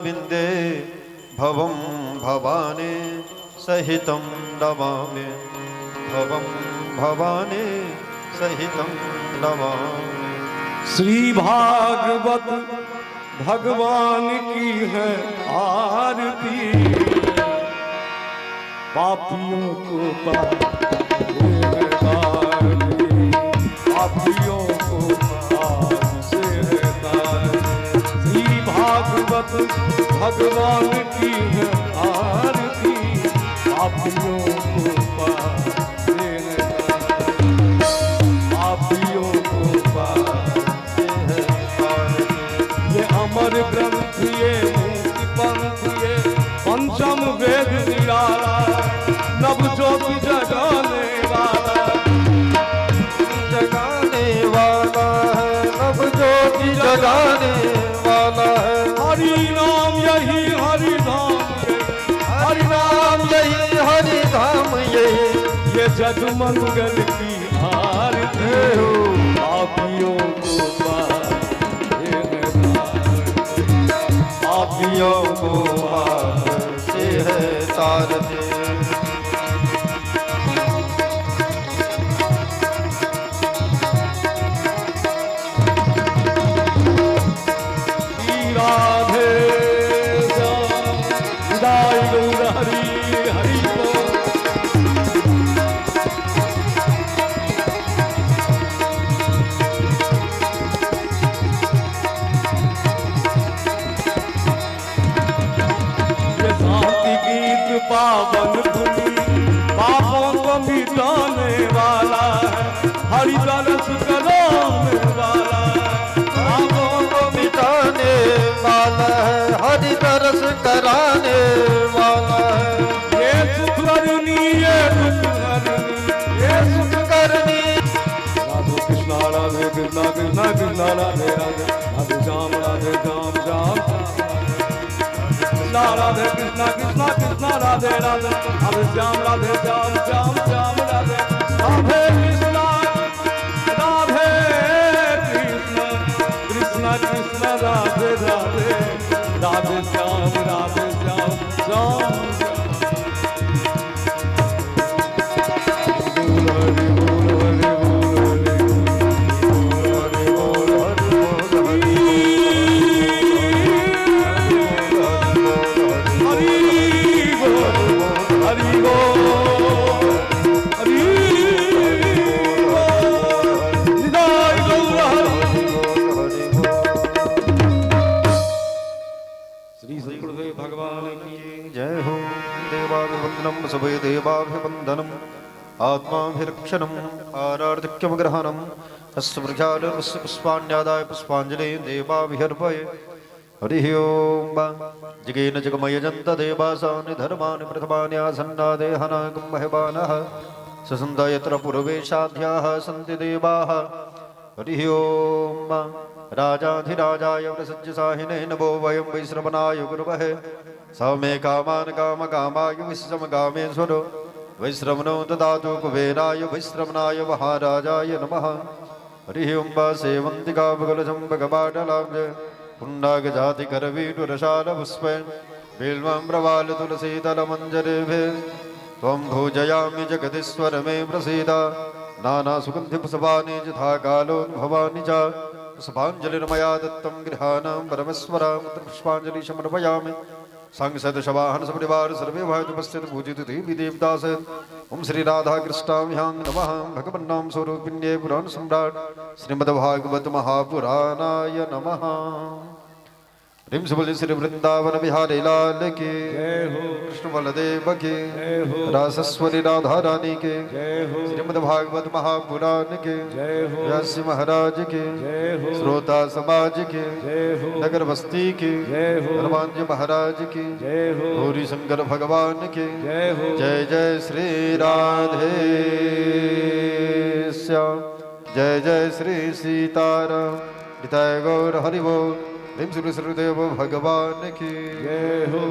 विन्दे भवं भवानी सहितं नमामि भवं भवानी सहितं नमामि। श्री भागवत भगवान की है आरती, पापियों को पापियों को से श्री भागवत भगवान की है आरती, पापियों को पापियों को ये अमर ग्रंथ ये मुक्ति पंथ ये पंचम वेद निराला, नव ज्योति जगाने वाला है, नव ज्योति जगाने वाला है। हरि नाम यही हरि धाम हरि नाम यही हरि धाम यही, ये जग मंगल की आरती हो, पापियों को पापियों को से है तारते। राधे दाई गौर हरि हरि पावन धुनी पापों को मिटाने वाला है, हरि तरस कराने वाला है, पापों को मिटाने वाला है, हरि तरस कराने वाला है। ये सुख करनी ये दुख करनी ये सुख करनी। राधे कृष्णा राधे कृष्णा कृष्णा कृष्णा राधे राधे राधे श्याम राधे श्याम श्याम राधे कृष्णा कृष्णा कृष्णा राधे राधे राधे श्याम राधे श्याम श्याम श्याम राधे राधे कृष्णा राधे कृष्णा कृष्णा कृष्णा राधे राधे राधे श्याम श्याम सभे देवाभिवन्दनम् आत्माभिरक्षणम् आरार्धिक्यमग्रहणम् हस्तवृक्षारस्य पुष्पाण्यादाय पुष्पाञ्जलिं देवाभिर्पये। हरिः ओं जगेन जगमयजन्त देवासानि धर्माणि प्रथमानि आसन्ना देहनागं महवानः ससन्त यत्र पूर्वेशाध्याः सन्ति देवाः। हरिः ओं राजाधिराजाय प्रसज्जसाहिने नमो वयं वैश्रवणाय गुरवहे सौमे कामान काम कामाय विश्रम कामेश्वरो वैश्रवणो ददातु कुबेराय वैश्रवणाय महाराजाय नमः। हरिः ओं सेवन्तिकावकुलचम्बकपाटलाब्ज पुण्डागजातिकरवीटुरशालपुष्पेण बिल्वम्रवाल तुलसीतलमञ्जरेभे त्वं भोजयामि जगदीश्वर मे प्रसीद नानासुगन्धिपुष्पाणि यथा कालोद्भवानि च पुष्पाञ्जलिर्मया दत्तं गृहाणां परमेश्वरां पुष्पाञ्जलि समर्पयामि। सांसद शवाहन सपरिवार सर्वे भानुपस्थित पूजित देवी देवदास ओम श्री राधा कृष्णाभ्यां नमः। भगवन्नाम स्वरूपिण्ये पुराण सम्राट श्रीमद्भागवत महापुराणाय नमः। रिम बोले श्री वृंदावन बिहारी लाल के जय हो, कृष्ण बलदेव के जय हो, रासस्वरी राधा रानी के जय हो, श्रीमद्भागवत महापुराण के जय हो, व्यास महाराज के जय हो, श्रोता समाज के जय हो, नगर बस्ती के जय हो, हनुमान महाराज की जय हो, गौरी शंकर भगवान के जय हो, जय जय श्री राधे श्याम जय जय श्री सीताराम निताय गौर हरि बोल। भीम श्री सूर्यदेव भगवान की जय हो।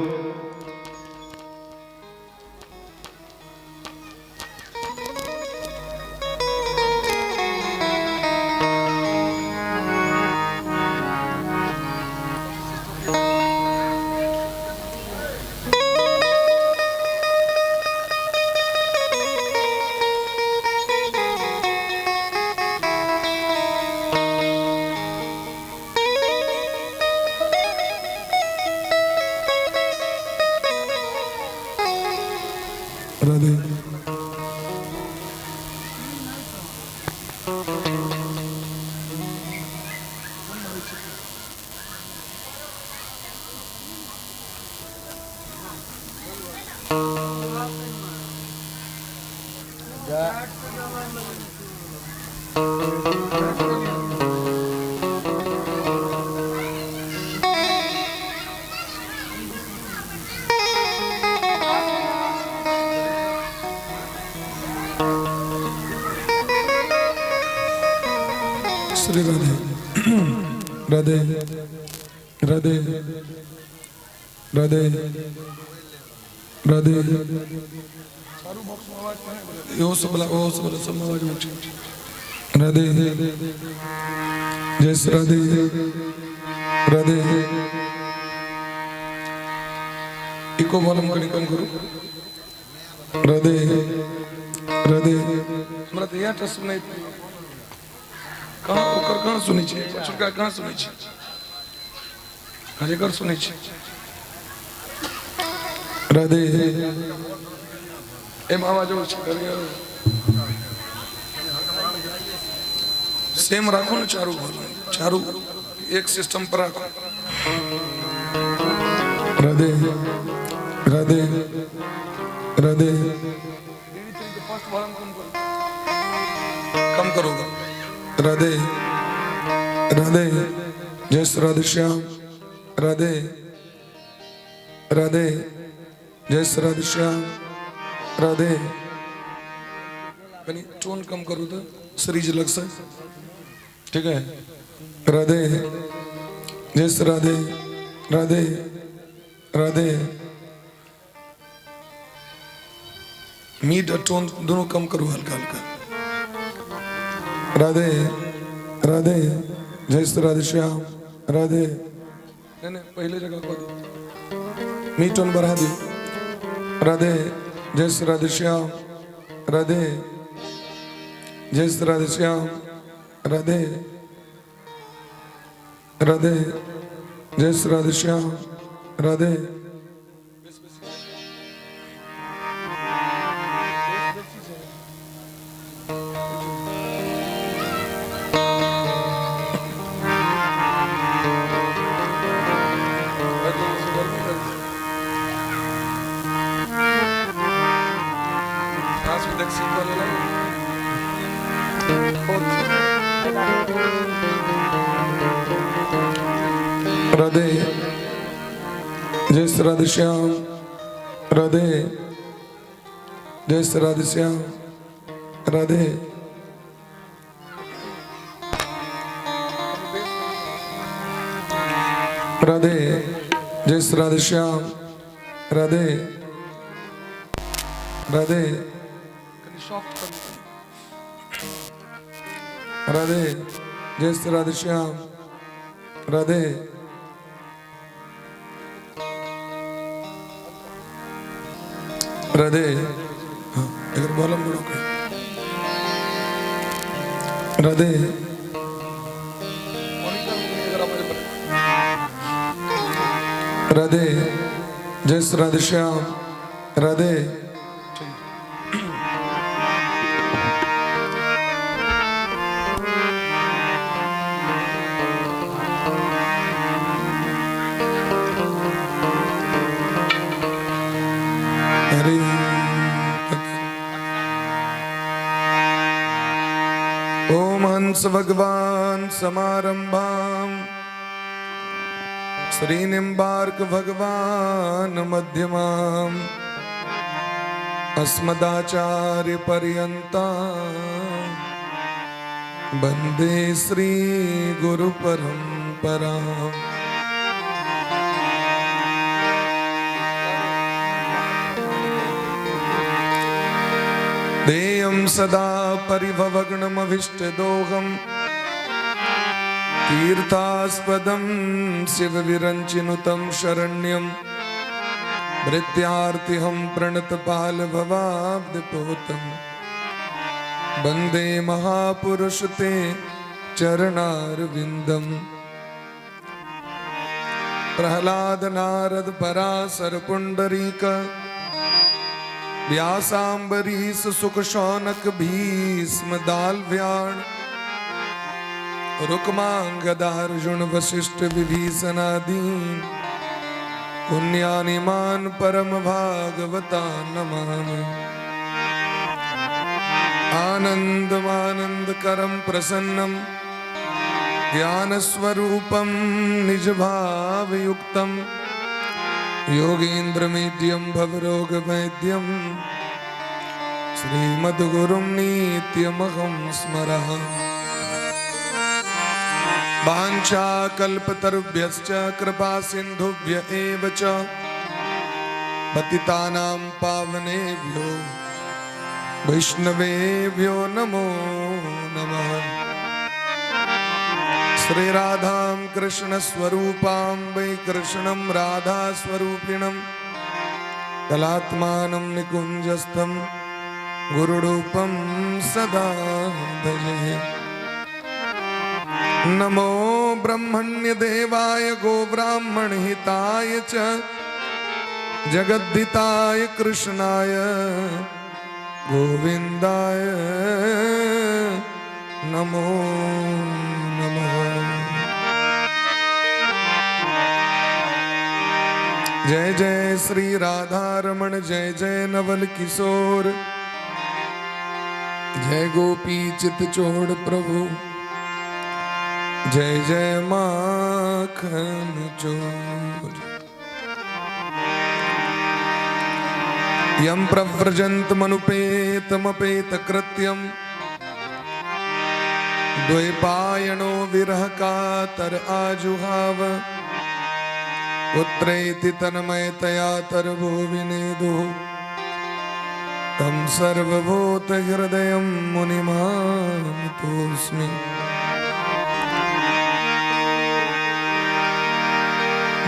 राधे श्री राधे राधे राधे राधे राधे यो सब आवाज में राधे जय श्री राधे राधे इको वॉल्यूम कम करो राधे राधे हमरा तो यहाँ टस नहीं कहाँ सुनी छे छोटका कहाँ सुनी छे हरेकर सुनी छे राधे एम आवाज करियो सेम राखो ना चारू एक सिस्टम पर राखो राधे राधे राधे कम करोगे राधे राधे जय श्री राधे श्याम राधे राधे जय श्री राधे श्याम राधे टोन कम करो तो श्रीज लग से ठीक है राधे जय श्री राधे राधे राधे मीड और टोन दोनों कम करो हल्का हल्का राधे राधे जय श्री राधे श्याम राधे नहीं पहले जगह को मीट टोन बढ़ा दी राधे जय श्री राधे श्याम राधे जय श्री राधे श्याम राधे राधे जय श्री राधे श्याम राधे राधे जय श्री राधे श्याम राधे जय श्री राधे श्याम राधे राधे जय श्री राधे श्याम राधे राधे राधे जय श्री राधे श्याम राधे राधे अगर बॉलम बढ़ो राधे राधे जय श्री राधे श्याम राधे ओम हंस भगवान समारंभाम श्रीनिम्बार्क भगवान मध्यमाम अस्मदाचार्य पर्यन्ताम वंदे श्री गुरु परंपराम देयं सदा परिभवग्नमभीष्टदोहम् तीर्थास्पदं शिवविरञ्चिनुतं शरण्यं भृत्यार्तिहं प्रणतपालभवाब्धिपोतं वन्दे महापुरुष ते चरणारविन्दम् प्रह्लाद नारद पराशर पुण्डरीक व्यासाम्बरीश सुख शौनक भीष्म दाल्व्याण रुक्मांगदार्जुन वशिष्ठ विभीषणादीन पुण्यानिमान परम भागवता नमामि। आनन्दमानन्दकरं प्रसन्नं ज्ञानस्वरूपं निजभावयुक्तं योगीन्द्रमीड्यं भवरोगवैद्यं श्रीमद्गुरुं नित्यमहं स्मरामि। वाञ्छाकल्पतरुभ्यश्च कृपा सिन्धुभ्य एव च पतितानां पावनेभ्यो वैष्णवेभ्यो नमो नमः। श्री राधां कृष्ण स्वरूपां वै कृष्णं राधा स्वरूपिणं कलात्मानं निकुञ्जस्थं गुरुरूपं सदा भजे। नमो ब्रह्मण्य देवाय गो ब्राह्मण हिताय च जगद्धिताय कृष्णाय गोविंदाय नमो नमः। जय जय श्री राधा रमण जय जय नवल किशोर जय गोपी चित चोड़ प्रभु जय जय माखन चोर। यम प्रव्रजन्तमनुपेतमपेत कृत्यम द्वैपायनो विरह कातर आजुहाव पुत्रेति तन्मयतया तरवो विनेदो तं सर्वभूत हृदयं मुनिमानतोऽस्मि।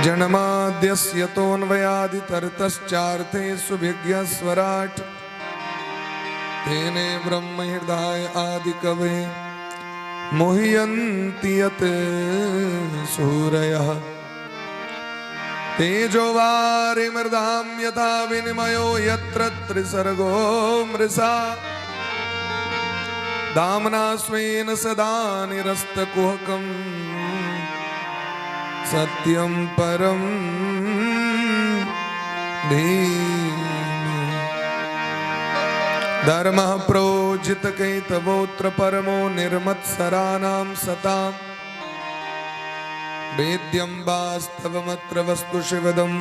जन्माद्यस्य तोऽन्वयादितरतश्चार्थे सुभिज्ञस्वराट् तेने ब्रह्म हृदय आदिकवे मुह्यन्ति यत् सूरयः तेजो वारिमृदां यथा विनिमयो यत्र त्रिसर्गो मृषा दाम्ना स्वेन सदा निरस्तकुहकम् सत्यं परं धीमहि। धर्मः प्रोजित कैतवोऽत्र परमो निर्मत्सराणां सतां वेद्यं वास्तवमत्र वस्तु शिवदं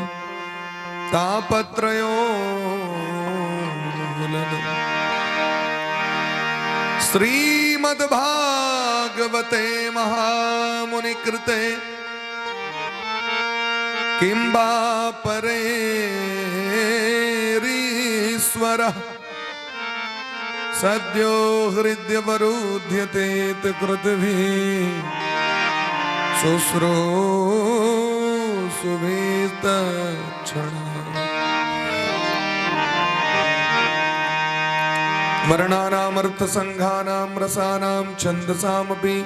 तापत्रयोऽनुकूलनम्। श्रीमद्भागवते महामुनिकृते किं वा परेरीश्वरः सद्यो हृद्यवरुध्यते कृतभिः शुश्रूषुभिस्तत्क्षणात्। वर्णानामर्थसङ्घानां रसानां छन्दसामपि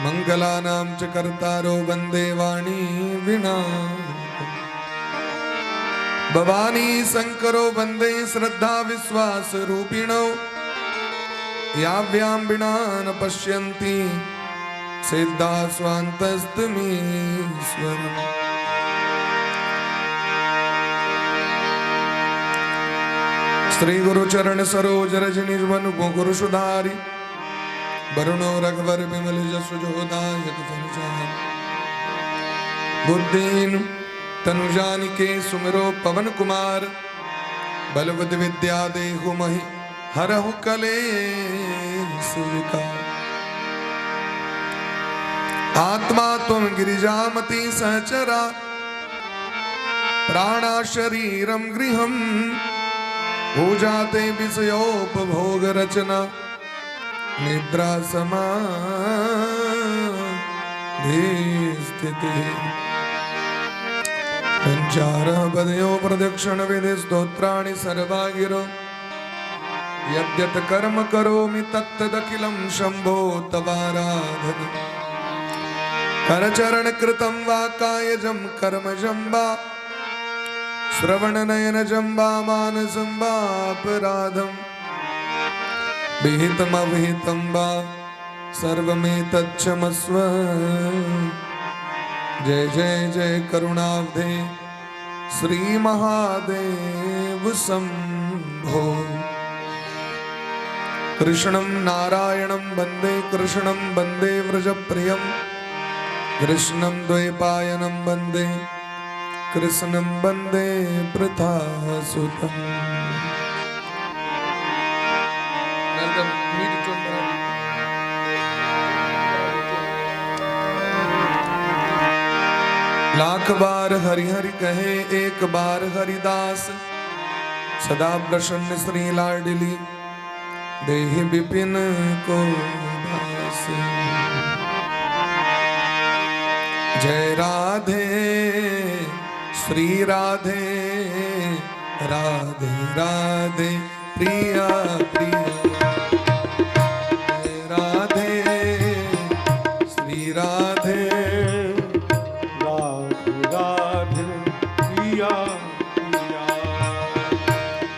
मंगलानां च कर्तारो वन्दे वाणी वीणा। भवानी शंकरो वन्दे श्रद्धा विश्वास रूपिणो याभ्यां वीणा न पश्यन्ति सिद्धा स्वान्तस्तमीश्वरम्। श्री गुरु चरण सरोज रज निजवन गुरु सुधारी वरुणो रघुवर विमल जसु जोदायक फलचारि। बुद्धिन तनु जानिके सुमिरो पवन कुमार बलवद विद्या देहु महि हरहु कलेश विकार। आत्मा त्वं गिरिजामति सहचरा प्राणा शरीरं गृहं पूजाते विषयोपभोग रचना निद्रा समाधि स्थितिः। पंचारः पदयो प्रदक्षिण विधि स्तोत्राणि सर्वा गिरो यद्यत् कर्म करोमि तत्तदखिलं शम्भो तवाराधन। करचरण कृतं वा कायजं कर्मजं वा श्रवणनयनजम्बामानसं वापराधं विहितमविहितं वा सर्वमेतच्छमस्व। जय जय जय करुणाब्धे श्री महादेव शंभो। कृष्णं नारायणं वन्दे कृष्णं वन्दे व्रजप्रियं कृष्णं द्वैपायनं वन्दे कृष्णं वन्दे पृथासुतम्। लाख बार हरि हरि कहे एक बार हरिदास, सदा प्रसन्न श्री लाडली देहि विपिन को दास। जय राधे श्री राधे राधे राधे प्रिया प्रिया। जय राधे श्री राधे राधे प्रिया प्रिया।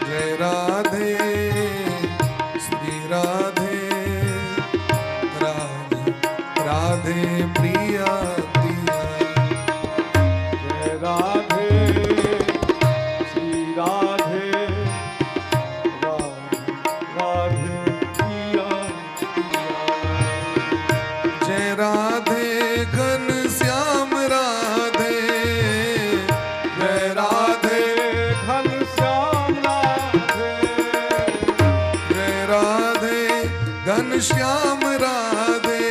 जय राधे श्री राधे राधे राधे प्रिया प्रिया। जय राधे श्री राधे राधे प्रिया प्रिया। जय राधे घन श्याम राधे। जय राधे घन श्याम राधे। जय राधे घन श्याम राधे।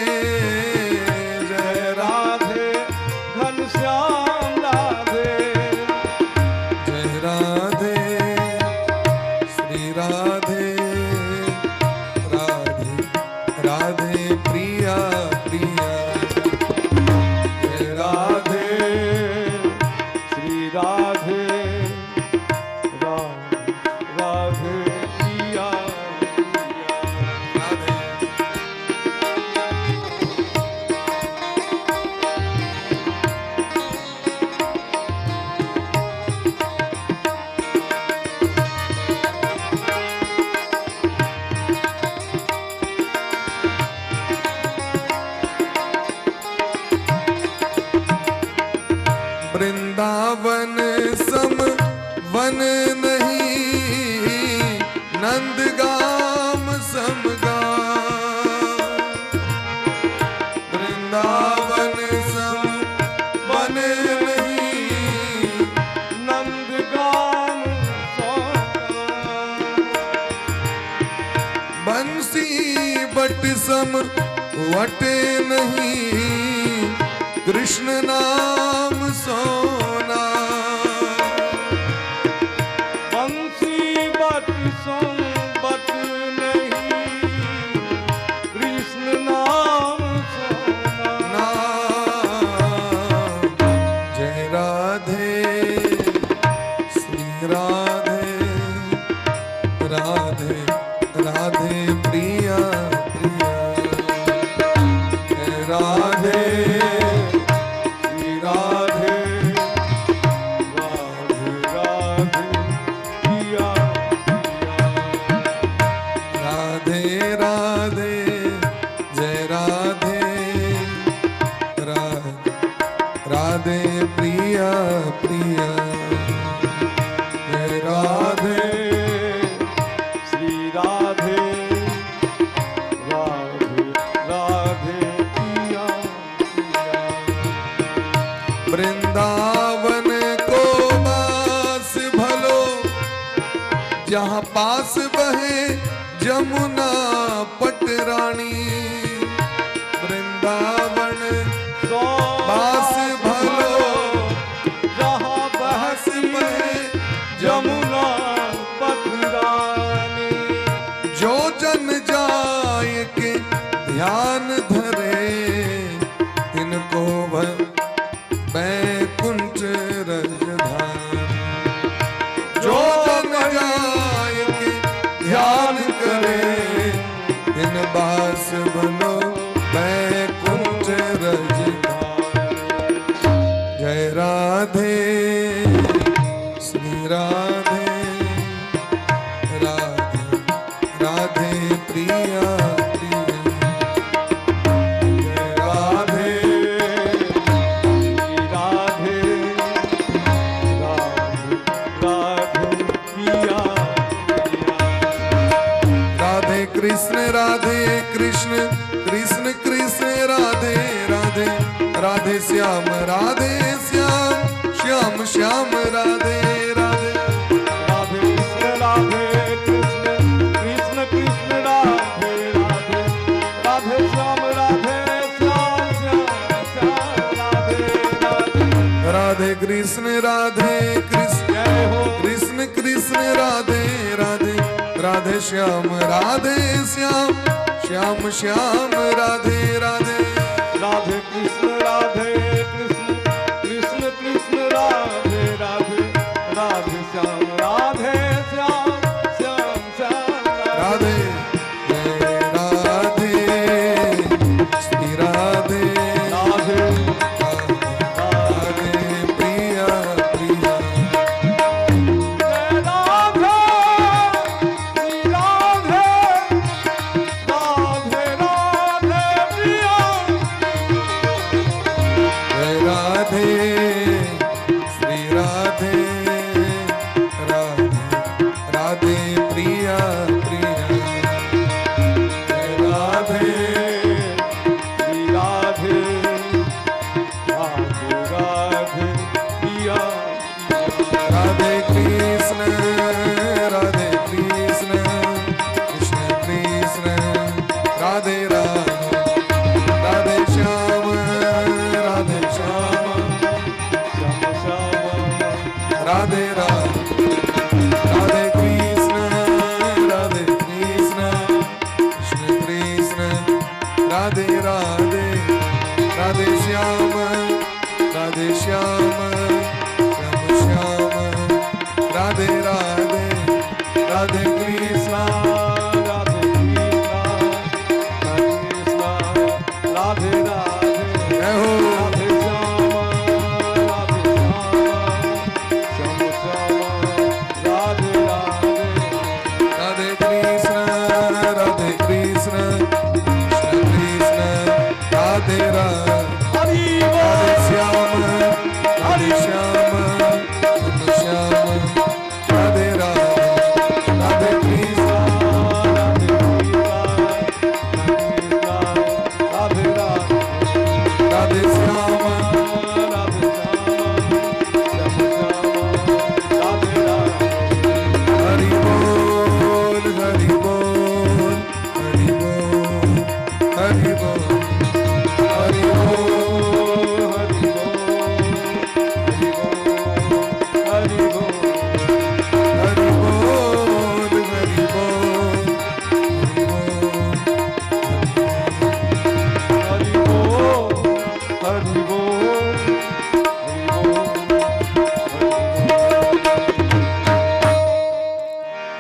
जय राधे घन श्याम राधे। जय राधे श्री राधे राधे राधे प्रिया प्रिया। जय राधे श्री राधे राधे प्रिया राधे। वृंदावन सम वन नहीं, नंदगाम सम गाम। वृंदावन सम वन नहीं, नंदगाम बंसी बट सम वट नहीं, कृष्ण नाम सोना। बंसी बट सम बट नहीं, कृष्ण नाम सोना। नाम। जय राधे श्री राधे राधे राधे प्रिया प्रिया। जय राधे श्री राधे राधे प्रिया राधे राधे। जय राधे राधे राधे प्रिया प्रिया। जय राधे श्री राधे राधे प्रिया प्रिया। वृंदावन को बास भलो, जहाँ पास बहे जमुना पटरानी। वृंदावन बास भलो, जहाँ पास बहे जमुना पटरानी। जो जन जाय के ध्यान धरे, तिनको बैकुंठ रजधान। जो जन जाय के ध्यान करे, दिन बास भलो बैकुंठ राधे राधे राधे प्रिया प्रिया राधे राधे राधे प्रिया राधे कृष्ण कृष्ण कृष्ण राधे राधे राधे श्याम श्याम श्याम श्याम राधे राधे राधे कृष्ण कृष्ण कृष्ण राधे राधे राधे श्याम श्याम श्याम राधे राधे राधे कृष्ण जय हो कृष्ण कृष्ण राधे राधे राधे श्याम श्याम श्याम श्याम राधे राधे राधे कृष्ण कृष्ण कृष्ण कृष्ण राधे राधे राधे श्याम श्याम श्याम राधे जय राधे श्री राधे राधे राधे प्रिया प्रिया जय राधे श्री राधे राधे राधे प्रिया जय राधे श्री राधे राधे राधे प्रिया प्रिया जय राधे श्री राधे राधे राधे प्रिया राधे कृष्ण कृष्ण कृष्ण राधे राधे राधे श्याम श्याम श्याम राधे राधे राधे कृष्ण कृष्ण कृष्ण राधे राधे राधे श्याम श्याम श्याम राधे राधे राधे कृष्ण राधे कृष्ण राधे राधे जय हो राधे श्याम श्याम श्याम राधे राधे राधे कृष्ण कृष्ण राधे राधे हरि राधे श्याम श्याम श्याम राधे राधे राधे कृष्ण राधे राधे राधे श्याम हरि बोल हरि बोल हरि बोल हरि बोल हरि बोल हरि बोल हरि बोल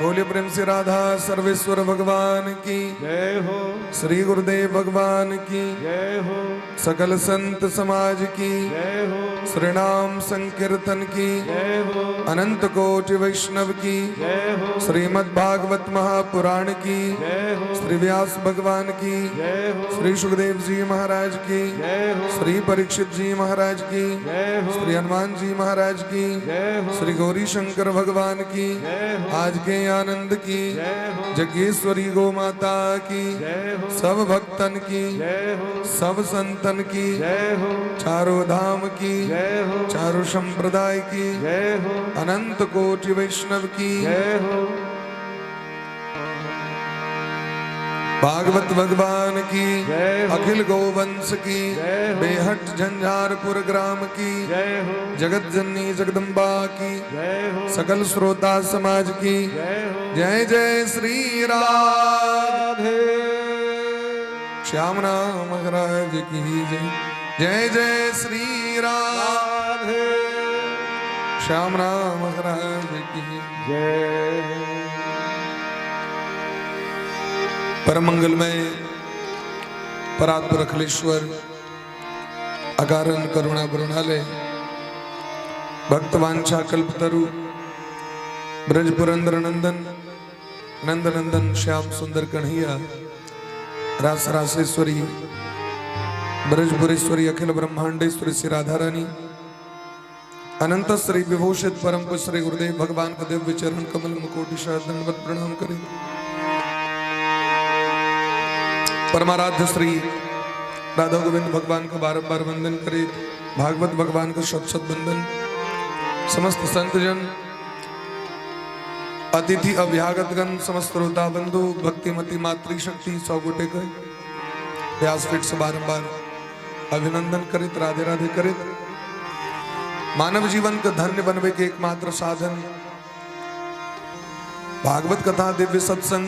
बोले प्रेम से राधा सर्वेश्वर भगवान की जय हो श्री गुरुदेव भगवान की जय हो सकल संत समाज की जय हो श्रीनाम संकीर्तन की जय हो अनंत कोटि वैष्णव की जय हो श्रीमद् भागवत महापुराण की जय हो श्री व्यास भगवान की जय हो श्री सुखदेव जी महाराज की जय हो श्री परीक्षित जी महाराज की जय हो श्री हनुमान जी महाराज की जय हो श्री गौरी शंकर भगवान की जय हो आज के आनंद की जय हो जगेश्वरी गो माता की जय हो सब भक्तन की जय हो सब संतन की जय हो चारों धाम की जय हो चारों संप्रदाय की जय हो अनंत कोटि वैष्णव की जय हो भागवत भगवान की जय हो अखिल गोवंश की जय हो बेहट झंझारपुर ग्राम की जय हो जगत जननी जगदम्बा की जय हो सकल श्रोता समाज की जय हो जय जय श्री राधे राधे श्याम नाम महाराज की जय जय जय श्री राधे राधे श्याम नाम महाराज की जय परम मंगलमय परात्पर अखिलेश्वर अकारण करुणा करुणालय भक्तवांछा कल्पतरु ब्रज पुरंदर नंदन नंद नंदन श्याम सुंदर कन्हैया रास रासेश्वरी ब्रजपुरेश्वरी अखिल ब्रह्मांडेश्वरी श्री राधा रानी अनंत श्री विभूषित परम पुरुष श्री गुरुदेव भगवान का दिव्य चरण कमल मुकोटि दंडवत प्रणाम करें। परमाराध्य श्री राधा गोविंद भगवान का बारंबार वंदन करें। भागवत भगवान का शत शत वंदन। समस्त संतजन अतिथि अभ्यागतगण समस्त श्रोता बंधु भक्तिमती मातृशक्ति 100 गोटे का व्यासपीठ से बारंबार अभिनंदन करित राधे राधे करित। मानव जीवन का धन्य बनवे के एकमात्र साधन भागवत कथा दिव्य सत्संग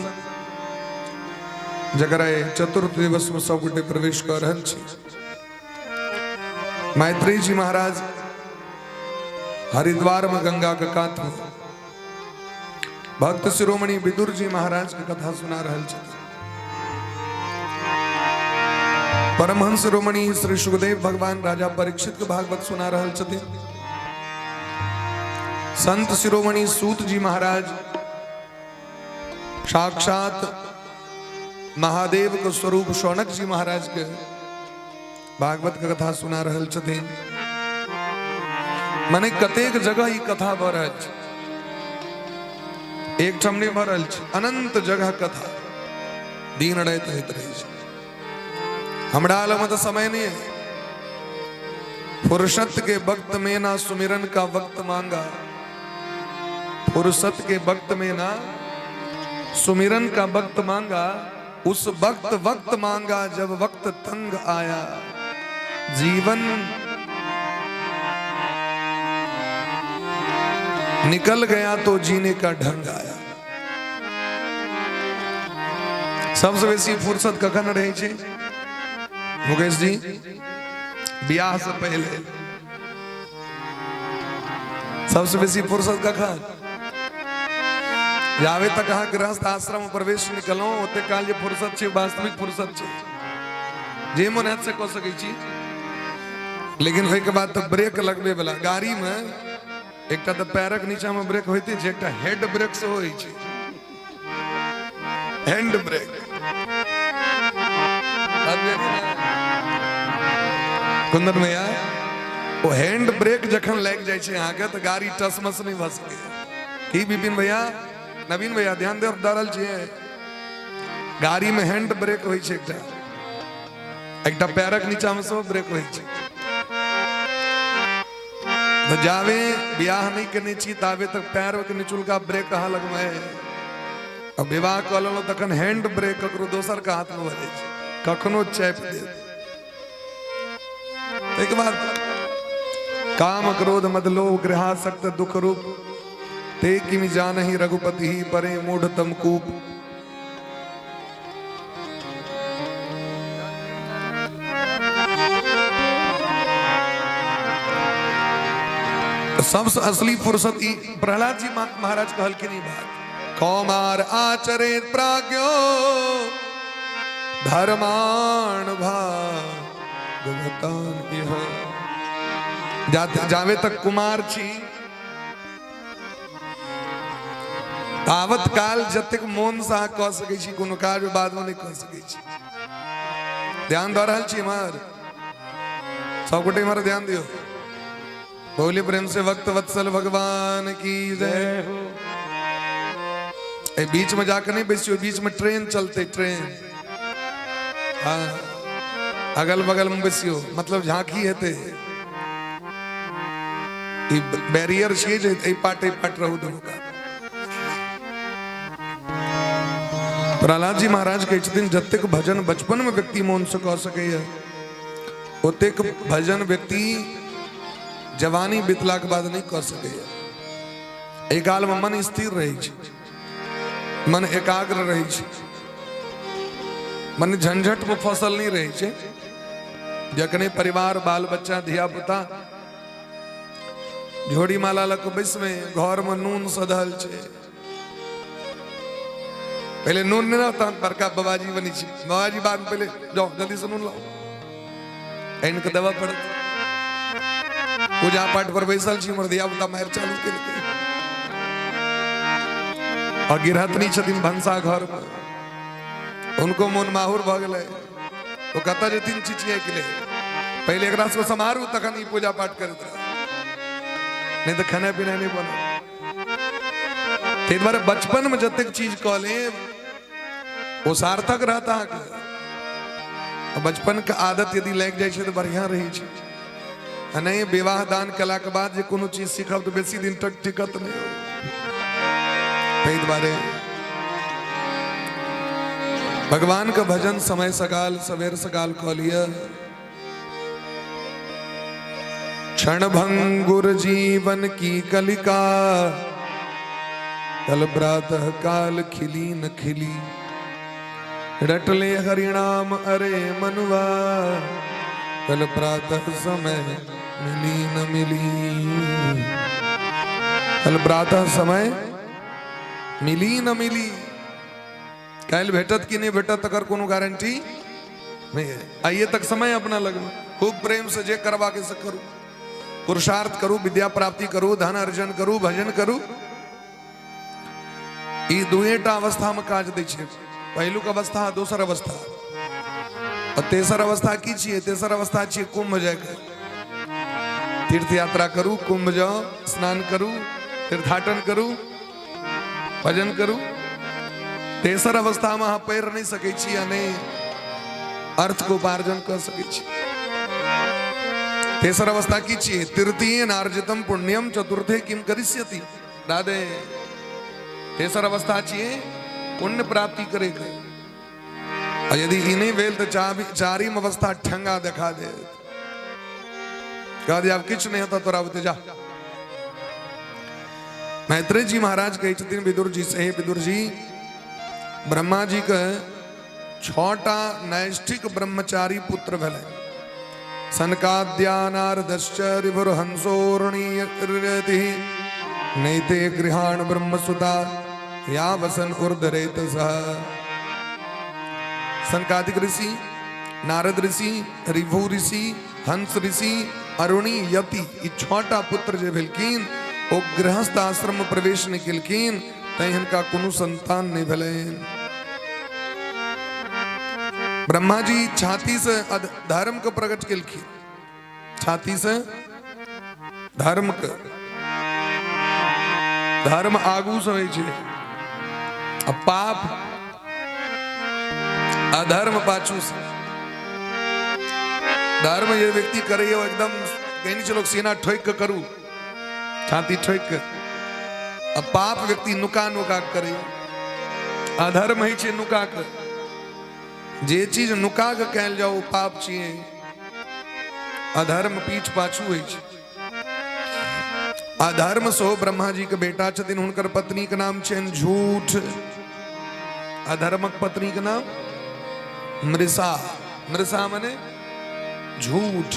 जगराए चतुर्थ दिवस में 100 गोटे प्रवेश कर रहल छी। मैत्रेय जी महाराज हरिद्वार में गंगा के कात में भक्त शिरोमणि विदुर जी महाराज की कथा सुना रहल छी। परमहंस शिरोमणि श्री सुखदेव भगवान राजा परीक्षित के भागवत सुना रहल छथि। संत शिरोमणि सूत जी महाराज साक्षात महादेव के स्वरूप शौनक जी महाराज के भागवत के कथा सुना रहल छथि। माने कतेक जगह ई कथा भ रहल छै, एक ठम नहीं भ रहल छै, अनंत जगह कथा दिन रात होइत रहे छै। हमरा में तो समय नहीं है। फुर्सत के वक्त में ना सुमिरन का वक्त मांगा, फुर्सत के वक्त में ना सुमिरन का वक्त मांगा, उस वक्त मांगा जब वक्त तंग आया। जीवन निकल गया तो जीने का ढंग आया। सबसे बेसी फुर्सत कखन रहे छे मुकेश जी? ब्याह से पहले सबसे बेसी फुर्सत कखन? जावे तक अहाँ गृहस्थ आश्रम में प्रवेश निकलो ओते काल जे फुर्सत छे वास्तविक फुर्सत छे, जे मन हैत से कह सकै छी। लेकिन होय के बाद तो ब्रेक लगबे वाला गाड़ी में एकटा तो पैरक नीचा में ब्रेक होइते छै, एकटा हेड ब्रेक से होय छै, हैंड ब्रेक। कुंदन भैया वो हैंड ब्रेक जखन लग जाए छै अहाँ के तो गाड़ी टसमस नहीं भ सके। की विपिन भैया नवीन भैया ध्यान दे दरल छियै, गाड़ी में हैंड ब्रेक होय छै, एकटा पैरक नीचा में सब ब्रेक होय छै। तो जावे ब्याह नहीं करने छी तावे तक पैर के निचुलका ब्रेक कहाँ लगमे। अब विवाह कर लो तखन हैंड ब्रेक ककरो दोसर का हाथ में बजे छै, कखनो चैप दे। एक बार काम क्रोध मद लोभ गृहासक्त दुख रूप ते किमि जानहि रघुपति ही परे मूढ़ तमकूप। सबसे असली फुर्सत प्रहलाद जी महाराज कहल की नहीं बात। कौमार आचरे प्राज्ञो धर्माण भागवतान इह। जावे तक कुमार छी तावत काल जतेक मोन सा कह सकै छी, कोनो काज बाद में नहीं कह सकै छी। ध्यान दे रहल छी मार सब गोटे मार ध्यान दियो। बोले प्रेम से भक्त वत्सल भगवान की जय हो। बीच में जाकर नहीं बैसियो, बीच में ट्रेन चलते ट्रेन, हाँ अगल बगल में बैसियो मतलब झांकी हेते बैरियर छे जे ए पाट रहू दोनों का। प्रहलाद जी महाराज कहै छथिन जतेक भजन बचपन में व्यक्ति मोन से कह सके ओतेक भजन व्यक्ति जवानी बीतला के बाद नहीं कर सके। एक काल में मन स्थिर रहे छै, मन एकाग्र रहे छै, मन झंझट में फसल नहीं रहे छै। जखने परिवार बाल बच्चा धिया पुता झोड़ी माला लग बैस में घर में नून सधल छै, पहले नून नहीं रहता बड़का बाबाजी बनी छी, बाबाजी बाद में पहले जाओ जल्दी से नून लाओ, इनके दवा पड़त। पूजा पाठ पर बैसल छी, हमर धिया पुता मार चालू के और गिरहतनी छथिन भंसा घर में, उनको मन माहुर भ गए, वो कत जथिन चिचिया के लिए पहले एक रात को समारू तखन ई पूजा पाठ करत रह, नहीं तो खाना पीना नहीं बना। ते द्वारे बचपन में जतेक चीज कह ले वो सार्थक रहता है। बचपन का आदत यदि लग जाए तो बढ़िया रही है, नहीं विवाह दान कला के बाद जो कोनो चीज सीखब तो बेसी दिन तक टिकत नहीं हो। ते द्वारे भगवान का भजन समय सकाल सवेर सकाल कह लिया। क्षण भंगुर जीवन की कलिका, कल प्रातः काल खिली न खिली, रटले हरिनाम अरे मनुआ, कल प्रातः समय मिली न मिली। कल प्रातः समय मिली न मिली, कल भेटत कि नहीं भेटत तकर कोनो गारंटी नहीं है। आइए तक समय अपना लगना, खूब प्रेम से जे करवा के से करू, पुरुषार्थ करू, विद्या प्राप्ति करू, धन अर्जन करू, भजन करू। ई दुएटा अवस्था में काज दै छै। पहिलुक अवस्था, दोसर अवस्था और तेसर अवस्था की छियै? तेसर अवस्था छियै कुंभ जाके तीर्थ यात्रा करू, कुंभ जाओ, स्नान करू, तीर्थाटन करू, भजन करू। तेसर अवस्था में अहाँ पैर नहीं सकै छी या नहीं अर्थ को उपार्जन कर सकै छी। तेसर अवस्था की छियै? तृतीय नार्जितम पुण्यम चतुर्थे किम करिष्यति। राधे। तेसर अवस्था छियै पुण्य प्राप्ति करे के, और यदि ई नहीं भेल तो चारिम अवस्था ठंगा देखा दे, कह दे अब किछ नहीं होता तोरा बते जा। मैत्रेय जी महाराज कहे छथिन विदुर जी से, हे विदुर जी, ब्रह्मा जी के 6टा नैष्ठिक ब्रह्मचारी पुत्र भेलै। सनकाद्या नारदश्च ऋभुर्हंसोर्णीयति, नैते गृहाण ब्रह्मसुता या वसन उर्धरेत सह। सनकादिक ऋषि, नारद ऋषि, ऋभु ऋषि, हंस ऋषि, अरुणी यति, ई 6टा पुत्र जे भेलखिन ओ गृहस्थ आश्रम में प्रवेश नहीं केलखिन, तै हिनका कोनो संतान नहीं भेलैन। ब्रह्मा जी छाती से धर्म को प्रकट केलखिन, छाती से धर्म के, धर्म आगू से होइ छै, अब पाप अधर्म पाछू से। धर्म ये व्यक्ति करे वो एकदम कहनी चलो सीना ठोक के करू, छाती ठोक के। अब पाप व्यक्ति नुका नुका करे, अधर्म है नुका के। जे चीज नुका के कैल जाओ पाप छिए, अधर्म पीठ पाछू है। अधर्म सो ब्रह्मा जी के बेटा छथिन, हुनकर पत्नी के नाम छन झूठ। अधर्मक पत्नी के नाम मृषा। मृषा माने झूठ।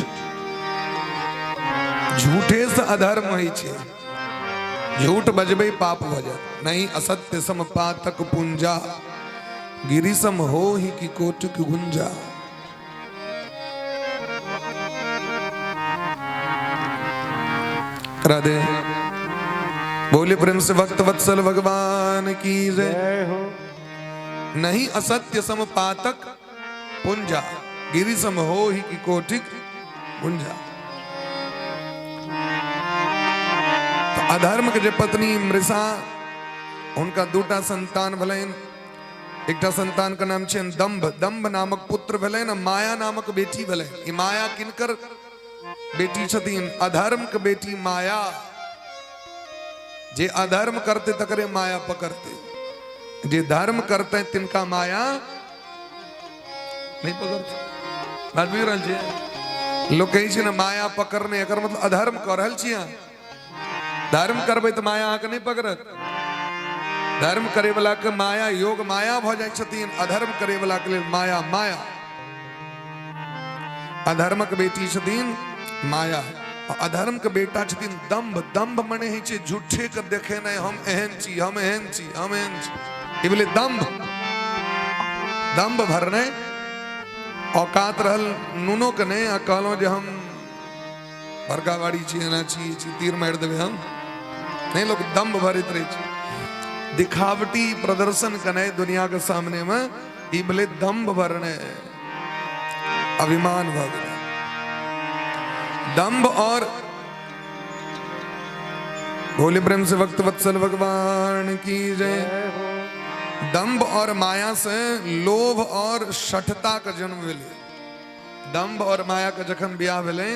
झूठे से अधर्म होइ छै। झूठ बजबे पाप भजन नहीं, असत्य सम पातक पुंजा, गिरिसम हो ही की कोटक गुंजा। राधे। बोले प्रेम से भक्त वत्सल भगवान की जय हो। नहीं असत्य सम पातक पुंजा, गिरिसम हो ही की कोटिक गुंजा। तो अधर्म के जे पत्नी मृषा, उनका 2टा संतान भलेन। एकटा संतान का नाम छे दंभ। दंभ नामक पुत्र भलेन, माया नामक बेटी भले। ई माया किनकर बेटी छथिन? अधर्म के बेटी माया। जे अधर्म करते तकरे माया पकड़ते, जे धर्म करते तिनका माया नहीं पकड़ते। बात बुझ रहल छियै? लोग कहै छै ना माया पकड़ने, एकर मतलब अधर्म कर रहल छियै। धर्म करबै तऽ माया अहाँके नहीं पकड़त। धर्म करे वाला के माया योग माया भ जाय छथिन, अधर्म करे वाला के लेल माया माया। अधर्मक बेटी छथिन माया, अधर्म के बेटा छथिन दंभ। दंभ मने है छै झूठे के देखे नहीं, हम एहन छी, हम एहन छी, हम एहन छी, ई बोले दंभ। दंभ भरने औकात रहल नुनो के नहीं, आ कहलहुँ जे हम बड़का बाड़ी छी, एना छी, तीर मारि देबै हम नहीं। लोग दंभ भरैत रहै छै। दिखावटी प्रदर्शन कने दुनिया के सामने में ई भले दम्भ भरने अभिमान भगने दम्भ और भोले प्रेम से भक्त वत्सल भगवान की जय। दम्भ और माया से लोभ और शठता का जन्म भेले। दम्भ और माया का जखन ब्याह भेले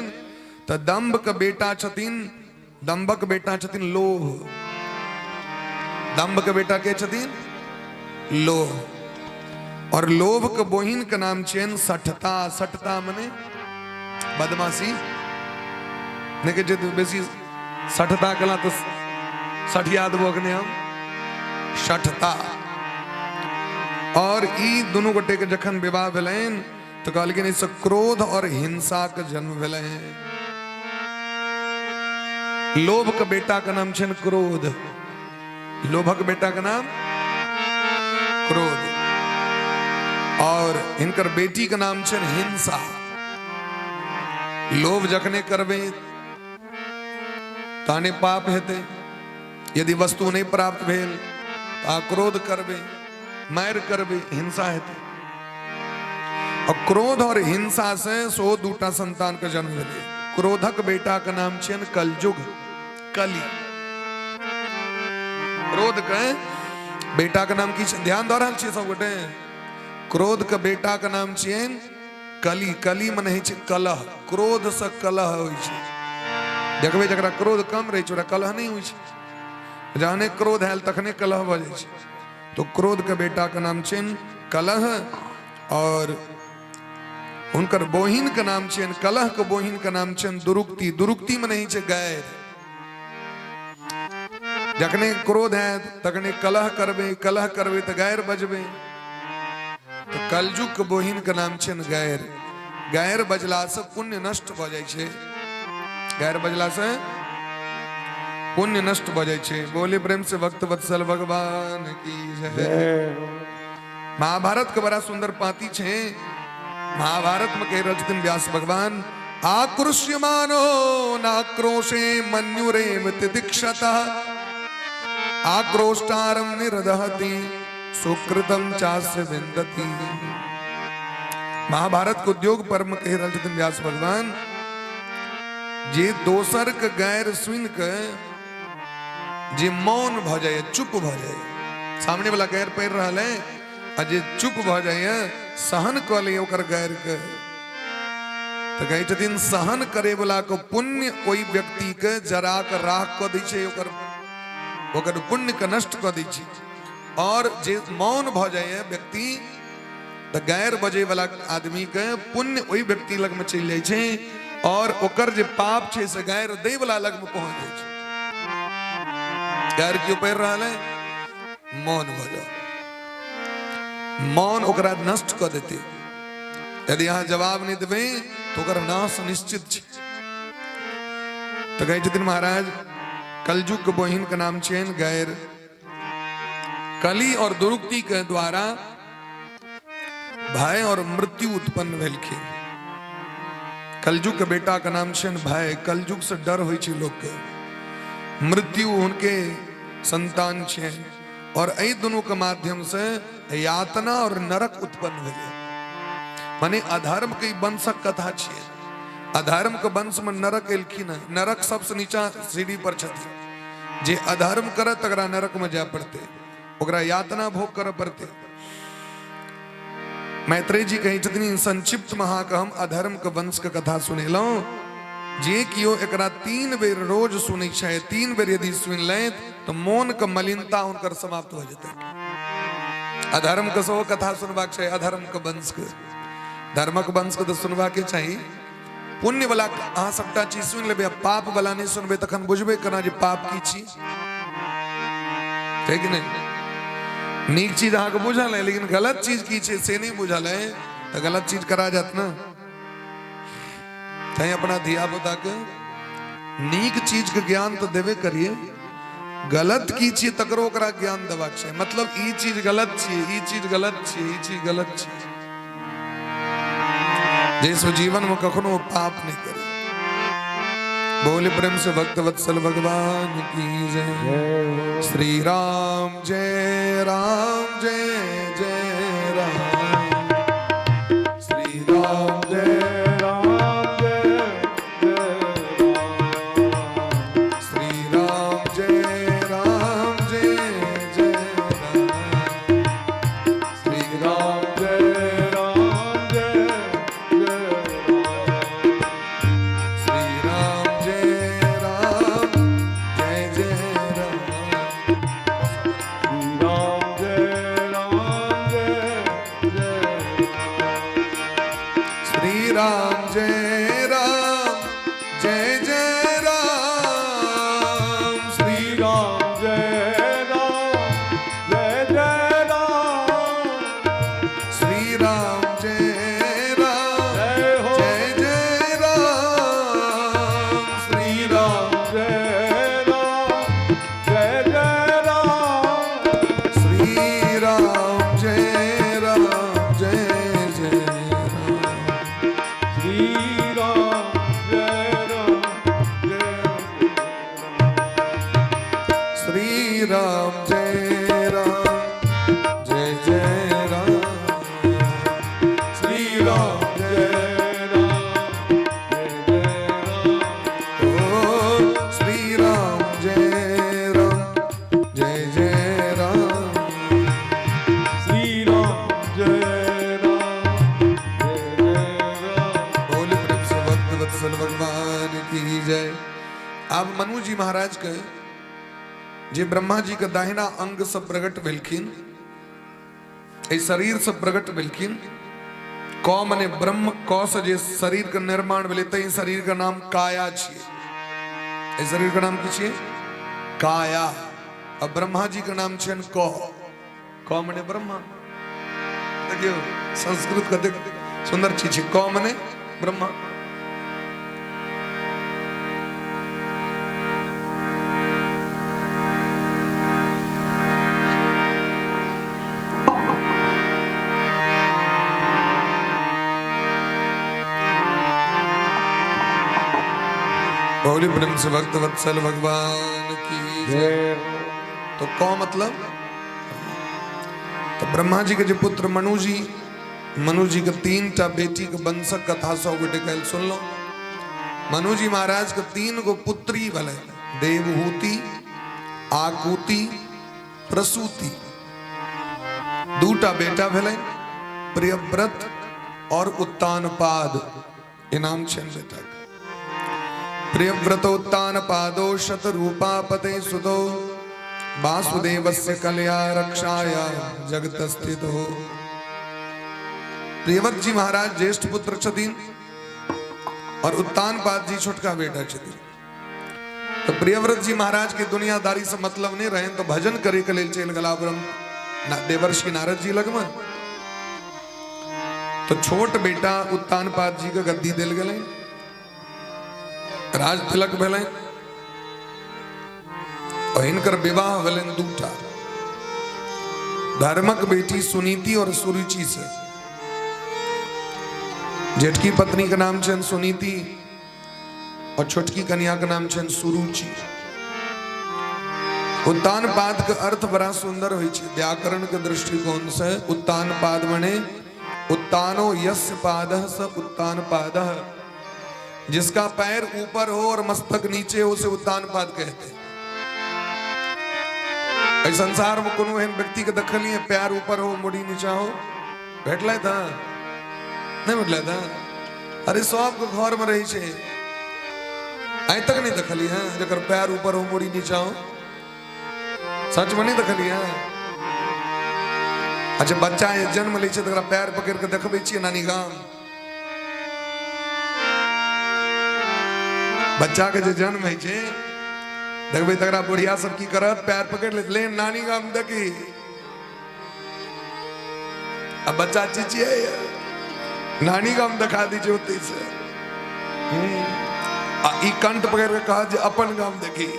तो दम्भ का बेटा छथिन, दम्भक बेटा छथिन लोभ। दम्भ का बेटा के छथिन लोभ। और लोभ का बहिन का नाम चेन सठता। सठता मने बदमाशी ने के जद बेसी सठता कला तो सठियाद बोकने हम सठता। और ई दोनों गोटे के जखन विवाह भेलेन तो कहल कि इस क्रोध और हिंसा का जन्म भेले। लोभ का बेटा का नाम छन क्रोध। लोभक बेटा का नाम क्रोध। और इनकर बेटी का नाम छन हिंसा। लोभ जखने करबे ताने पाप हेते। यदि वस्तु नहीं प्राप्त भेल ता क्रोध करबे, मार करबे, हिंसा हेते। और क्रोध और हिंसा से 102टा संतान का जन्म भेले। क्रोधक बेटा का नाम छन कलयुग, कली। क्रोध के बेटा का नाम की ध्यान दो रहल छी सब गोटे। क्रोध का बेटा का नाम छन कली। कली मने छै कलह। क्रोध से कलह होई छै। देखबे जकरा क्रोध कम रहे छै ओकरा कलह नहीं होई छै। जहने क्रोध आयल तखने कलह भ जाय छै। तो क्रोध के बेटा का नाम छन कलह। और उनकर बहिन का नाम छन, कलह के बहिन का नाम छन दुरुक्ति। दुरुक्ति में नहीं छै गैर। जखने क्रोध है तखने कलह करबे, कलह करबे तो गैर बजबे। तो कलयुग के बहिन का नाम छन गैर। गैर बजला से पुण्य नष्ट भ जाय छै। गैर बजला से पुण्य नष्ट भ जाय छै। बोले प्रेम से भक्त वत्सल भगवान की जय। महाभारत के बड़ा सुंदर पाती छे। महाभारत में कह रहे व्यास भगवान आक्रोश्यमानो नाक्रोशे मन्युरेव तितिक्षतः आक्रोष्टारं निरदहति सुकृतम चास्य विन्दति। महाभारत को उद्योग पर्व कह रहे व्यास भगवान जे दोसर के गैर सुन के जे मौन भ जाए, चुप भ जाए। सामने वाला गैर पैर रहा है आ जे चुप भ जाए, सहन क ले ओकर गैर के, तो कहे छथिन सहन करे वाला को पुण्य कोई व्यक्ति के जरा के राख क दै छै, ओकर पुण्य के नष्ट क दै छै। और जे मौन भ जाए व्यक्ति तो गैर बजे वाला आदमी के पुण्य वही व्यक्ति लग में चल जाए छै। और ओकर जे पाप छे से गैर दे वाला लग में पहुंच जाए छै। गैर क्यों पैर रहा है? मौन भ जाओ। मौन ओकरा नष्ट कर देते। यदि यहाँ जवाब नहीं देवे तो ओकर नाश निश्चित छे। तो कहे छथिन महाराज कलयुग के बहिन का नाम छेन गैर। कली और दुरुक्ति के द्वारा भय और मृत्यु उत्पन्न भेलखिन। कलयुग के बेटा का नाम छेन भय। कलयुग से डर होई छै लोग के। मृत्यु उनके संतान छे। और एहि दोनों के माध्यम से यातना और नरक उत्पन्न भेले। माने अधर्म के वंशक कथा छे। अधर्म के वंश में नरक एलखिन। नरक सबसे नीचा सीढ़ी पर छथिन। जे अधर्म करे तकरा नरक में जाय पड़ते, ओकरा यातना भोग करे पड़ते। मैत्रेय जी कहे छथिन संक्षिप्त महा के हम अधर्म के वंश के कथा सुनेलौ। जे कियो एकरा 3 बेर रोज सुनै छै, 3 बेर यदि सुन ले तो मोन के मलिनता उनकर समाप्त हो जेतै। अधर्म के सो कथा सुनबाक छै। अधर्म के वंश के, धर्मक वंश के तो सुनबाक चाहिए। पुण्य वाला अहाँ सबटा चीज सुन लेबे, पाप वाला नहीं सुनबे तखन बुझबे केना जे पाप की छी, ठीक नहीं। नीक चीज अहाँ के बुझल है लेकिन गलत चीज की छै से नहीं बुझल है तो गलत चीज करा जात ना। तै अपना धिया पुता के नीक चीज के ज्ञान तो देवे करिए। गलत की छी तकरो ओकरा ज्ञान देबाक छै। मतलब ई चीज गलत छी, ई चीज गलत छी, ई चीज गलत छी, जैसे जीवन में कखनो पाप नहीं करे। बोले प्रेम से भक्त वत्सल भगवान की जय। श्री राम जय जय राम। श्री राम जय श्री राम जय जय राम। श्री राम जय श्री राम जय जय श्री राम जय जय राम। श्री राम श्री राम जय जय राम। श्री राम श्री राम जय जय श्री राम जय जय राम। श्री राम ओ श्री राम जय जय राम। बोल प्रेम से भक्त वत्सल भगवान की जय। अब मनु जी महाराज के जे ब्रह्मा जी के दाहिना अंग सब प्रगट भेलखिन, इस शरीर सब प्रगट भेलखिन। कौ मने ब्रह्म, कौ से जे शरीर का निर्माण भेले तई शरीर का नाम काया छिए। इस शरीर का नाम की छिए काया। अब ब्रह्मा जी का नाम छन कौ। कौ मने ब्रह्मा। देखियो संस्कृत का देख सुंदर चीज है। कौ मने ब्रह्मा। बोली प्रेम से भक्त वत्सल भगवान की जय। तो कौ मतलब तो ब्रह्मा जी के जो पुत्र मनु जी के 3टा बेटी के वंशक कथा 100 गोटे कहल सुन लो। मनु जी महाराज के 3 गो पुत्री भले, देवहूति, आकुति, प्रसूति। 2टा बेटा भले, प्रियव्रत और उत्तानपाद। इनाम छन बेटा प्रियव्रतोत्तानपादो शतरूपापते सुतो वासुदेवस्य कल्या रक्षाया जगतस्थितो। प्रियव्रत जी महाराज ज्येष्ठ पुत्र छथिन और उत्तानपाद जी छोटका बेटा छथिन। तो प्रियव्रत जी महाराज की दुनियादारी से मतलब नहीं रहे तो भजन करे के लेल चल गला देवर्षि नारद जी लगमन। तो छोट बेटा उत्तानपाद जी का गद्दी दिल गए, राज तिलक भेले और इनकर विवाह भेले 2टा। धर्मक बेटी सुनीति और सुरुचि से। जेठकी पत्नी का नाम छन सुनीति और छोटकी कन्या का नाम छन सुरुचि। उत्तानपाद का अर्थ बड़ा सुंदर होई छे व्याकरण के दृष्टिकोण से। उत्तानपाद माने उत्तानो यस्य पादः स उत्तानपादः। जिसका पैर ऊपर हो और मस्तक नीचे हो उसे उत्तानपाद कहते हैं। इस संसार में कोनो एहन व्यक्ति के देखलिए पैर ऊपर हो मुड़ी नीचा हो भेटले था नहीं भेटले था। अरे सब के घर में रही छे आई तक नहीं देखली है जकर पैर ऊपर हो मुड़ी नीचा हो। सच में नहीं देखली है। अच्छा बच्चा जन्म ले छे तकरा पैर पकड़ के देखबे छिए नानी गाम। बच्चा के जो जन्म है छे देखबे तकरा बुढ़िया सब की करत पैर पकड़ ले नानी गाम देखी। अब बच्चा चिचिए नानी गाम दिखा दीजिए होती से ई कंठ पकड़ के कहा जे अपन गाम देखी।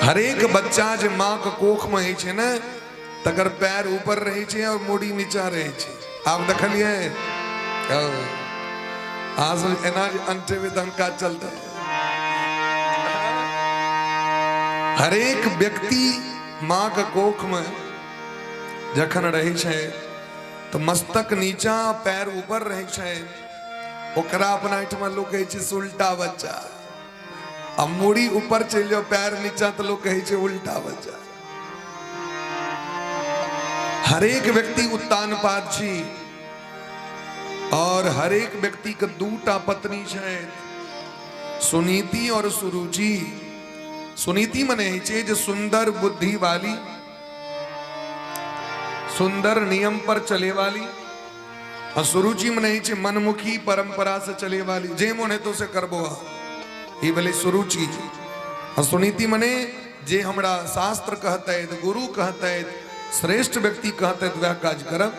हर एक बच्चा जो माँ के कोख में है छे न तकर पैर ऊपर रहे छे और मुड़ी नीचा रहे छे। आप देखलिए आज एना अंटे में दंका चलता है। हरेक व्यक्ति माँ के कोख में जखन रहे छे तो मस्तक नीचा पैर ऊपर रहे छे, ओकरा अपना एठमा लोग कहे छे उल्टा बच्चा। अब मूड़ी ऊपर चल जाओ पैर नीचा तो लोग कहे छे उल्टा बच्चा। हरेक व्यक्ति उत्तानपाद छी और हरेक व्यक्ति के दूटा पत्नी छे, सुनीति और सुरुचि। सुनीति मने छे जो सुंदर बुद्धि वाली, सुंदर नियम पर चले वाली, और सुरुचि मने छे मनमुखी परंपरा से चले वाली, जे मोने तो से करबो ये भले सुरुचि। और सुनीति मने जे हमरा शास्त्र कहता है, गुरु कहता है, श्रेष्ठ व्यक्ति कहता है वह काज करब,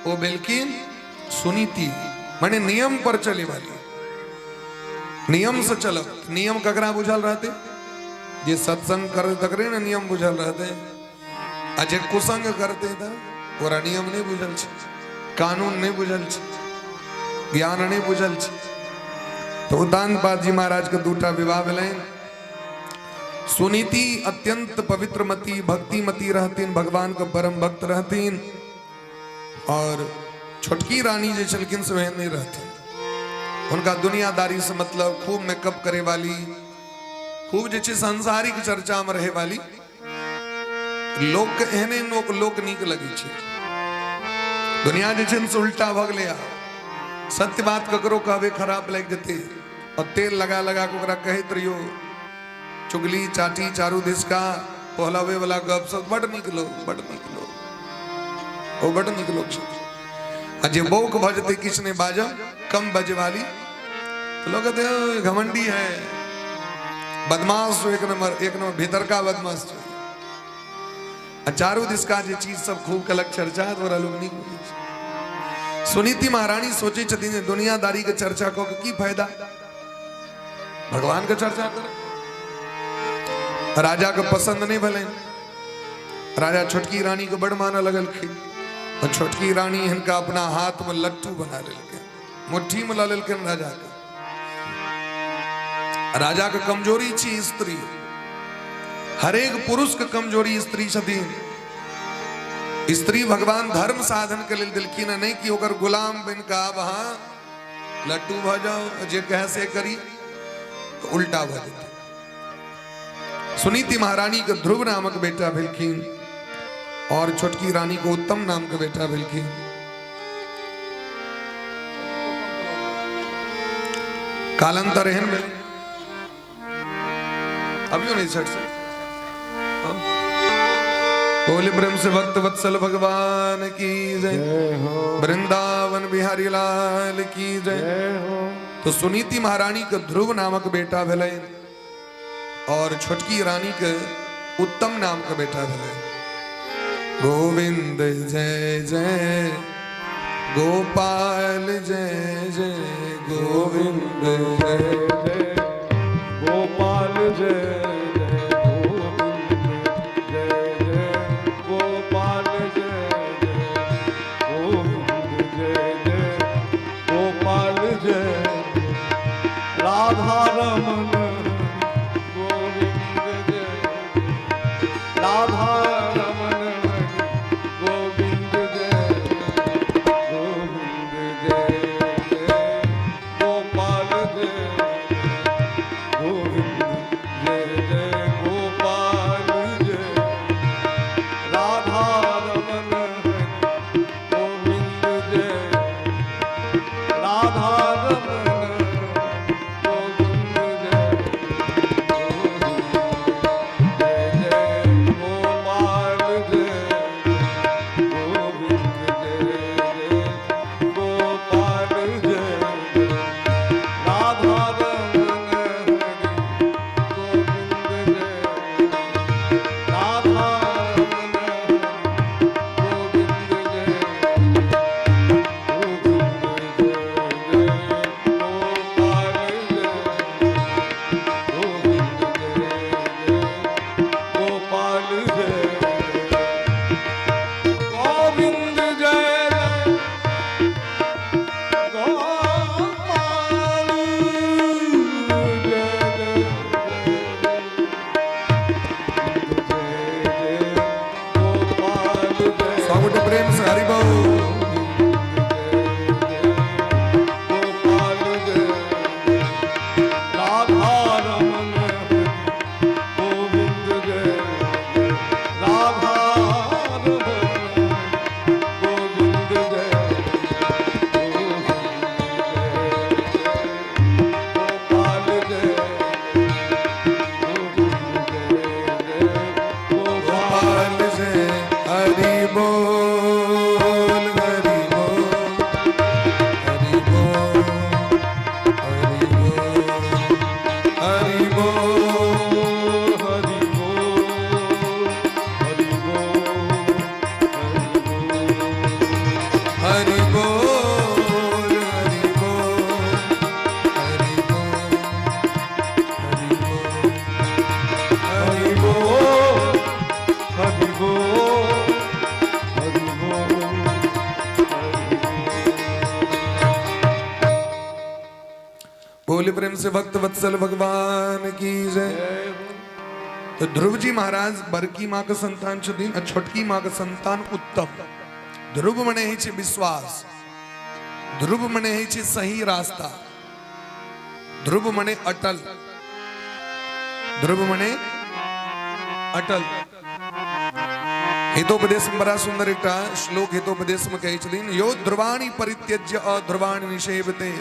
वो बिल्किन सुनीति मने नियम पर चले वाली, नियम से चलो। नियम ककरा बुझल रहते, जे सत्संग कर तकरे ने नियम बुझल रहते, अजे कुसंग करते था ओरा नियम नहीं बुझल छे, कानून नहीं बुझल छे, ज्ञान नहीं बुझल छे। तो उत्तानपाद जी महाराज के दूटा विवाह भेलैन। सुनीति अत्यंत पवित्रमती भक्तिमती रहतीन, भगवान के परम भक्त रहतीन, और छोटकी रानी जे छलखिन से वह नहीं रहती। उनका दुनियादारी से मतलब, खूब मेकअप करे वाली, खूब जे छे सांसारिक चर्चा में रहे वाली, लोक के एहने लोक नीक लगे छे। दुनिया जे छे से उल्टा भ गेलै। सत्य बात ककरो कहबे खराब लग जते, और तेल लगा लगा के ओकरा कहत रहियो चुगली चाटी चारू दिस का पहलावे वाला गप सब बड़ नीक लोग, बड़ नीक लोग, ओ बड़ नीक लोग छे। अजे बौक भजते किसने बाजा कम बजे वाली, तो लोग कहते घमंडी है, बदमाश, एक नंबर भीतर का बदमाश। चारू दिस का जे चीज सब खूब कलक चर्चा तोरा लोग नहीं बुझे। सुनीति महारानी सोचे छथिन दुनियादारी के चर्चा को की फायदा, भगवान के चर्चा कर। राजा के पसंद नहीं भले, राजा छोटकी रानी को बड़ माना लगल खी, और छोटकी रानी इनका अपना हाथ में लट्टू बना लेलके, मुट्ठी में ला लेलके राजा के। राजा के कमजोरी छी स्त्री, हरेक पुरुष के कमजोरी स्त्री छथिन। स्त्री भगवान धर्म साधन के लिए दिलखिन, नहीं कि ओकर गुलाम बन का वहां लट्टू भ जाओ, जे कह से करी तो उल्टा भ जाए। सुनीति महारानी के ध्रुव नामक बेटा भेलखिन, और छोटकी रानी को उत्तम नाम का बेटा भेलखिन। कालांतर एहन भेल, अभियो नहीं छट से बोले ब्रह्म से भक्त वत्सल भगवान की जय, वृंदावन बिहारी लाल की जय। तो सुनीति महारानी के ध्रुव नामक बेटा भेलै, और छोटकी रानी के उत्तम नाम का बेटा भेलै। गोविंद जय जय गोपाल जय जय, गोविंद जय जय गोपाल जय राधारमण गोविंद जय, राधारमण गोविंद जय, गोविंद जय जय गोपाल जय, गोविंद जय प्रेम से भक्त वत्सल भगवान की जय। तो ध्रुव जी महाराज बड़की माँ का संतान छथिन और छोटकी माँ का संतान उत्तम। ध्रुव मने ही छे विश्वास, ध्रुव मने ही छे सही रास्ता, ध्रुव मने अटल, ध्रुव मने अटल। हितोपदेश में बड़ा सुंदर एक श्लोक हितोपदेश में कही छथिन, यो ध्रुवाणी परित्यज्य अध्रुवाणी निषेवते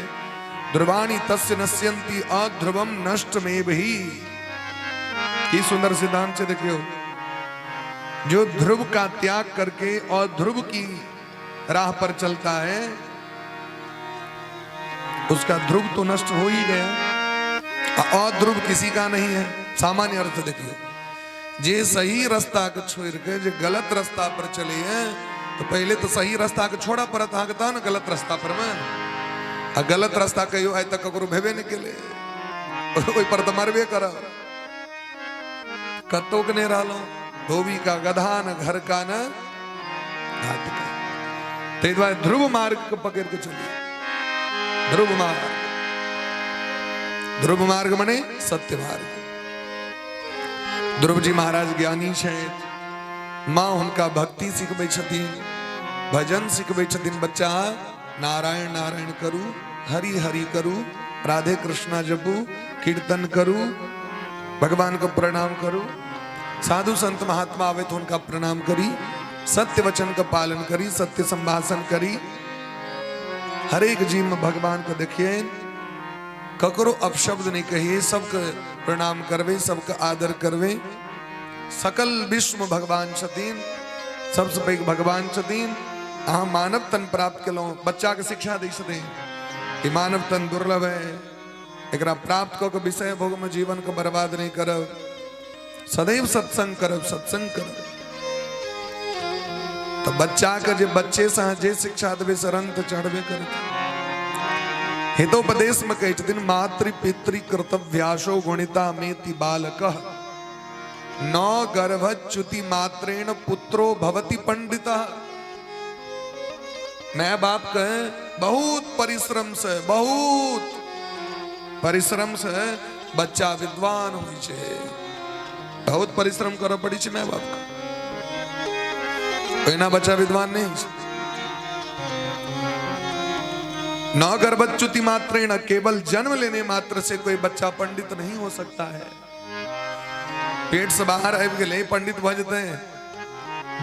ध्रुवाणी तस्य नश्यन्ति अध्रुवम नष्टमेव ही। की सुंदर सिद्धांत से देखियो, जो ध्रुव का त्याग करके और ध्रुव की राह पर चलता है उसका ध्रुव तो नष्ट हो ही गया, अध्रुव किसी का नहीं है। सामान्य अर्थ देखिए, जे सही रास्ता को छोड़ के जो गलत रास्ता पर चले हैं तो पहले तो सही रास्ता को छोड़ा पड़ता है ना गलत रास्ता पर में। गलत रास्ता कहियो आज तक ककरो भेबे नहीं केले, कोई पर तो मरबे कर कतो के नहीं रहा धोबी का गधा न घर का न घाट का। ते द्वारा ध्रुव मार्ग को पकड़ के चलिए, ध्रुव मार्ग, ध्रुव मार्ग मने सत्य मार्ग। ध्रुव जी महाराज ज्ञानी है, माँ उनका भक्ति सिखबे छथिन, भजन सिखबे छथिन। बच्चा नारायण नारायण करू, हरि हरि करू, राधे कृष्णा जपू, कीर्तन करू, भगवान को प्रणाम करू, साधु संत महात्मा आवे तो उनका प्रणाम करी, सत्य वचन का पालन करी, सत्य संभाषण करी, हर एक जीव में भगवान को देखिए, ककरो अपशब्द नहीं कहिए, सबका प्रणाम करवे, सबका आदर करवे। सकल विश्व में भगवान छतीन, सबसे पैघ भगवान छतीन। अहाँ मानव तन प्राप्त कलो, बच्चा के शिक्षा दै छथिन कि मानव तन दुर्लभ है, एकरा प्राप्त कऽ के विषय भोग में जीवन को बर्बाद नहीं करब, सदैव सत्संग करब, सत्संग करब। तो बच्चा के जे बच्चे से जे शिक्षा देवे सरंत चढ़बे करते। हितोपदेश में कही छथिन, मातृ पितृ कर्तव्याशो गुणिता मेति बालकः न गर्भच्युति मात्रेण पुत्रो भवति पंडितः। मैं बाप के बहुत परिश्रम से, बहुत परिश्रम से बच्चा विद्वान होई छे, बहुत परिश्रम करऽ पड़ी छे मैं बाप का, कोई बच्चा विद्वान नहीं। न गर्भच्युति मात्रेण, केवल जन्म लेने मात्र से कोई बच्चा पंडित नहीं हो सकता है। पेट से बाहर आबि गेले पंडित भ जेते,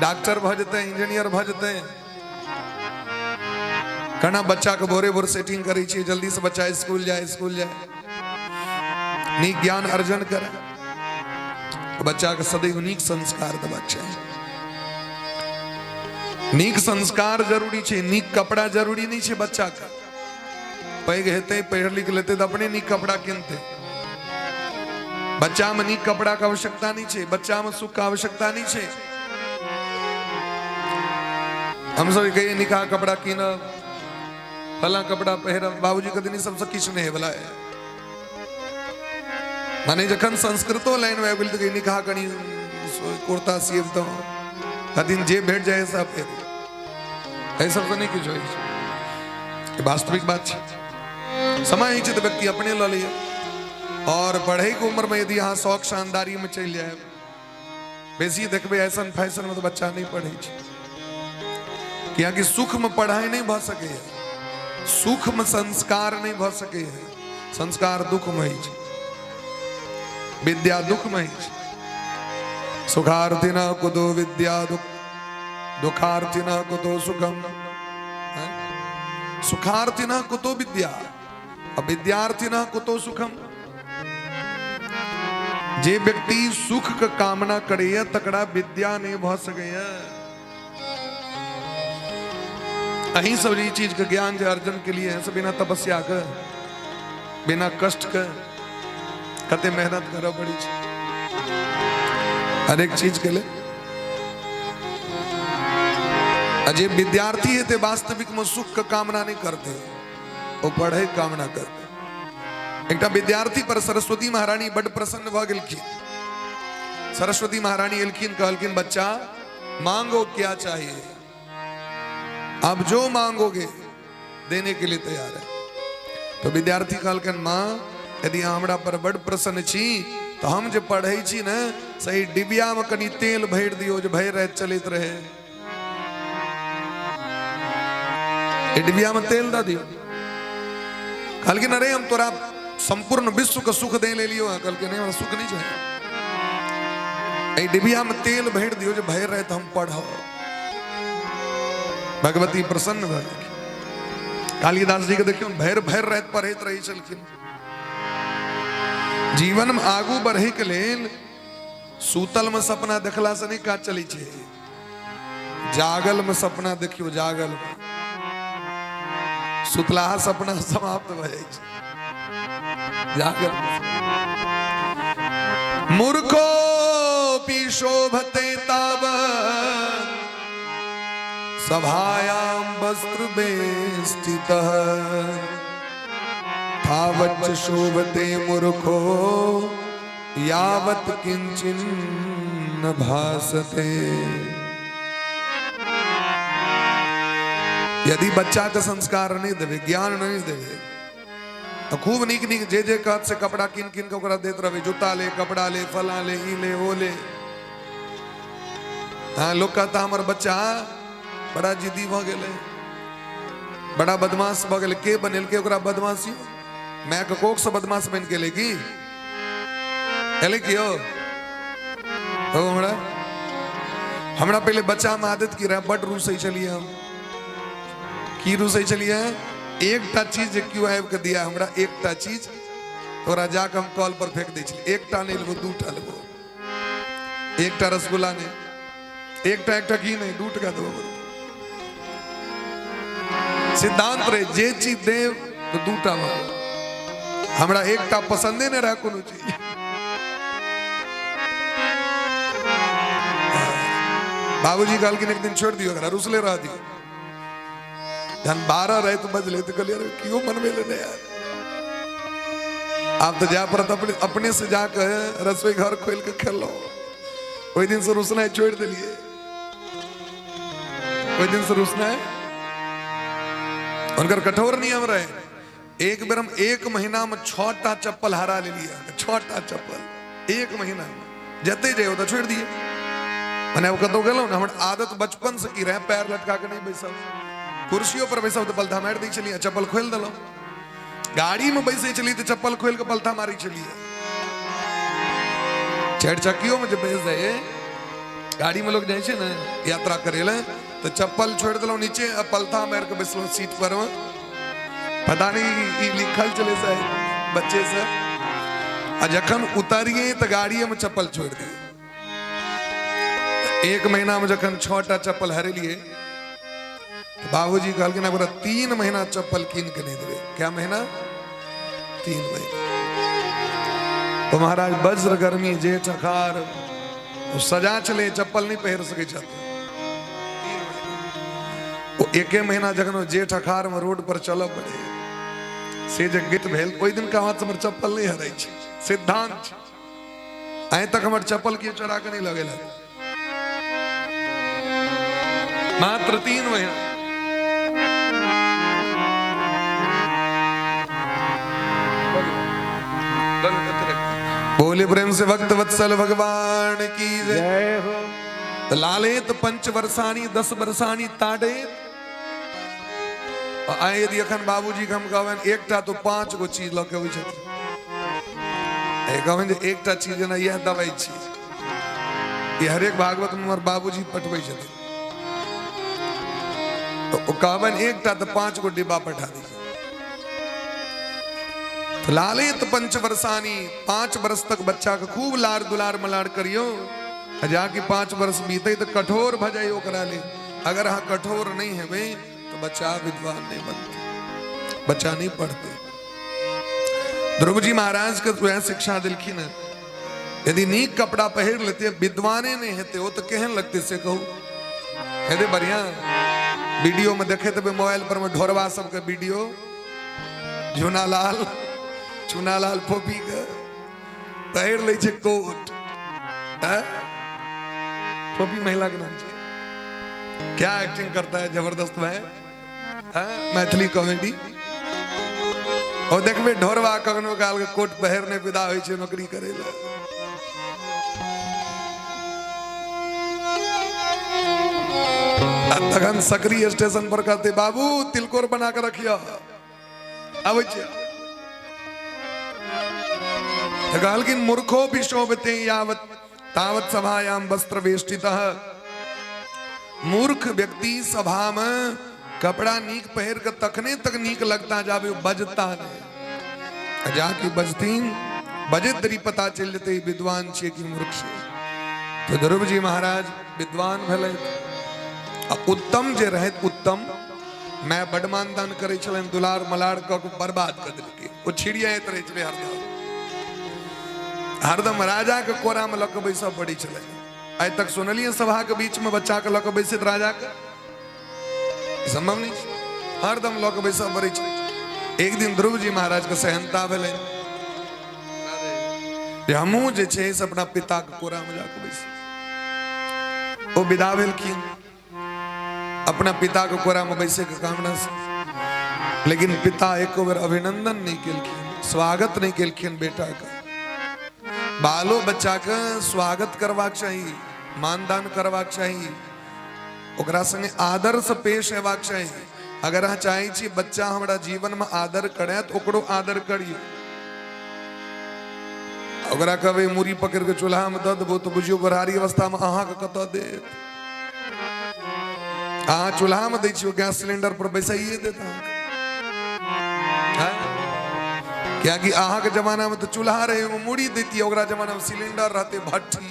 डॉक्टर भ जेते, इंजीनियर भ जेते। कना बच्चा के भोरे भोर सेटिंग करी छी, जल्दी से बच्चा स्कूल जाए, स्कूल जाए, नीक ज्ञान अर्जन करे। बच्चा के सदैव नीक संस्कार देबाक चाही। नीक संस्कार जरूरी छे, नीक कपड़ा जरूरी नहीं छे। बच्चा का पैघ हेते, पढ़ लिख लेते तो अपने नीक कपड़ा किनते। बच्चा में नीक कपड़ा का आवश्यकता नहीं छे, बच्चा में सुख का आवश्यकता नहीं छे। हम सब कहिए निकाह कपड़ा कीनब, फला कपड़ा पहरब, बाबूजी के दिन सबसे किछु नहीं है है। माने जखन संस्कृतो लाइन में आबि गेल त निकाह कनी कुर्ता सियब तो कदिन जे भेट जाए सब फेर ऐ सब तो नहीं कुछ होई। वास्तविक बात है, समय ही तो व्यक्ति अपने ल लिया। और पढ़े की उम्र में यदि यहाँ शौक शानदारी में चल जाए, बेसी देखबे ऐसा फैशन में तो बच्चा नहीं पढ़े कि यहाँ की सुख में पढ़ाई नहीं भ सके है, सुख में संस्कार नहीं भ सके है। संस्कार दुख में ही, विद्या दुख में ही। सुखार्थी न कुतो विद्या दुख, दुखार्थी न कुतो सुखम। सुखार्थी न कुतो विद्या, विद्यार्थी न कुतो सुखम। जे व्यक्ति सुख का कामना करे तकड़ा विद्या नहीं भ सके। अही सब ये चीज का ज्ञान जो अर्जन के लिए है, सब बिना तपस्या का, बिना कष्ट का, कते मेहनत करो पड़ी हर एक चीज के लिए। अजय विद्यार्थी है ते वास्तविक में सुख का कामना नहीं करते, वो पढ़े कामना करते। एक विद्यार्थी पर सरस्वती महारानी बड़ प्रसन्न भ गेलखिन। सरस्वती महारानी एलखिन, कहलखिन बच्चा मांगो क्या चाहिए, आप जो मांगोगे देने के लिए तैयार है। तो विद्यार्थी कहलखिन माँ यदि हमरा पर बड़ प्रसन्न छी तो हम जो पढ़े छी न सही डिबिया में कनी तेल भर दियो जो भर रहे चलित रहे। डिबिया में तेल दा दियो। कल के नरे हम तोरा संपूर्ण विश्व का सुख दे ले लियो। कल के नहीं सुख नहीं चाहिए। डिबिया में तेल भर दियो जो भर रहे तो हम पढ़ो। भगवती प्रसन्न भर। कालिदास जी के देखियो भैर भैर रहत पढ़त रही चलखिन। जीवन में आगू बढ़े के लेल सूतल में सपना देखला से नहीं का चली छे। जागल में सपना देखियो। जागल में सुतलाहा सपना समाप्त भ जाय छे। जागल मूर्खो शोभते ताव सभायां वस्त्र बेष्टितः तावच्च शोभते मूर्खो यावत् किंचिन्न भासते। यदि बच्चा का संस्कार नहीं देवे, ज्ञान नहीं देवे तो खूब नीक नीक जे कहत से कपड़ा किन किन के ओकरा देत रहे। जूता ले, कपड़ा ले, फला ले, ई ले, वो ले। हाँ, लोग कहता हमार बच्चा बड़ा जिद्दी भ गेले, बड़ा बदमाश भ गेले। के बनेल के ओकरा बदमाशी? मैं कोक से बदमाश बन के लेगी एले कियो हो। हमरा पहले बच्चा में आदत की रहा बड़ रूस ही चलिए। हम की रूस ही चलिए। एक टा चीज क्यों आब के दिया हमरा, एक टा चीज तोरा जाके हम कॉल पर फेंक दै छी। एक टा नहीं लेबो, दू टा लेबो। एक टा रसगुल्ला नहीं, एक टा घी नहीं, 2 टका देबो। सिद्धांत रे जे चीज देव तो 2 टा मांगो। हमरा एक टा पसंदे नहीं रहा कोनो चीज। बाबूजी कहल कि एक दिन छोड़ दियो, अगर रुसले रह दियो। जन 12 रहे तो बज ले तो कहलिए क्यों मन में लेने यार। आप तो जा पर अपने से जाकर रसोई घर खोल के खेल लो। कोई दिन से रुसना है छोड़ दिलिए। कोई दिन से रुसना है। उनका कठोर नियम रहे। एक बार हम 1 महीना में 6 टा चप्पल हरा ले लिया। 6 टा चप्पल 1 महीना में जते जाए तो छोड़ दिए। मैंने कतो गलो ना, हमारे आदत बचपन से की रहे पैर लटका के नहीं बैसा। कुर्सियों पर बैसा तो पलथा मार दी चलिए, चप्पल खोल दलो। गाड़ी में बैसे चली तो चप्पल खोल के पलथा मारी चलिए। 4 चक्कियों में जब बैस जाए, गाड़ी में लोग जाए ना यात्रा करेला तो चप्पल छोड़ दलो नीचे, अब पलथा मार के बैसलो सीट पर। पता नहीं लिखल चले से बच्चे से। जखन उतरिए तो गाड़ी में चप्पल छोड़ दिए। 1 महीना में जखन 6 टा चप्पल हरे लिए तो बाबूजी कहल कि ना 3 महीना चप्पल कीन के नहीं देवे। क्या महीना? 3 महीना। तो महाराज वज्र गर्मी जेठ अखार सजा चले चप्पल नहीं पहर सके छथि। वो 1 महीना जखन जेठ अखार में रोड पर चल पड़े से जे गीत भेल ओई दिन कहा हमर चप्पल नहीं हरै छै। सिद्धांत आए तक हमर चप्पल के चोरा के नहीं लगेला। मात्र 3 महीना। बोले प्रेम से भक्त वत्सल भगवान की जय हो। लालेत 5 वर्षानी 10 वर्षानी ताड़ेत। आए यदि अखन बाबूजी के हम कहबन 1 टा तो 5 गो चीज लके होई छथि। कहबन जे 1 टा चीज ना यह दवाई छी। ये हर एक भागवत में हमर बाबूजी पठबै छथि। तो कहबन 1 टा तो 5 गो डिब्बा पठा दी। तो लालित 5 वर्षानी 5 वर्ष तक बच्चा के खूब लाड़ दुलार मलाड़ करियो। जाके 5 वर्ष बीते तो कठोर भ जाइयो ओकरा ले। अगर हाँ कठोर नहीं है भाई तो बच्चा विद्वान नहीं बनते, बच्चा नहीं पढ़ते। ध्रुव जी महाराज के तो यह शिक्षा दिलखिन है। यदि नीक कपड़ा पहन लेते विद्वाने नहीं हेते वो तो केहन लगते से कहू। हेदे बढ़िया वीडियो में देखे तो मोबाइल पर में ढोरवा सबके वीडियो। चूनालाल फोपी के पहर ले छे कोट। फोपी महिला के नाम छे। क्या एक्टिंग करता है जबरदस्त है। मैथिली कॉमेडी और देखबे ढोरवा कखनो काल के कोट पहिरने विदा होइ छै नौकरी करे ला। तखन सकरी स्टेशन पर कहते बाबू तिलकोर बना के रखियो आबै छै। कहलखिन मूर्खो भी शोभते यावत तावत सभायाम वस्त्र वेष्टितः। मूर्ख व्यक्ति सभा में कपड़ा नीक पहिर के तखने तक नीक लगता जाबे बजता नहीं। जाके बजतीन बजे तरी पता चल जते विद्वान छे कि मूर्ख छे। तो ध्रुव जी महाराज विद्वान भेले उत्तम जे रहे उत्तम मैं बड़ मानदान करे छलन दुलार मलार क बर्बाद कर देलके ओ छिड़िया तरे चले हरदम राजा के कोरा में लक बैसा पड़ी चले। आज तक सुनलिए सभा के बीच में बच्चा के लक बैसित राजा के संभव नहीं हरदम लक बैसा पड़ी चले। एक दिन ध्रुव जी महाराज के सहनता भेले हमू जे छे से अपना पिता के कोरा में जाके बैस ओ विदा भेलखिन अपना पिता के कोरा में बैसे के कामना से। लेकिन पिता एक बार अभिनंदन नहीं केलखिन स्वागत नहीं केलखिन बेटा का। बालो बच्चा के स्वागत करवाक चाहिए मानदान करवाक चाहिए ओकरा संगे आदर से पेश हेबाक चाहिए। अगर अहाँ चाहे छी बच्चा हमरा जीवन में आदर करे तो ओकरो आदर करियो। ओकरा कहबे मूरी पकड़ के चूल्हा में दे देबो तो बुझियो बरहारी अवस्था में अहाँ के कत देत। अहाँ चूल्हा में दै छियो गैस सिलेंडर पर बैसाइए देता क्या कि अहाँ के जमाना में तो चूल्हा रहे वो मूड़ी देती ओकरा जमाना में सिलेंडर रहते भट्टी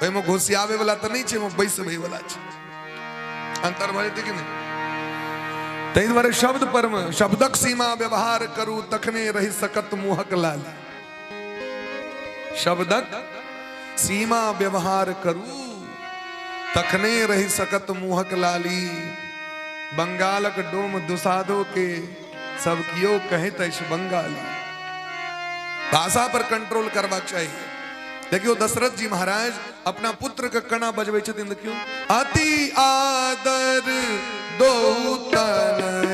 ओहि में घोसियावे वाला तो नहीं छे बैसबे वाला छे अंतर भए कि नहीं। तै दुआरे शब्द पर में शब्दक सीमा व्यवहार करू तखने रही सकत मुहक लाल। शब्दक सीमा व्यवहार करू तखने रही सकत मुहक लाली। बंगालक डोम दुसादो के सब कियो कहत अछि बंगाली। भाषा पर कंट्रोल करवाक चाहिए। देखियो दशरथ जी महाराज अपना पुत्र के कणा बजबै छथिन देखियो अति आदर दो तनय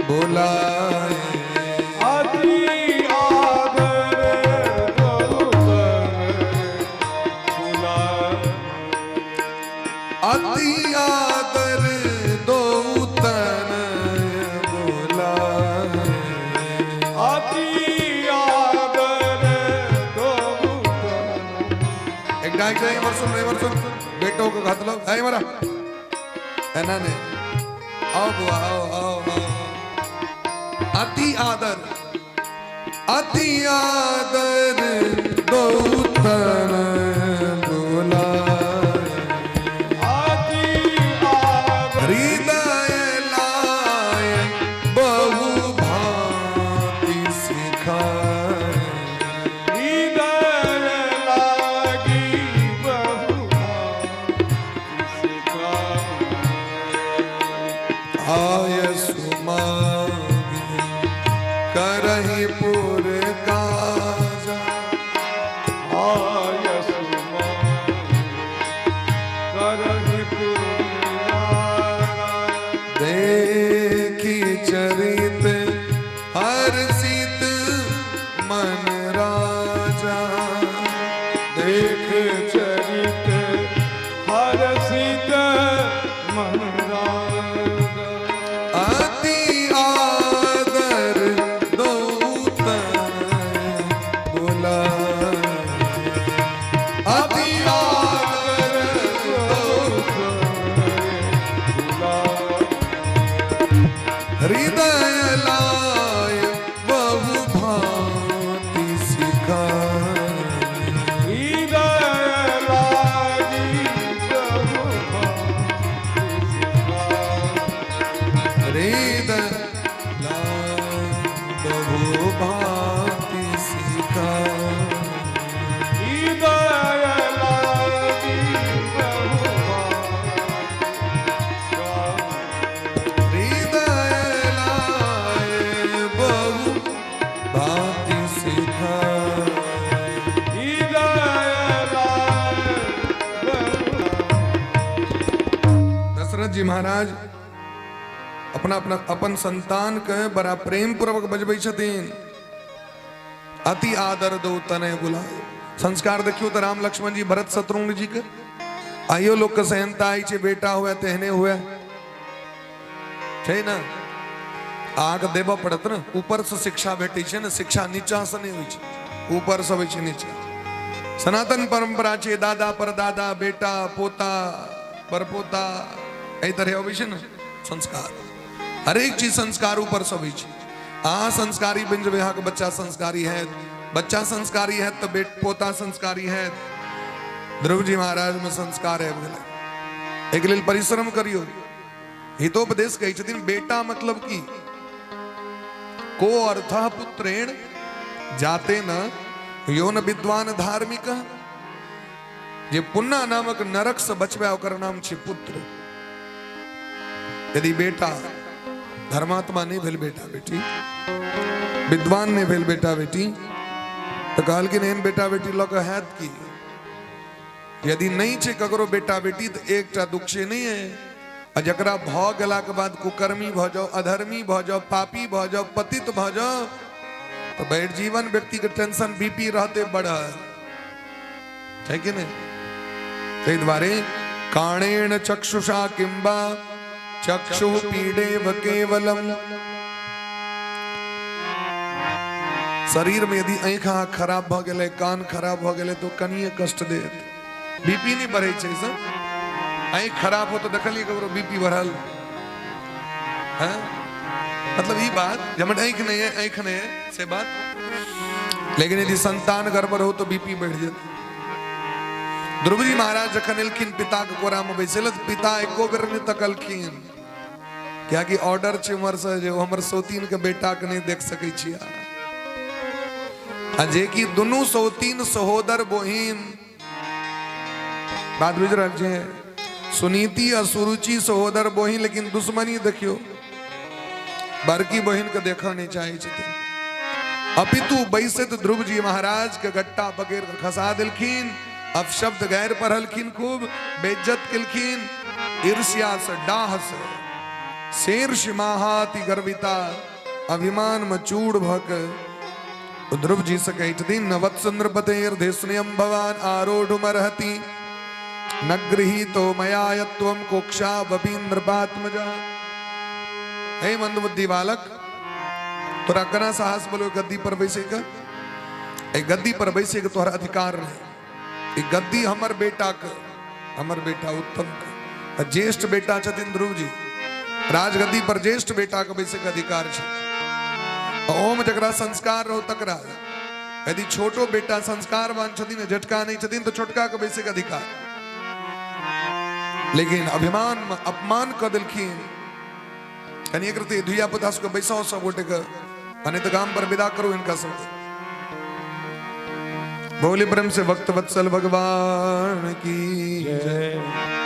बोलाए अति आदर दो तनय बोलाए अति आदर दो तनय बोलाए अति आदर दो तनय। एक डाक जाए वर्षों बेटों को घात लो है मरा है ना ने आओ बुआ आओ अति आदर दो तनय बोलाए अति आदर हृदय लाय बहु भांति सिखाए हृदय लागी बहु सिखाए। आय सुमागी करहि पुर काजा आय सुमा करहि पुराना देखी चरित हर्षित मन राजा देख चरित हर्षित मन राजा। अति आदर दो तनय बोलाए अति आदर दो हृदय लाय बहु भांति सिखाए हृदय लागी बहु हृदय लाय बहु भांति सिखाए हृदय लागी बहु हृदय लाय बहु भांति सिखाए दशरथ जी महाराज अपना अपना अपन संतान के बड़ा प्रेम पूर्वक बजबै छथिन। अति आदर दो तने बुलाए। संस्कार देखियो तो राम लक्ष्मण जी भरत शत्रुघ्न जी के आइयो लोग के सहनता आई छे बेटा हुए तेहने हुए छे ना आग देव पड़त ना ऊपर से शिक्षा भेटी छे ना शिक्षा नीचा से नहीं हुई छे ऊपर से हुई छे नीचे। सनातन परंपरा छे दादा परदादा बेटा पोता परपोता ए तरह होवे छे ना संस्कार हर एक चीज संस्कार ऊपर से हुई छे। आ संस्कारी बन जब यहाँ का बच्चा संस्कारी है बच्चा संस्कारी है तो पोता संस्कारी है। ध्रुव जी महाराज में संस्कार है एक लिए परिश्रम करियो हितोपदेश कही छथिन बेटा मतलब की को अर्थ पुत्रेण जाते न यो न विद्वान धार्मिक जे पुन्ना नामक नरक से बचवा ओकर नाम छे पुत्र। यदि बेटा धर्मात्मा नहीं भेल बेटा बेटी विद्वान नहीं भेल बेटा बेटी तो कहल कि नहीं बेटा बेटी लोग हैत की यदि नहीं छे ककरो बेटा बेटी तो एकटा दुख से नहीं है जकरा भ गेला के बाद कुकर्मी भ जाओ अधर्मी भ जाओ पापी भ जाओ पतित भ जाओ तो बैठ जीवन व्यक्ति के टेंशन बीपी रहते बढ़ है कि नहीं। ते द्वारे काणेन चक्षुषा किंबा चक्षु पीड़ेव केवलम शरीर में यदि आँख खराब भ गेले कान खराब भ गेले तो कनिए कष्ट दे बीपी नहीं बढ़े छे सब आँख खराब हो तो देखलिए ककरो बीपी बढ़ल है मतलब ये बात जब आँख नहीं है से बात। लेकिन यदि संतान गड़बड़ हो तो बीपी बढ़ जाए। ध्रुव जी महाराज जखन एलखिन पिता के कोरा में बैसल पिता एको बेर नहीं तकलखिन क्या कि ऑर्डर छे उमर से जो हमर सौतीन के बेटा के नहीं देख सकै छिया जे कि दुनू सौतीन सहोदर बहिन बात बुझ रहल छे सुनीति और सुरुचि सहोदर बहिन लेकिन दुश्मनी देखियो बड़की बहिन के देखा नहीं चाहे छथिन अपितु बैसत ध्रुव जी महाराज के गट्टा पकड़ के खसा दिलखिन अब शब्द गैर पढ़लखिन खूब बेइज्जत किलखिन ईर्ष्या से डाह से शीर्ष महाति गर्विता अभिमान में चूड़ भक ध्रुव जी से कहती नवत्सुंद्र पतेर्धेस्नियम भवान आरोढ़ुमर्हति न गृहीतो मया यत्वम कोक्षा बपीन्द्रपात्मजा। हे मंदबुद्धि बालक तोरा कना साहस बोलो गद्दी पर बैसे का ए गद्दी पर बैसे का तोहरा अधिकार नहीं। ए गद्दी हमर बेटा का हमर बेटा उत्तम का ज्येष्ठ बेटा छथिन ध्रुव जी राजगद्दी पर ज्येष्ठ बेटा का बैसे का अधिकार है। ओम जकरा संस्कार रहो तकरा यदि छोटो बेटा संस्कारवान छथिन झटका नहीं छथिन तो छोटका के बैसे का अधिकार। लेकिन अभिमान में अपमान कर दिलखिन कनिए करते धुया पुता को बैसाओ सब गोटे का अने तो गांव पर विदा करो इनका सब बोले प्रेम से भक्त वत्सल भगवान की जय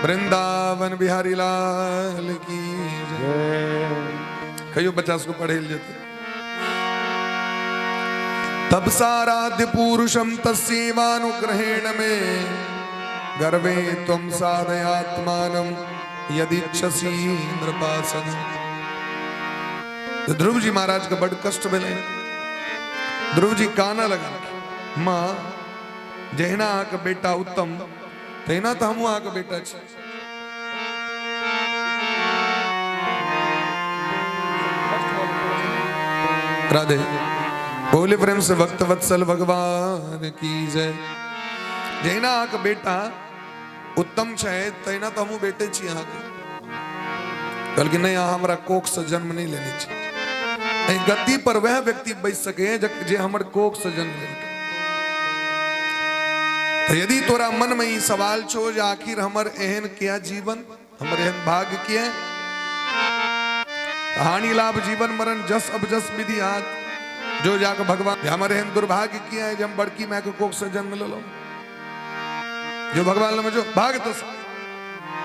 वृंदावन बिहारी लाल की जय। कहियो 50 को पढ़े जाते तब साराध्य पुरुषम तस्यैवानुग्रहेण में गर्वे त्वं साधयात्मानं यदीक्षसि नृपासन। तो ध्रुव जी महाराज का बड़ कष्ट मिले ध्रुव जी काना लगा माँ जहना आक बेटा उत्तम तेना तो हम आक बेटा छे। राधे बोले प्रेम से भक्त वत्सल भगवान की जय। जैना आक बेटा उत्तम छे तेना तो हम बेटे छी यहाँ कल कि नहीं हमारा कोख से जन्म नहीं लेनी चाहिए। गद्दी पर वह व्यक्ति बैठ सके जे हमर कोख से जन्म ले। तो यदि तोरा मन में ये सवाल छो जे आखिर हमर एहन किया जीवन हमर एहन भाग्य किया हानि लाभ जीवन मरण जस अब जस विधि हाथ जो जाकर भगवान हमारे एहन दुर्भाग्य किया है जब हम बड़की माँ के कोख से जन्म ले लो जो भगवान में जो भाग तो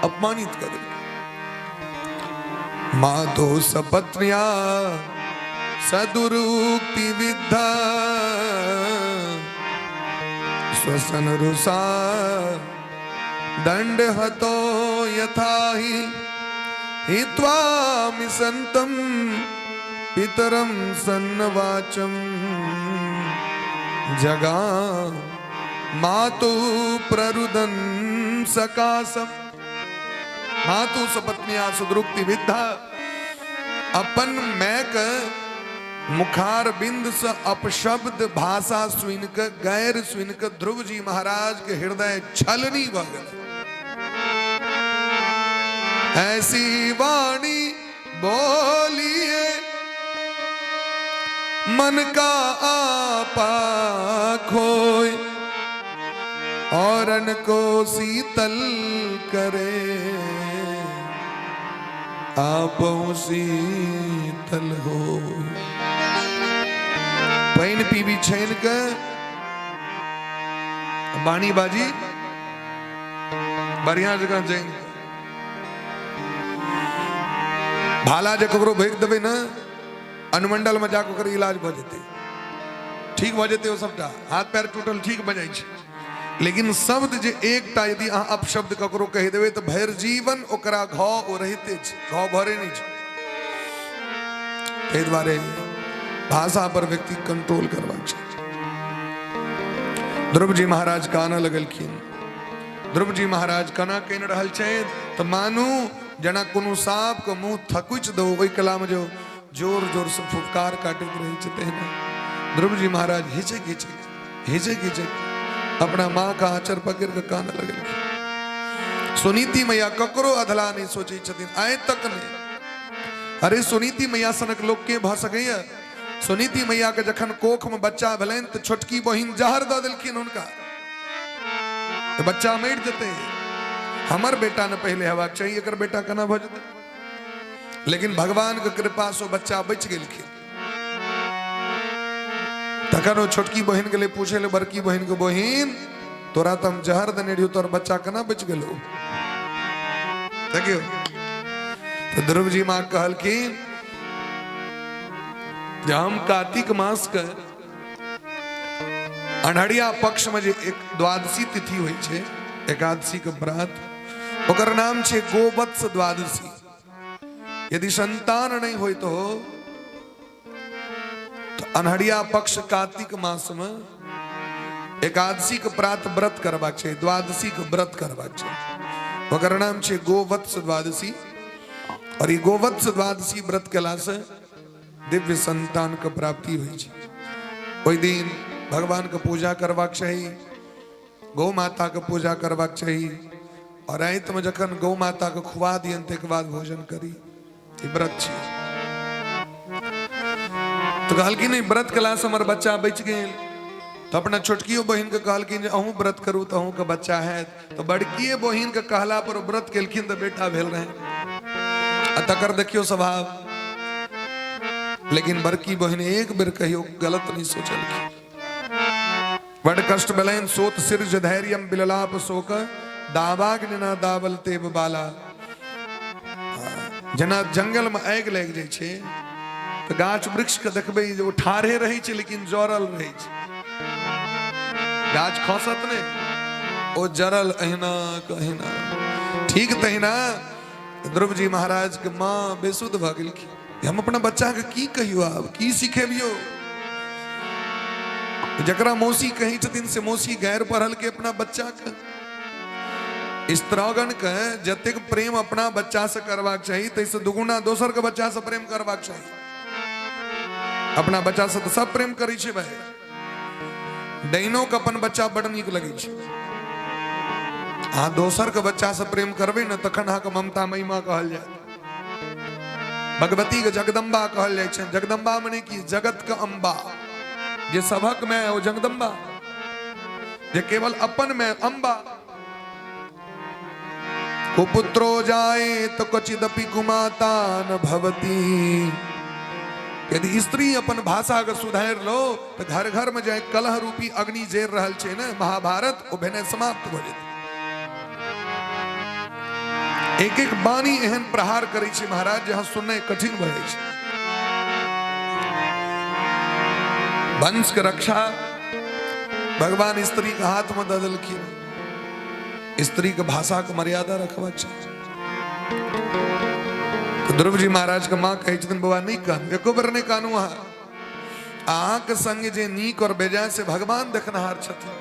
अपमानित कर माधो सपत्निया सदुरुक्ति विद्धा स्वसन रुषा दंड हतो यथा ही हित्वा मिसन्तं पितरं सन्नवाचं जगा मातु प्ररुदन सकासम। मातु सपत्निया सुदृक्ति विद्धा अपन मैक मुखार बिंद स अपशब्द भाषा सुनक गैर सुनक ध्रुव जी महाराज के हृदय छलनी भगत। ऐसी वाणी बोलिए मन का आपा खोए औरन को शीतल करे आप शीतल हो। पैन पीवी छैन का बाणी बाजी बढ़िया जगह जाएंगे भाला जकरो भेज देवे ना अनुमंडल में जाकर कर इलाज भ जेते ठीक भ जेते वो सबटा हाथ पैर टूटल ठीक भ जाय छै। लेकिन शब्द जे एकटा यदि अहाँ अपशब्द ककरो कहि देबै तऽ भरि जीवन ओकरा घाव ओ रहिते छै, घाव भरे नहीं छै। ताहि दुआरे भाषा पर व्यक्ति कंट्रोल करबाक छै। ध्रुव जी महाराज काना लगलखिन। ध्रुव जी महाराज कना कहि रहल छथि तऽ मानू जेना कोनो साँप के मुंह थकुचि दो ओहि कला में जो जोर जोर से फुफकार काटैत रहै छै तेहना ध्रुव जी महाराज हिचक हिचक अपना माँ का आचर पकड़ के काना लगल। सुनीति मैया ककरो अधला नहीं सोचे छथिन आइ तक नहीं। अरे सुनीति मैया सनक लोग के भ सकैया। सुनीति मैया के जखन कोख में बच्चा भेलनि तऽ छोटकी बहिन जहर दऽ देलखिन हुनका तऽ बच्चा मरि जेतै। हमर बेटा ने पहले हेबाक चाहिए, एकर बेटा केना भ जेतै। लेकिन भगवान के कृपा से बच्चा बच गेलखिन। तखन वो छोटकी बहन के लिए पूछे ले बड़की बहन को बहन तोरा तो हम जहर देने रहियो तोर बच्चा केना बच गेलो। देखियो तो ध्रुव जी माँ कहलखिन जे हम कार्तिक मास के अनहरिया पक्ष में जे एक द्वादशी तिथि होइ छै एकादशी के व्रत ओकर नाम छै गोवत्स द्वादशी। यदि संतान नहीं हो तो अनहरिया पक्ष कार्तिक मास में एकादशी के प्रात व्रत करबाक छै, द्वादशी के व्रत करबाक छै। ओकर नाम छै गोवत्स द्वादशी। और ये गोवत्स द्वादशी व्रत केला से दिव्य संतान के प्राप्ति होइ छै। ओहि दिन भगवान के पूजा करबाक चाही, गौ माता के पूजा करबाक चाही। और रात में जखन गौ माता के खुआ दियन तक बाद भोजन करी व्रत छै। तो कहलखिन नहीं व्रत कला से हमर बच्चा बच गेल। तो अपना छोटकियो बहिन के कहलखिन जे अहूँ व्रत करू तो अहूँ के बच्चा है। तो बड़किए बहिन के कहला पर व्रत केलखिन तो बेटा भेल रहे। तकर देखियो स्वभाव। लेकिन बड़की बहिन एक बेर कहियो गलत नहीं सोचलखिन। बड़ कष्ट भेलनि सोत सिरज धैर्यम बिललाप शोक दावाग्निना दावल तेब बाला। जेना जंगल में आगि लागि जाइ छै तो गाछ वृक्ष के देखबै जे ओ ठाढ़े रहै छै लेकिन जरल रहै छै। गाछ खसत नहीं ओ जरल अहिना कहिना। ठीक तहिना ध्रुव जी महाराज के माँ बेसुध भ गेलखिन। हम अपना बच्चा के की कहियो आब की सिखेबियो। जकरा मौसी कही छथिन से मौसी गैर पढ़ल के अपना बच्चा के स्त्रागन के जतेक प्रेम अपना बच्चा से करबाक चाहिए तैसे दुगुना दोसर के बच्चा से प्रेम करबाक चाहिए। अपना बच्चा से तो सब प्रेम करै छै भाई। डैनो के अपन बच्चा बड़ नीक लगै छै। अहाँ दोसर के बच्चा से प्रेम करबै न तखन अहाँ के ममता महिमा कहल जाय। भगवती के जगदम्बा कहल जाय छै। जगदम्बा मने की जगत के अम्बा जे सभक में ओ जगदम्बा जे केवल अपन में अम्बा। कुपुत्रो जाए तो क्वचिदपि कुमाता न भवती। यदि स्त्री अपन भाषा के सुधार लो तो घर घर में जाए कलह रूपी अग्नि जेर रहल छै न महाभारत ओ भेने समाप्त हो जेतै। एक एक बानी एहन प्रहार करै छै महाराज जहाँ सुननाइ कठिन भ जाइ छै। वंश के रक्षा भगवान स्त्री के हाथ में दऽ देलखिन। स्त्री के भाषा के मर्यादा रखबाक चाहिए। ध्रुव जी महाराज का माँ कही दिन बुआ नहीं कानू एको बार नहीं कानू आंख संग जे नीक और बेजा से भगवान देखनहार छथि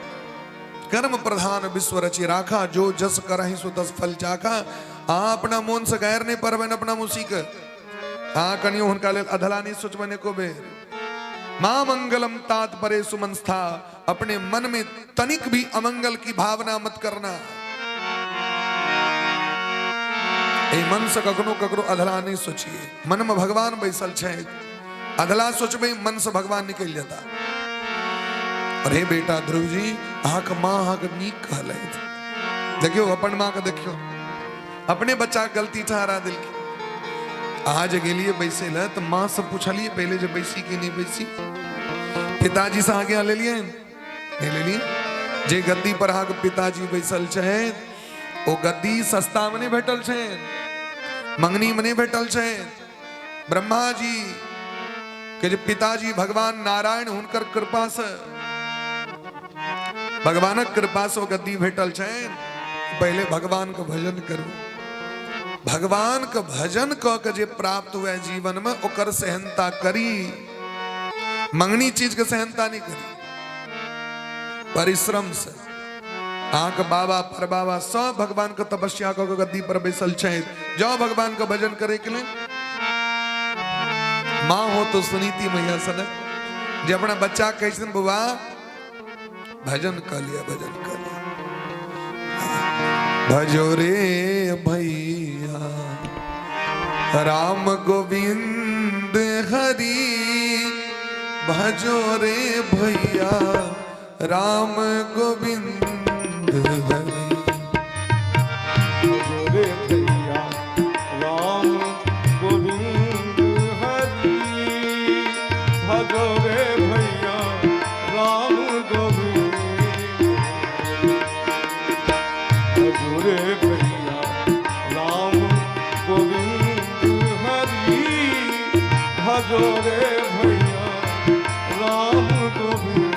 कर्म प्रधान विश्व रचि राखा जो जस करहि सो तस फल चाखा अपना मोन से गैर नहीं परबन अपना मुसीक कनियो हुनका लेल अधला नहीं सोचबने को बेर मां मंगलम तात परे सुमनस्था अपने मन में तनिक भी अमंगल की भावना मत करना ए मन से ककरो ककरो अधला नहीं सोचिए मन में भगवान बैसल छे अधला सोचबे मन से भगवान निकल जाता अरे बेटा ध्रुव जी आक माँ आक नीक कहले देखियो अपन माँ का देखियो अपने बच्चा गलती ठहरा दिल की आज गेलिए बैसे ल तो माँ से पूछलिए पहले जब बैसी की नहीं बैसी पिताजी से आगे ले लिए नहीं ले लिए जे गद्दी पर आग पिताजी बैसल छे ओ गद्दी सस्ता में नहीं भेटल छे मंगनी में नहीं भेटल छे ब्रह्मा जी के जो पिताजी भगवान नारायण हुनकर कृपा से भगवानक कृपा से गद्दी भेटल छे पहले भगवान का भजन करो भगवान का भजन क के जे प्राप्त हुआ जीवन में ओकर सहनता करी मंगनी चीज के सहनता नहीं करी परिश्रम से आंख बाबा पर बाबा सब भगवान का तपस्या को गद्दी पर बैसल छे जाओ भगवान का भजन करे के लिए माँ हो तो सुनीति मैया सन जे अपना बच्चा कैसे बुआ भजन कर लिया भजो रे भैया राम गोविंद हरि भजो रे भैया राम गोविंद हरि भजो रे भैया राम गोविंद हरि भजो रे भैया राम गोविंद भजो रे भैया राम गोविंद हरि भजो रे भैया राम गोविंद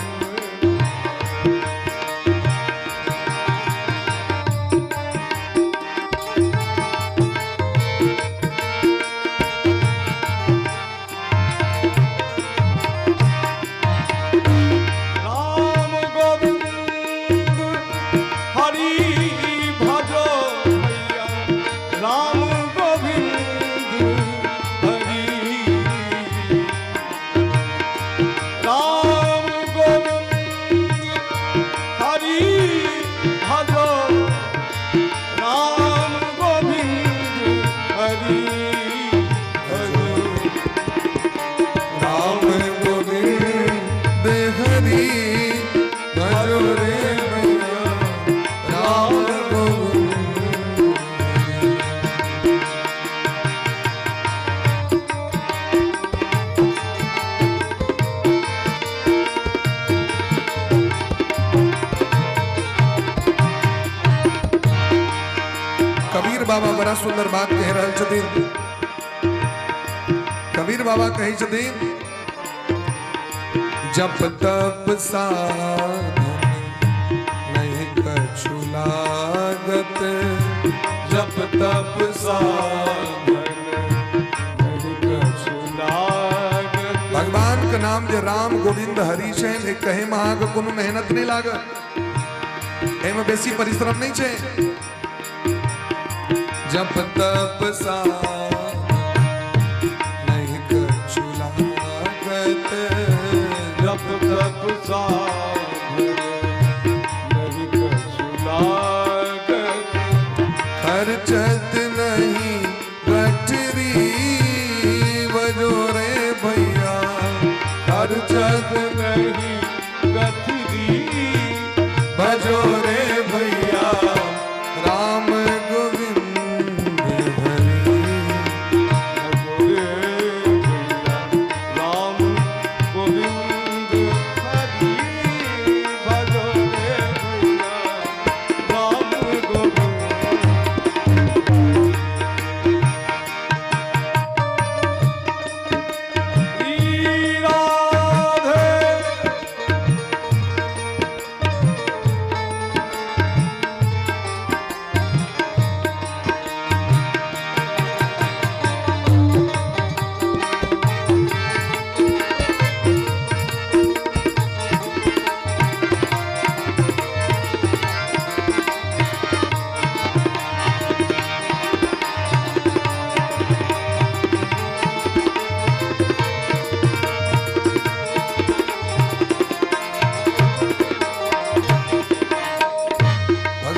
बाबा बड़ा सुंदर बात कह रहे छथिन कबीर बाबा कही छथिन जप तप साधन नहीं कछु लागत जप तप साधन नहीं कछु लागत भगवान का नाम जो राम गोविंद हरि छे कहे महा को कोनो मेहनत नहीं लागत एमे बेसी परिश्रम नहीं छे जप तप साधन नहीं कछु लागत जप तप साधन नहीं कछु लागत खर्चत नहीं गठरी बजो रे भैया खर्चत नहीं गठरी बजो रे भैया राम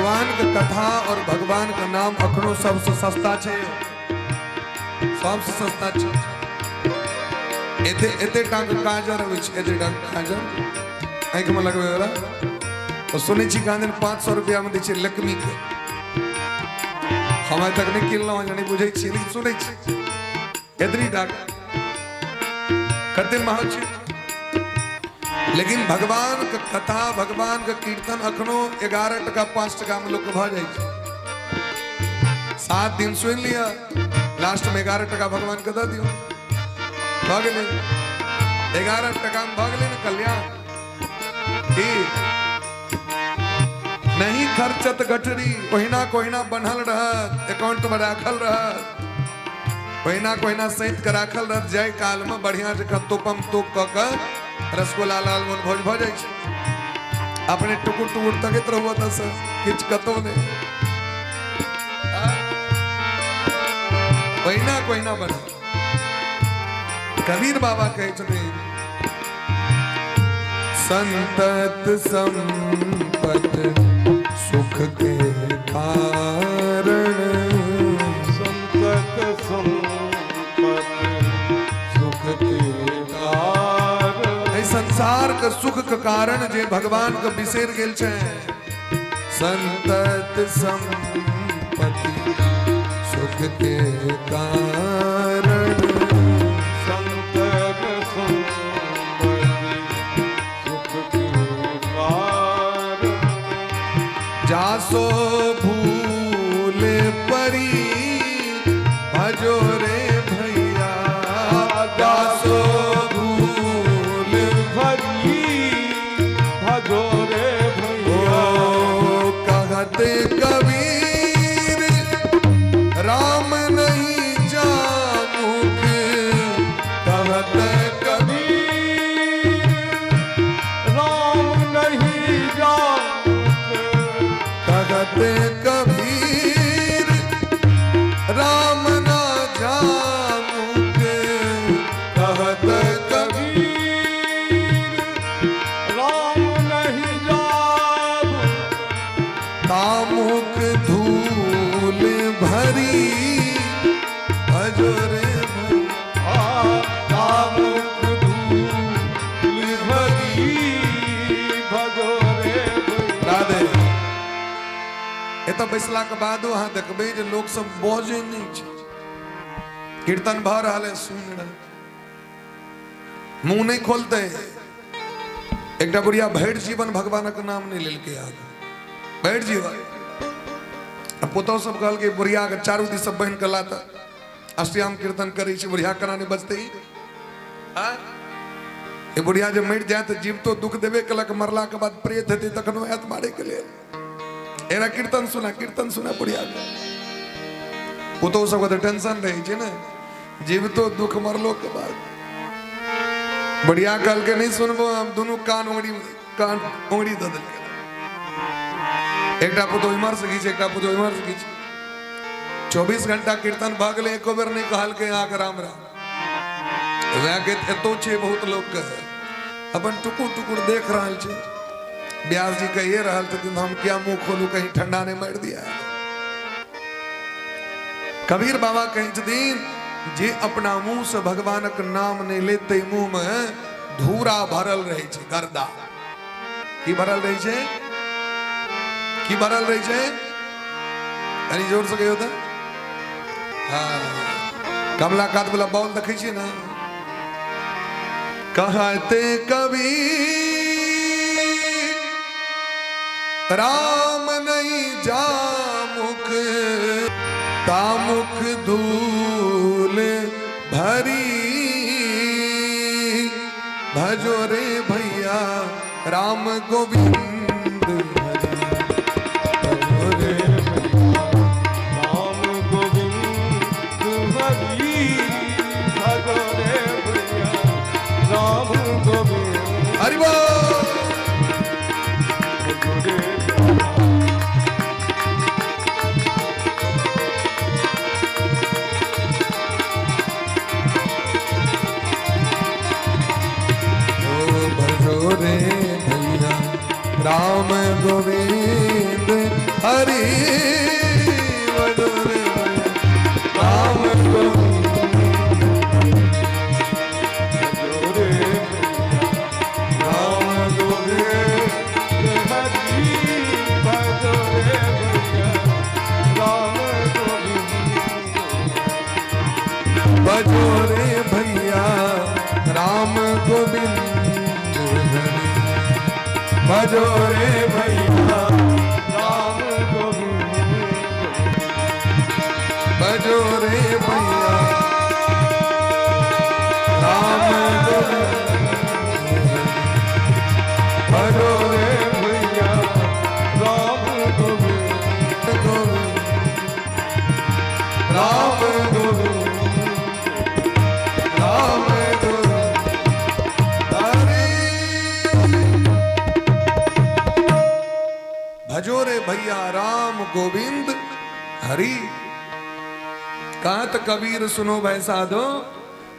भगवान के कथा और भगवान का नाम अखनो सबसे सस्ता छे, सबसे सस्ता छे। एते टांग काजर होय छे, एते टांग काजर आंख में लगवे वाला तो सुनै छी कांदन 500 रुपया में दै छै लक्ष्मी के। हमारे तक नहीं किनलो जानी बुझै छी, लेकिन सुनै छी एतनी टांग कते महग छे। लेकिन भगवान के कथा भगवान के कीर्तन अखनो 11 टका 5 टका में लोग भ जाए छै। 7 दिन सुन लिया, लास्ट में 11 टका भगवान के दे दियो, भ गेलै 11 टका में भ गेलै न कल्याण। की नहीं खर्चत गठरी, कोहिना कोहिना बनल रहत, अकाउंट में राखल रहत, कोहिना कोहिना सहित के राखल रहत। जाय काल में बढ़िया जका तोपम तोप क रसगुल्ला लाल मोहन भोज भ जाय छै। अपने टुकुर टुकुर तकैत रहबो त से किछ कतो नहीं, कोहिना कोहिना बन। कबीर बाबा कहै छथिन संतत संपत सुख के कारण, संतत संपत सुख के कारण। संसार के सुख के कारण जे भगवान के बिसर गेल छै। संतत संपत्ति सुख के कारण, संतत संपत्ति सुख के कारण। जासो भूल परी भजो रे भैया, जासो कबीर राम नहीं जामुक, कहत कबीर राम नहीं जामुक, कहत कबीर राम ना जामुक, कहत कबीर राम नहीं जामुक। तामुक धूल भरी भजो रे भैया, तामुक धूल भरी भजो रे भैया। राधे। एत बैसला के बाद अहाँ देखबै जे लोग सब बजे नहीं छै, कीर्तन भ रहल है सुन रहल, मुंह नहीं खोलते। एकटा बुढ़िया भरि जीवन भगवानक नाम नहीं लेलकै आगे, भरि जीवन। पुतौ सब कहल के बुढ़िया के चारू दिस सब बहन के लाता अष्टयाम कीर्तन करै छै, बुढ़िया केना नहीं बजतै। ये बुढ़िया जब मर जाए तो जीव तो दुख देवे कलक, मरला के बाद प्रेत हेतै तखनो आयत मारे के लिए। एरा कीर्तन सुना बुढ़िया के। पुतौ सब के टेंशन रहे छै ना, जीव तो दुख मरलो के बाद। बुढ़िया कहल के नहीं सुनबो, हम दोनों कान उंगली दे देलकै। एकटा पुतो इमहर से घीच, एकटा पुतो इमहर से घीच। 24 घंटा कीर्तन भ गेलै, एको बेर नहीं कहल के यहाँ के राम राम। वह के एतो छे बहुत लोग के अपन टुकुर टुकुर देख रहल छे। व्यास जी कहिए रहल छथिन हम क्या मुंह खोलू कहीं ठंडा नहीं मार दिया। कबीर बाबा कहे छथिन जे अपना मुंह से भगवानक नाम नहीं लेते, मुंह में धूरा भरल रहे छे, गर्दा की भरल रहे छे, की भरल रहे छे। कनी जोर से कहियो त। हाँ, कमला कात वाला बॉल देखे छे ना, कहते कबीर राम नहीं जामुख, तामुख धूल भरी भजो रे भैया राम गोविंद हरि, भजो रे राम गोविंद हरि, भजो रे भैया राम गोविंद हरि बोल। हरि भजो रे भैया राम भजो रे भैया राम गोविंद भजो रे भैया राम गोविंद भजो रे भैया राम गोविंद भजो रे भैया राम गोविंद राम गोविंद भजो रे भैया राम गोविंद हरि। कहत कबीर सुनो भाई साधो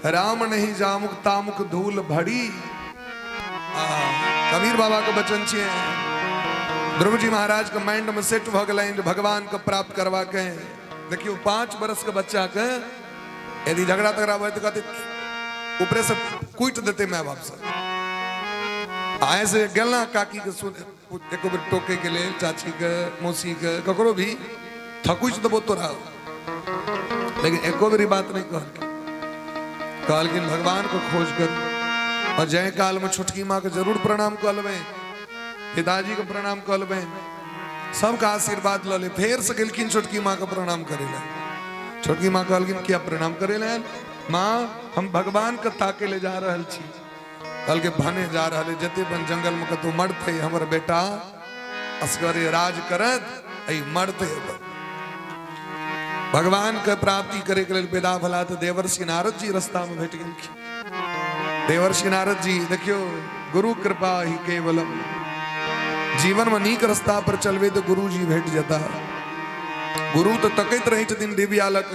राम नहीं जामुक तामुक धूल भड़ी। कबीर बाबा का बचन छे ध्रुव जी महाराज का माइंड में सेट भ गए भगवान को प्राप्त करवा के। देखियो 5 बरस के बच्चा के यदि झगड़ा तगड़ा हो तो कहते ऊपरे से कूट देते माँ बाप से। ऐसे गलना काकी के एको बेर टोके के लिए चाची के मौसी के ककरो भी थकुच दबो तो रहा, लेकिन एको बेरी बात नहीं कहल कि भगवान को खोज कर। और जय काल में छोटकी माँ के जरूर प्रणाम कर लेवे, पिताजी को प्रणाम कर लेवे, सबका आशीर्वाद ले। फिर से गेलखिन छोटकी माँ का प्रणाम करे। छोटकी माँ कहलखिन क्या प्रणाम करे माँ हम भगवान के ताके ले जा रहल छी। कल के भने जा रहे जते बन जंगल में कतौ मरते हमर बेटा असगरे राज करत ऐ मरते। भगवान के प्राप्ति करे के लेल विदा भला तो देवर्षि नारद जी रास्ता में भेट गेलखिन। देवर्षि नारद जी देखियो गुरु कृपा ही केवलम। जीवन में नीक रास्ता पर चलवे तो गुरु जी भेट जाता। गुरु तो तकैत रही छथिन दिव्यालक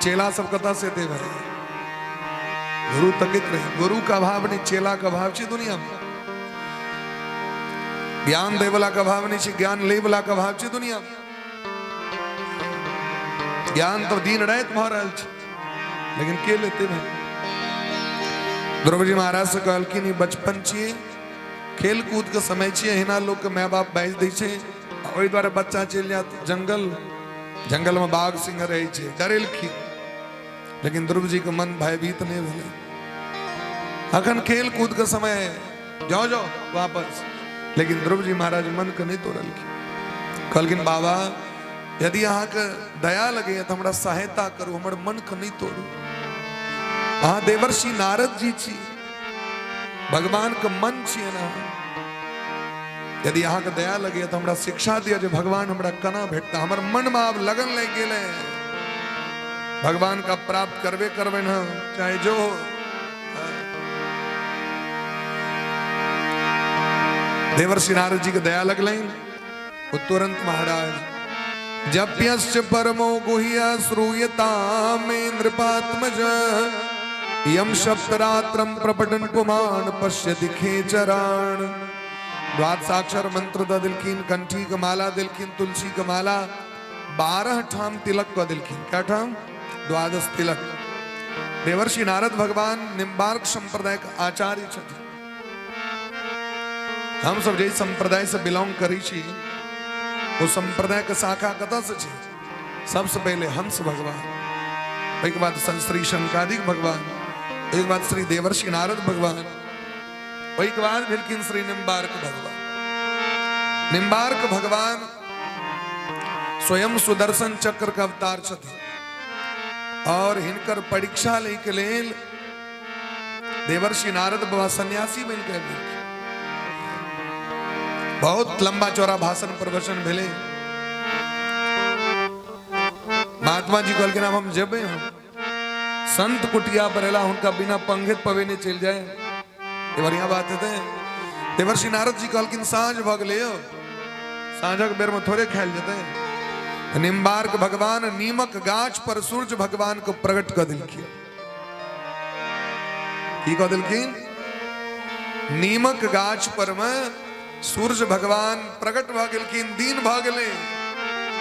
चेला सब कथा से देव। गुरु तकित रहे, गुरु का भाव नहीं चेला का भाव छे दुनिया में। ज्ञान देवला का भाव नहीं छे, ज्ञान लेवला का भाव छे दुनिया में। ज्ञान तो दिन रात भ रहल छे, लेकिन के लेते भाई। ध्रुव जी महाराज से कहलखिन बचपन छे, खेल कूद के समय छे, हिना लोग के माय बाप बाइज दै छे, ओहि द्वारे बच्चा चल जात जंगल। जंगल में बाघ सिंह रहे छे, डरेलखिन। लेकिन ध्रुव जी के मन भयभीत नहीं भेले। अखन खेल कूद के समय जाओ जाओ वापस। लेकिन ध्रुव जी महाराज मन के नहीं तोड़लखिन। कहलखिन बाबा यदि अहाँ के दया लगे तो हमरा सहायता करू, हमर मन के नहीं तोड़ू। अहाँ देवर्षि नारद जी छी, भगवान के मन छिए ना। यदि अहाँ के दया लगे तो हमरा शिक्षा दिया जे भगवान हमरा केना भेटता। हमर मन में आब लगन लग गेले भगवान का प्राप्त करवे ना, चाहे जो हो। देवर्षि नारद जी के दया लगल तुरंत महाराज जप्यश्च परमो गुह्य श्रूयताम नृपात्मज यम सप्तरात्रम प्रपटन पुमान पश्यति खेचरान। द्वादशाक्षर मंत्र द दिलखिन, कंठी का माला दिलखिन, तुलसी का माला 12 ठाम तिलक का दिलखिन। क्या ठाम? 12 तिलक। देवर्षि नारद भगवान निम्बार्क संप्रदाय का आचार्य छथिन। हम सब जे संप्रदाय से बिलोंग करी छी, वो संप्रदाय के शाखा कतऽ से छी? सबसे पहले हंस भगवान, एक बाद संत श्री शंकादिक भगवान, एक बाद श्री देवर्षि नारद भगवान, एक बाद भेलखिन श्री निम्बार्क भगवान। निम्बार्क भगवान स्वयं सुदर्शन चक्र का अवतार छथिन और हिनकर परीक्षा लेके लेल देवर्षि नारद बाबा सन्यासी बन के भेलखिन। बहुत लंबा चौड़ा भाषण प्रवचन भेले। महात्मा जी कहलखिन अब हम जेबे, हम संत कुटिया पर एला उनका बिना पंखित पवे नहीं चल जाए, ये बढ़िया बात है। देवर्षि नारद जी कहलखिन साँझ भ गेलै, साँझक बेर में थोड़े खायल जेतै। निम्बार्क भगवान नीमक गाछ पर सूर्य भगवान को प्रकट कर दिलखिन। की कह दिलखिन? नीमक गाछ पर में सूर्य भगवान प्रकट भ गेलखिन, दिन भ गेलै,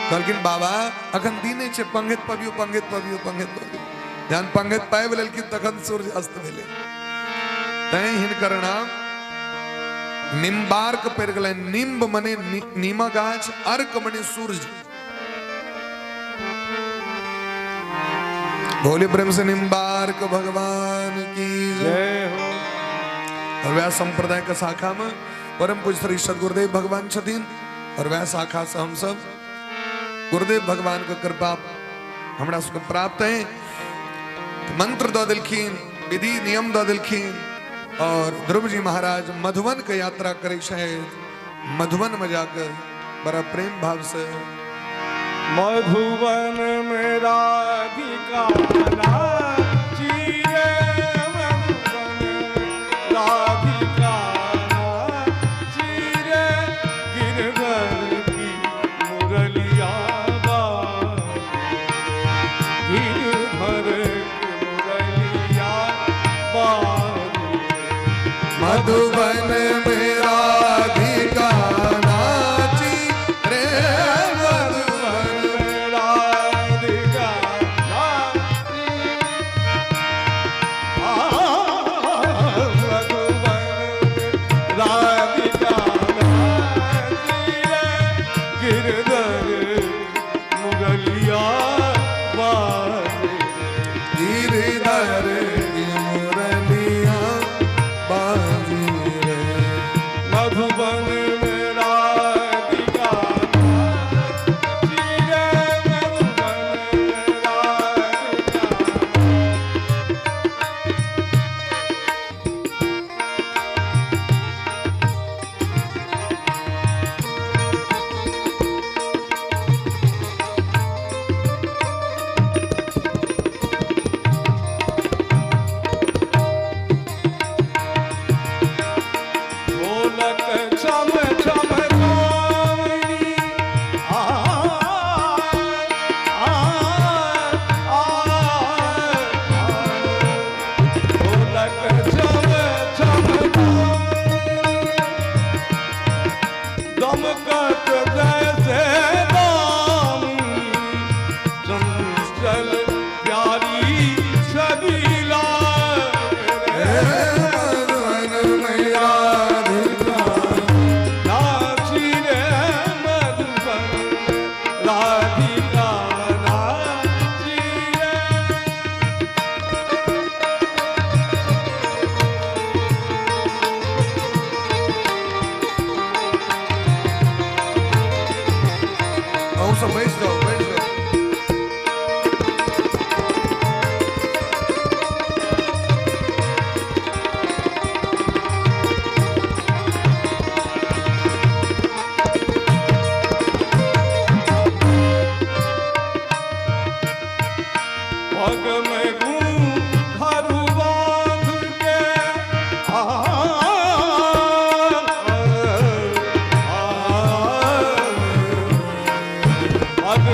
कहलखिन बाबा अखन दिने छै, पंगत पबियो पंगत पबियो पंगत पबियो। जहन पंगत पाबि लेलखिन तखन सूर्य अस्त भेलै। तैं हिनकर नाम निम्बार्क पड़ि गेलनि। निम्ब मने नीमा गाछ, अर्क मने सूर्य। बोले प्रेम से निम्बार्क भगवान की जय हो। और वह संप्रदाय का शाखा में परम पूज्य श्री सदगुरुदेव भगवान छथिन। और वह शाखा से हम सब गुरुदेव भगवान का कृपा हमरा सबके प्राप्त है। मंत्र दो दिलखिन, विधि नियम दो दिलखिन। और ध्रुव जी महाराज मधुवन के यात्रा करे शायद, मधुवन में जाकर बड़ा प्रेम भाव से मधुवन में राधिका नाची रे, मधुवन राधिका नाची रे, गिरधर की मुरलिया बाजे, गिरधर की मुरलिया बाजे। मधुवन में राधिका नाची रे, मधुवन में राधिका नाची, मधुवन में राधिका नाची रे, गिरधर मुरलिया बाजे। गिरधर की मुरलिया बाजी रे। मधुबन में राधिका नाची रे, मधुबन में राधिका। ढोलक छम छम गावनी, आ आ आ ढोलक छम छम गावनी, दमकत जैसे दामिनी, चंचल प्यारी छबीला रे। मधुवन में राधिका नाची रे, मधुबन में राधिका नाची रे। और सब बैठ जाओ, बैठ जाओ। पग में घूंघरू बांध के, आ पग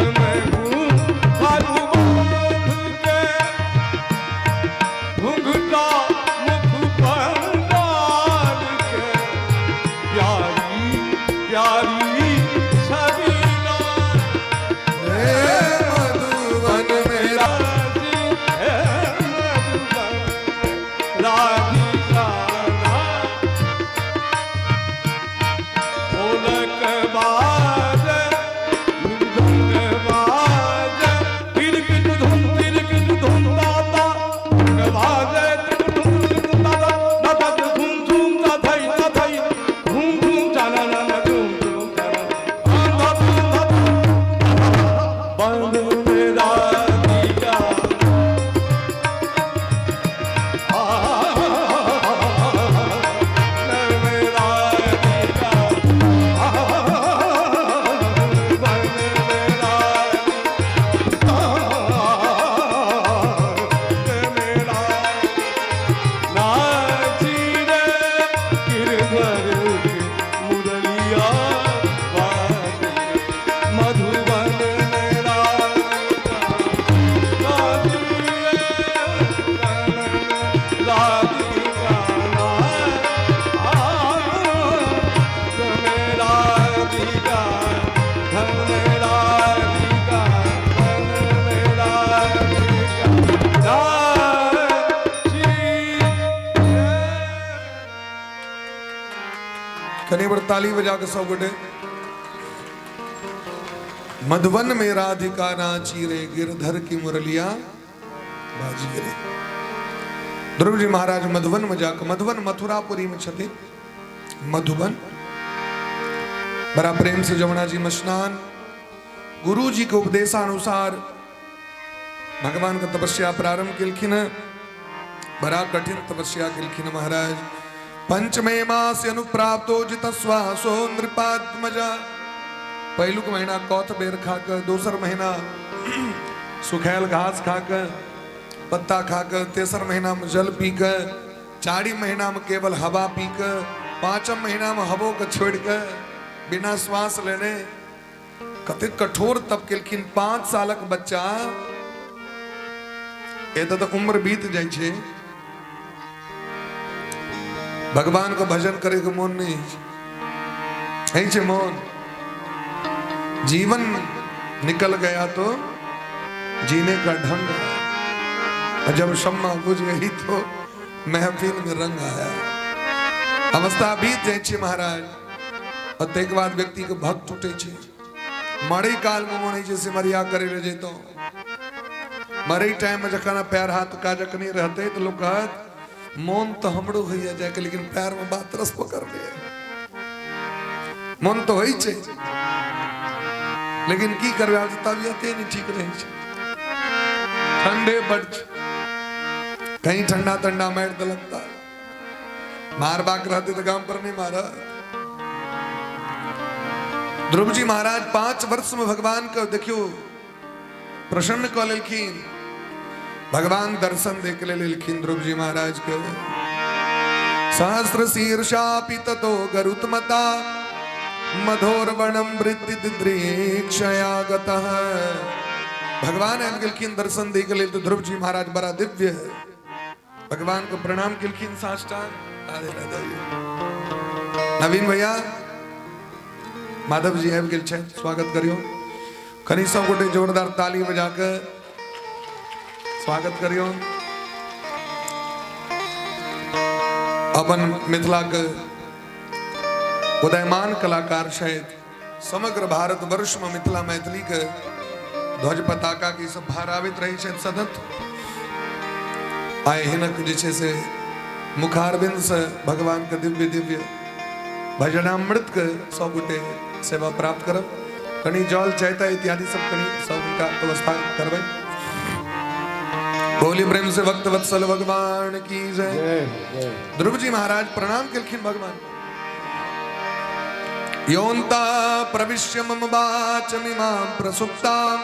बड़ ताली बजा के सब गोटे मधुवन में राधिका नाची रे गिरधर की मुरलिया बाजी रे। ध्रुव जी महाराज मधुवन में जाकर, मधुवन मथुरापुरी में छते, मधुवन बड़ा प्रेम से जमुना जी में स्नान, गुरु जी के उपदेशानुसार भगवान का तपस्या प्रारंभ किलखिन। बड़ा कठिन तपस्या किलखिन महाराज। पंचमे मास अनुप्राप्तो जितस्वासो नृपात्मजा। पहलू का महीना कौथ बेर खाकर, दूसर महीना सुखैल घास खाकर, पत्ता खाकर, तेसर महीना में जल पीकर, चारी महीना में केवल हवा पीकर, पांचम महीना में हवो को छोड़कर बिना श्वास लेने कते कठोर तप केलखिन। 5 सालक बच्चा एत तो उम्र बीत जाय छे, भगवान को भजन करे के मन नहीं है, मन जीवन निकल गया तो जीने का ढंग है। जब शम्मा बुझ गई तो महफिल में रंग आया। अवस्था बीत जाए महाराज और तेक बाद व्यक्ति के भक्त टूटे छे। मरे काल में मोने जैसे मरिया करे रह जेतो, मरे टाइम में जखना पैर हाथ का जक नहीं रहते तो लोग कहत मोन तो हमड़ो होइया जाए के, लेकिन पैर में बात रस पकड़ ले। मन तो होई छे लेकिन की करबे, तबियत नहीं ठीक रहे छे। ठंडे बड़ कहीं ठंडा ठंडा मैट तो लगता, मार बाक रहते तो गांव पर नहीं मारा। ध्रुव जी महाराज 5 वर्ष में भगवान का देखियो प्रसन्न कर लेलखिन, भगवान दर्शन देख लेलखिन ध्रुव जी महाराज के। सहस्र शीर्षा पिततो गरुत्मता मधोरवणम वृत्तिदृक्षयागतः। भगवान आन गेलखिन दर्शन देख ले तो ध्रुव जी महाराज बड़ा दिव्य है। भगवान को प्रणाम किलखिन साष्टांग। नवीन भैया माधव जी आबि गेल छथि, स्वागत करियो। कनी सब गोटे जोरदार ताली बजाकर स्वागत करियो। अपन मिथिला के उदयमान कलाकार शायद समग्र भारत वर्ष में मिथिला मैथिली के ध्वज पताका की सब फहरावित रही शायद सतत। आए हिनक जे से मुखारबिंद से भगवान के दिव्य दिव्य भजनामृत के सब गोटे सेवा प्राप्त करब। कनी जल चैता इत्यादि सब कनी सब उनका व्यवस्था करबे। बोली प्रेम से भक्त वत्सल भगवान की जय। ध्रुव जी महाराज प्रणाम किलखिन भगवान। योन्ता प्रविश्य मम वाचमिमां प्रसुप्ता।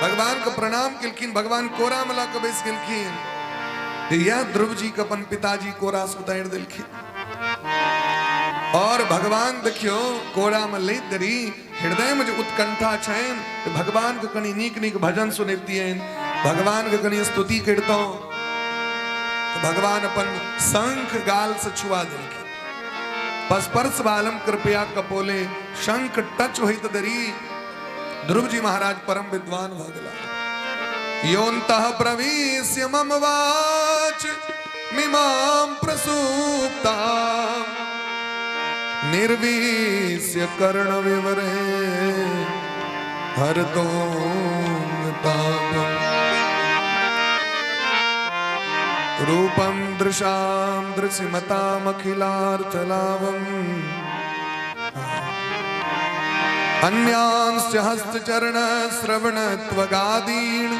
भगवान को प्रणाम किलखिन। भगवान कोरा मला के बैस किलखिन। यह ध्रुव जी के अपन पिताजी कोरा से उतार दिलखिन और भगवान देखियो कोरा में ले दरी हृदय में जो उत्कंठा छैन भगवान के कनी नीक नीक भजन सुनैतियन, भगवान के कनी स्तुति करतो तो भगवान अपन शंख गाल से छुआ दिलखिन। पस्पर्श बालम कृपया कपोले शंख टच होइत दरी। ध्रुव जी महाराज परम विद्वान भगला। योन्तः प्रवेश्य मम वाच मिमां प्रसूप्ता निर्वीस्य कर्ण विवरे हरतो तापम्। रूपं दृशां दृश्यमतामखिलार्थलाभम् अन्यांश्च हस्तचरण श्रवण त्वगादीन्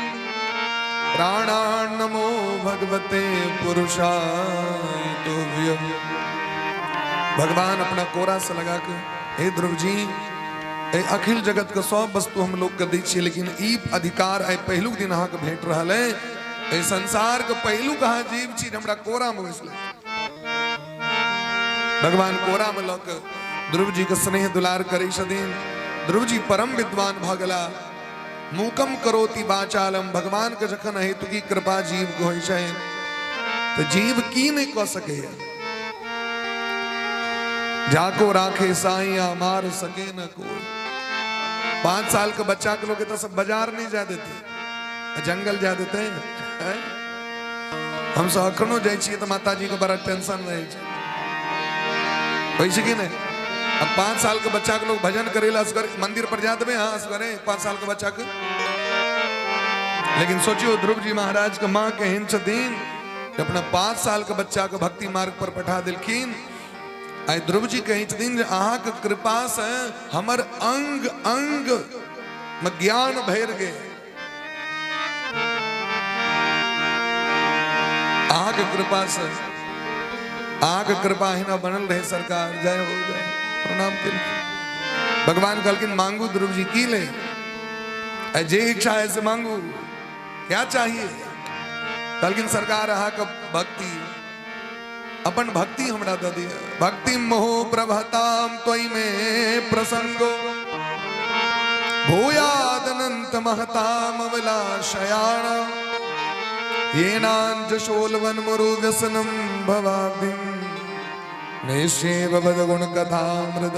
प्राणान् नमो भगवते पुरुषाय तुभ्यम्। भगवान अपना कोरा से लगा के हे ध्रुव जी ए अखिल जगत के सब वस्तु हम लोग के दै छी, लेकिन ई अधिकार आई पहलू दिन अहाँ के भेट रहल है। ए संसार के पहलू कहा जीव छी हमरा कोरा में बैसल। भगवान कोरा में लग ध्रुव जी के स्नेह दुलार करे छथिन। ध्रुव जी परम विद्वान भगला। मूकम करोति वाचालम। भगवान के जखन हेतु की कृपा जीव को होय छै तो जीव की नहीं कह सके। जाको राखे साइया मार सके न कोई। 5 साल के बच्चा के लोग तो सब बाजार नहीं जा देते, जंगल जा देते हैं। हम सब अखनो जाए तो माता जी को बड़ा टेंशन रहे। वैसे की नहीं। अब 5 साल के बच्चा के लोग भजन करेला असगर मंदिर पर जाते हैं, हाँ असगरे 5 साल के बच्चा के। लेकिन सोचियो ध्रुव जी महाराज के माँ के हिंस दिन अपना 5 साल के बच्चा के भक्ति मार्ग पर पठा दिलखिन। आई ध्रुव जी के हिंस दिन अहाँ के कृपा से हमर अंग अंग में ज्ञान भर गए। अहाँ के कृपा से, अहाँ के कृपा ही ना बनल रहे सरकार। जय हो जय, प्रणाम के भगवान कहलकिन मांगू ध्रुव जी की ले, जे इच्छा है से मांगू, क्या चाहिए? कहलकिन सरकार अहाँ का भक्ति, अपन भक्ति हमरा दे दिया। भक्ति मोह प्रभताम त्वयि में प्रसंगो भूयाद अनंत महताम अभिलाषयाण येनांजशोलवन मुरु व्यसनम भवाब्धिम निश्चेव बद गुण कथामृत।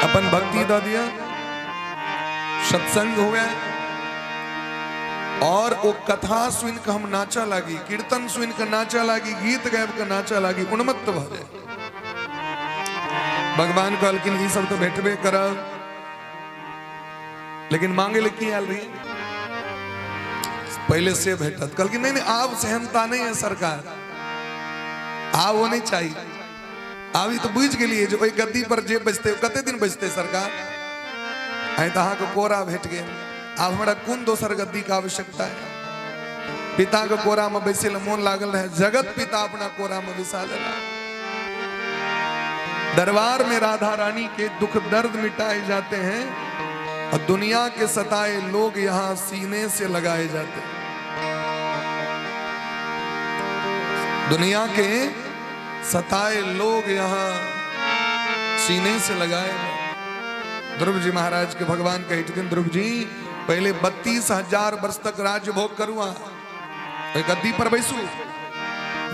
अपन भक्ति दा दिया, सत्संग हुआ और वो कथा सुन के हम नाचा लागी, कीर्तन सुन के नाचा लागी, गीत गायब के नाचा लागी, उन्मत्त भ जाए। भगवान कहलकिन ई सब तो भेटबे करब, लेकिन मांगे लेकिन आल रही पहले से भेटत। कहलकिन नहीं नहीं आप सहनता नहीं है सरकार, आप वो नहीं चाहिए। अभी तो बुझ गेलिए जो गद्दी पर जे बजते कते दिन बजते सरकार। आई तहाँ को कोरा भेट गए, अब हमारा कौन दोसर गद्दी का आवश्यकता है? पिता के कोरा में बैसे मोन लागल रहे, जगत पिता अपना कोरा में बिसा लेला। दरबार में राधा रानी के दुख दर्द मिटाए जाते हैं और दुनिया के सताए लोग यहाँ सीने से लगाए जाते हैं। दुनिया के सताए लोग यहाँ सीने से लगाए। ध्रुव जी महाराज के भगवान कहे थे ध्रुव जी पहले 32,000 वर्ष तक राज्य भोग करुआ, गद्दी पर बैसू।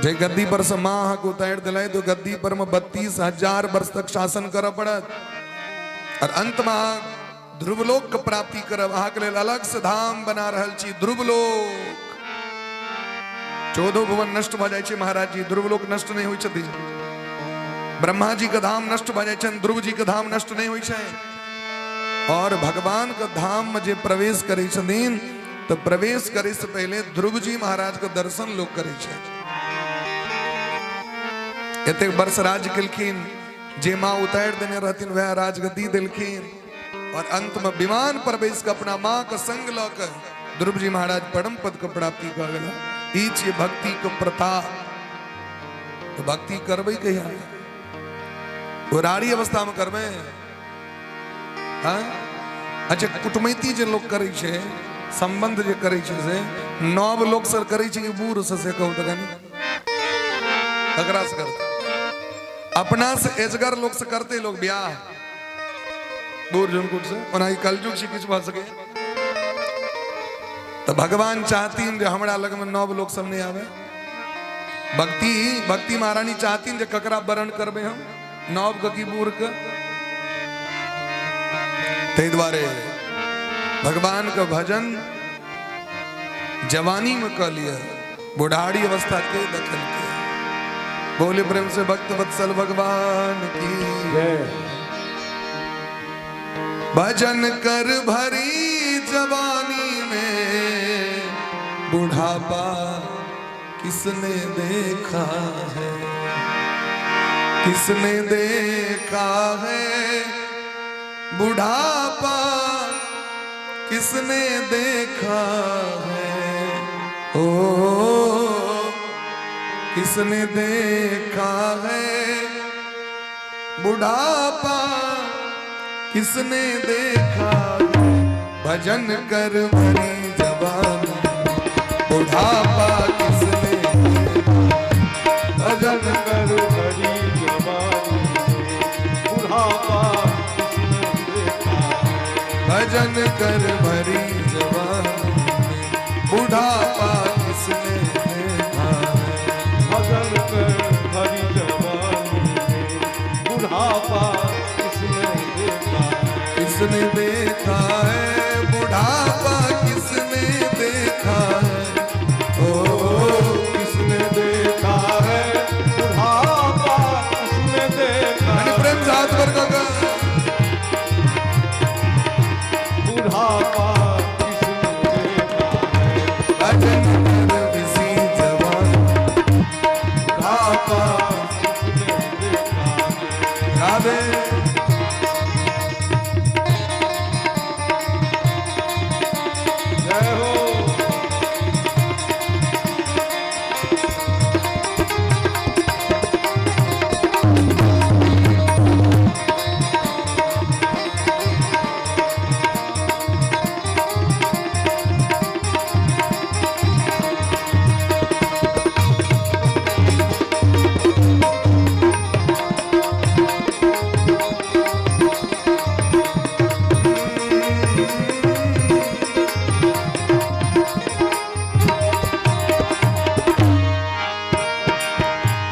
जे गद्दी पर से माँ को उतार दिलाए तो गद्दी पर में 32,000 वर्ष तक शासन कर पड़त और अंत में ध्रुवलोक के प्राप्ति करब। अहाँ के लिए अलग से धाम बना रहल छी ध्रुवलोक। 14 भुवन नष्ट भ जाए महाराज जी, ध्रुवलोक नष्ट नहीं होई छथि। ब्रह्मा जी के धाम नष्ट भ जाए, ध्रुव जी के धाम नष्ट नहीं होई छै। और भगवान के धाम में जे प्रवेश करे छथिन तो प्रवेश करे से पहले ध्रुव जी महाराज के दर्शन लोग करे छै। एते वर्ष राज केलखिन, जे माँ उतार देने रहथिन वह राजगद्दी दिलखिन और अंत में विमान पर बैस के अपना माँ के संग ल के ध्रुव जी महाराज परम पद के प्राप्ति क गेला। ई छै भक्ति के प्रथा। तो भक्ति करबै कहिया? रारी अवस्था में करबै। हाँ? अच्छा कुटमैती जे लोग करे छे, संबंध जे करे छे से नव लोग सर करे छे कि बूढ़ से कहू त कनी तकरा से करते। अपना से एजगर लोग से करते लोग ब्याह बूढ़ जुनकुट से, ओना कलयुग से किछ भ सके। तो भगवान चाहतीन जे हमरा लग में नव लोग सब नहीं आवे। भक्ति महारानी चाहतीन जे ककरा वरण करबे हम, नव के की बूढ़ के। ते द्वारे भगवान का भजन जवानी में कर लिया, बुढ़ाड़ी अवस्था के दखल के। बोले प्रेम से भक्त वत्सल भगवान की जय। भजन कर भरी जवानी में बुढ़ापा किसने देखा है, किसने देखा है बुढ़ापा, किसने देखा है ओ, किसने देखा है बुढ़ापा, किसने देखा है। भजन कर भरी जवानी बुढ़ापा किसने देखा, भजन कर भरी जवानी बुढ़ापा किसने देखा। भजन कर भरी जवानी बुढ़ापा किसने देखा। भजन कर भरी जवानी बुढ़ापा किसने देखा। किसने देखा है बुढ़ापा, किसने देखा है ओ किसने देखा है राधे जय हो।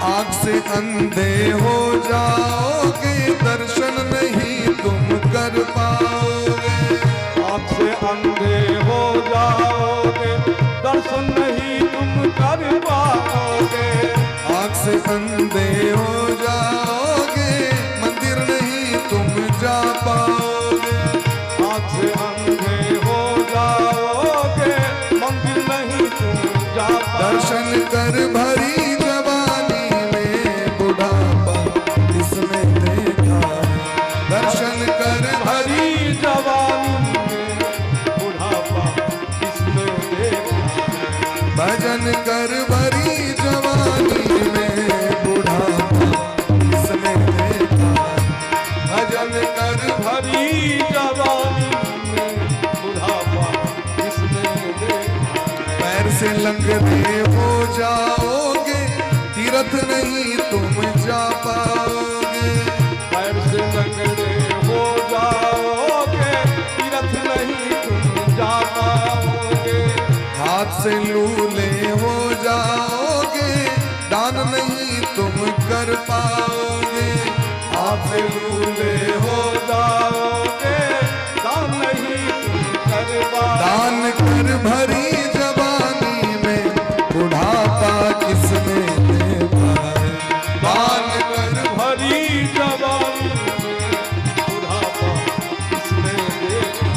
आँख से अंधे हो जाओगे दर्शन नहीं तुम कर पाओगे आँख से अंधे हो जाओगे दर्शन नहीं तुम कर पाओगे आँख से अंधे हो जाओगे मंदिर नहीं तुम जा पाओगे आँख से अंधे हो जाओगे मंदिर नहीं तुम जा पाओगे दर्शन कर भरी जवानी में बुढ़ापा इसमें देखा है दर्शन कर भरी हरी जवानी में बुढ़ापा किसने देखा भजन कर भरी जवानी में बुढ़ापा इसमें देखा है भजन कर हरी जवानी में बुढ़ापा किसने देखा पैर से लंगड़े हो जाओगे तीर्थ नहीं तुम जा पाओगे पैर से लंगड़े हो जाओगे तीर्थ नहीं तुम जा पाओगे हाथ से लूले हो जाओगे दान नहीं तुम कर पाओगे हाथ से लूले हो जाओगे दान नहीं तुम कर पाओगे दान कर भरी जवानी में बुढ़ापा किसमें देखा है दान कर हरी जवानी में बुढ़ापा किसने देखा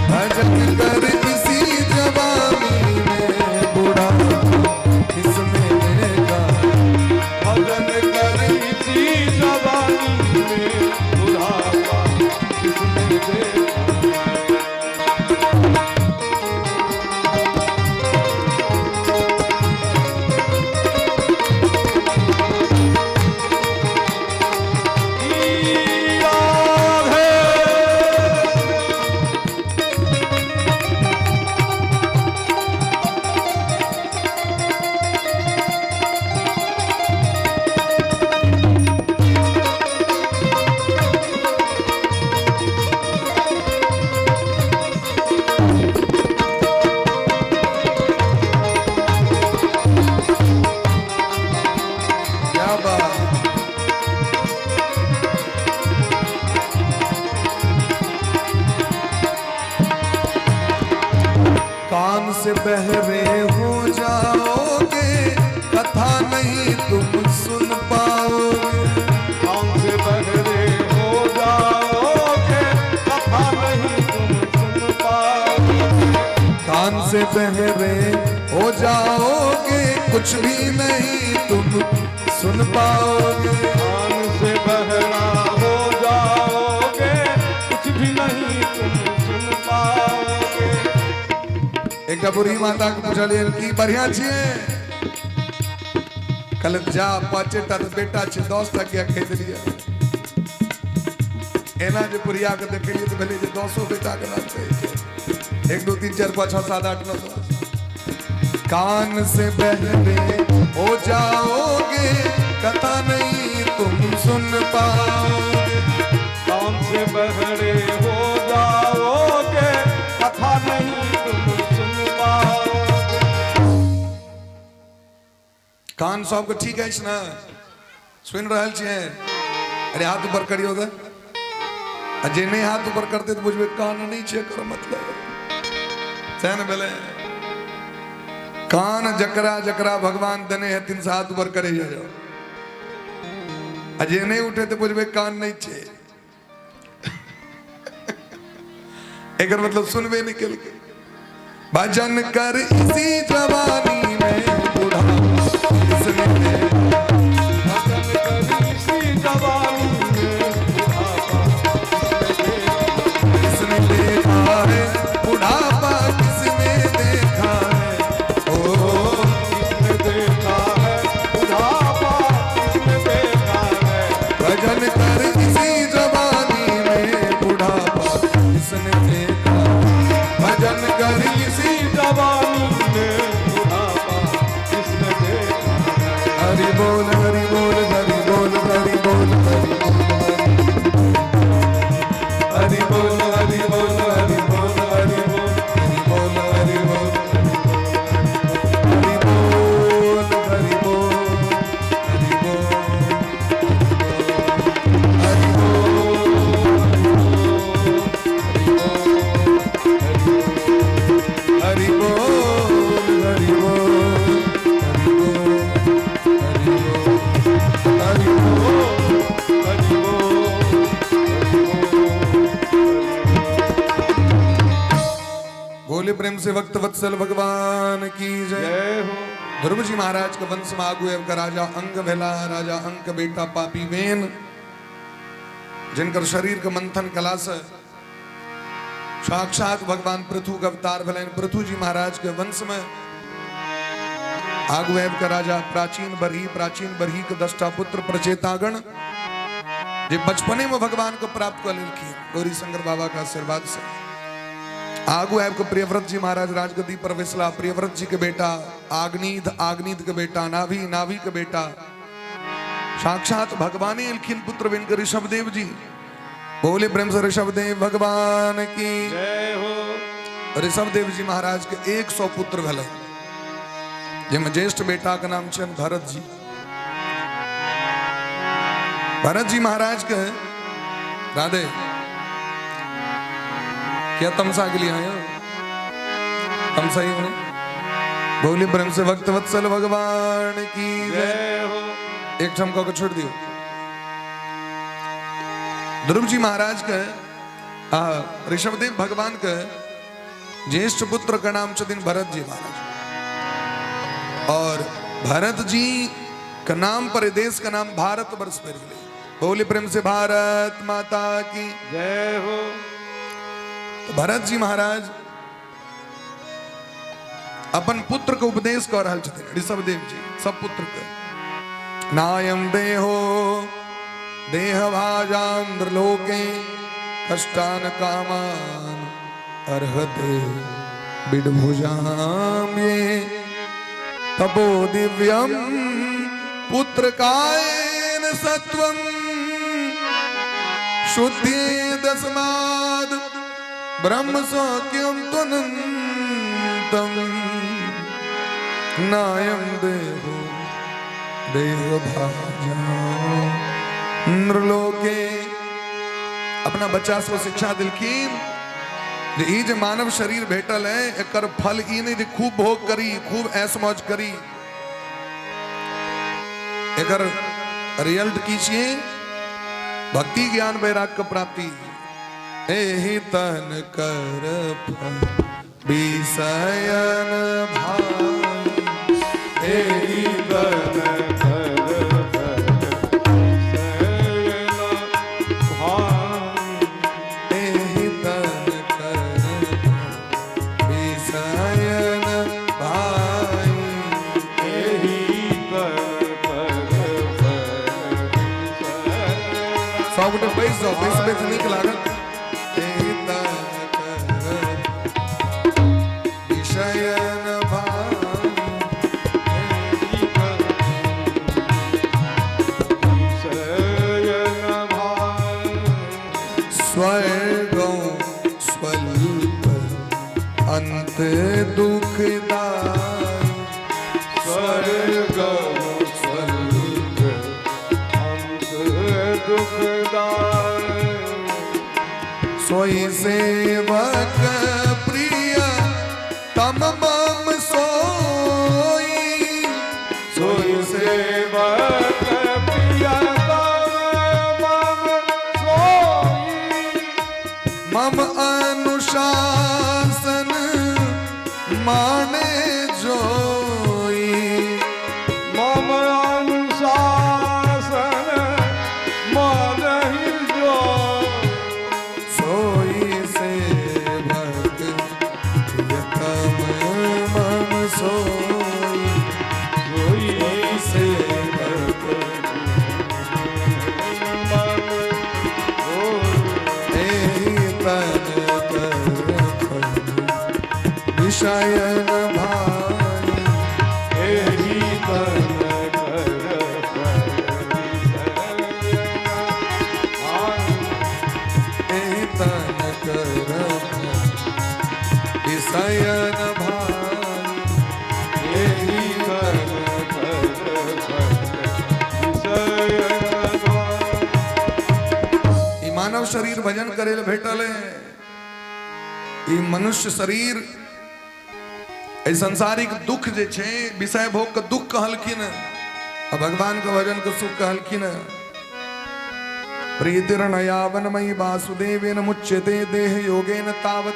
भजन कर इसी जवानी में बुढ़ापा किसमें देखा है भजन कर इसी जवानी में बुढ़ापा किसने देखा क्या बात कान से बहरे हो जाओगे कथा नहीं तुम सुन पाओगे कान से बहरे हो जाओगे कथा नहीं तुम सुन पाओगे कान से बहरे हो जाओगे कुछ भी नहीं तुम सुन पाओगे कान से बहरा हो जाओगे कुछ भी नहीं तुम सुन पाओगे एक बुरी माता को पूछलिए की बढ़िया छिए कल जा पाचे टा बेटा छे 10 टकिया खरीद लिया एना जे पुरिया के देखलिए तो भले जे 200 बेटा के नाम पे 1 2 3 4 5 6 7 8 9 कान से बहरे हो जाओगे कथा नहीं तुम सुन पाओगे कान से बहरे हो जाओगे कथा नहीं तुम सुन पाओगे कान सबके ठीक है ना सुन रहल छिए अरे हाथ ऊपर करियो दे अजे नहीं हाथ ऊपर करते तो बुझबे कान नहीं छे कर मतलब सैन बेले कान जकरा जकरा भगवान दने है तीन से हाथ ऊपर करे जाओ अजे नहीं उठे तो बुझबे कान नहीं छे एकर मतलब सुनबे नहीं के भजन कर इसी जवानी में बुढ़ापा इसमें भजन कर इसी जवानी में प्रेम से भक्त वत्सल भगवान की जय। जय हो। ध्रुव जी महाराज का वंश में आगु एवं का राजा अंग भेला, राजा अंग का बेटा पापी वेन, जिनकर शरीर का मंथन कला से साक्षात भगवान पृथु का अवतार भले। पृथु जी महाराज के वंश में आगु एवं का राजा प्राचीन बरही के दष्टा पुत्र प्रचेतागण जे बचपने में भगवान को प्राप्त कर लिखी गौरी शंकर बाबा का आशीर्वाद से। आगु ऐब को प्रियव्रत जी महाराज राजगद्दी पर विसला। प्रियव्रत जी के बेटा आग्नीद के बेटा नाभि के बेटा साक्षात भगवान इलखिन पुत्र बिनकर ऋषभदेव जी। बोले प्रेम से ऋषभदेव भगवान की जय हो। ऋषभदेव जी महाराज के 100 पुत्र भले, जिनमें ज्येष्ठ बेटा का नाम छन भरत जी। भरत जी महाराज के राधे क्या तमसा के लिए आए? तमसा ही होने। बोले प्रेम से भक्त वत्सल भगवान की जय हो। एक ठमका को छोड़ दियो। ध्रुव जी महाराज के ऋषभदेव भगवान के ज्येष्ठ पुत्र का नाम छदिन भरत जी महाराज। और भरत जी का नाम पर देश का नाम भारत वर्ष पर गए। बोले प्रेम से भारत माता की जय हो। तो भरत जी महाराज अपन पुत्र को उपदेश कर रहा थे ऋषभदेव जी सब पुत्र के। नायम देहो देह भाजांध्र लोके कष्टान कामान अर्हते बिडभुजाम ये तपो दिव्यम पुत्र कायन सत्वम शुद्धि दस्माद ब्रह्म सौख्यम तुनंतम नायम देहो देह भाजांध्र लोके। अपना बच्चा से शिक्षा दिलखीन ई जे मानव शरीर भेटल है एकर फल ई नहीं जे खूब भोग करी खूब ऐश मौज करी। एकर रिजल्ट कीजिए भक्ति ज्ञान वैराग का प्राप्ति। एहि तन कर फल विषयन भाई, एहि तन कर फल विषयन भाई। एहि तन कर फल विषयन भाई। एहि तन कर फल विषयन। 100 गुटे पैस जाओ, पैस बेच निक लागत। एहि तन कर विषयन भाई। एहि तन विषयन भाई। स्वर्गौ स्वल्प अंत दुखदाई। स्वर्ग स्वल्प अंत दुखदाई। सोई सेवक प्रिय तम मम सोई। सोई सेवक प्रियतम मम सोई। मम अनुशासन माने जोई। मम अनुशासन मानहि जोई। सोई सेवक प्रियतम मम सोई। सोई सेवक मम सोई। एहि तन कर फल विषयन भाई। एहि तन कर फल एहि तन कर विषयन भाई। एहि तन कर फल विषयन। ई मानव शरीर भजन करेल भेटल है। ई मनुष्य शरीर ए संसारिक दुख जे छे विषय भोग का दुख कहलखिन आ भगवान का भजन का सुख कहलखिन। प्रीतिर्नयावनमयी वासुदेवेन मुच्यते देह योगेन तावत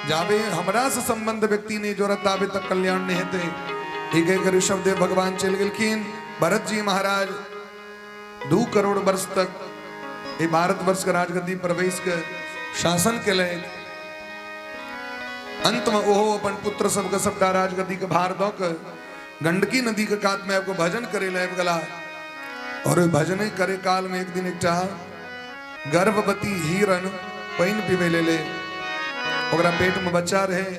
जावे हमरा से संबंध व्यक्ति ने जो रतावे तक कल्याण नहीं हेते। एक एक ऋषभदेव भगवान चल गेलखिन। भरत जी महाराज 2 करोड़ वर्ष तक ये भारतवर्ष के राजगद्दी प्रवेश के शासन के लिए अंत में ओहो अपन पुत्र सबके सबटा राजगद्दी के भार दो के गंडकी नदी के कात में आपको भजन करे लाइब गला। और भजन करे काल में एक दिन एक गर्भवती हिरण पानी पीवे ले ओकरा पेट में बच्चा रहे।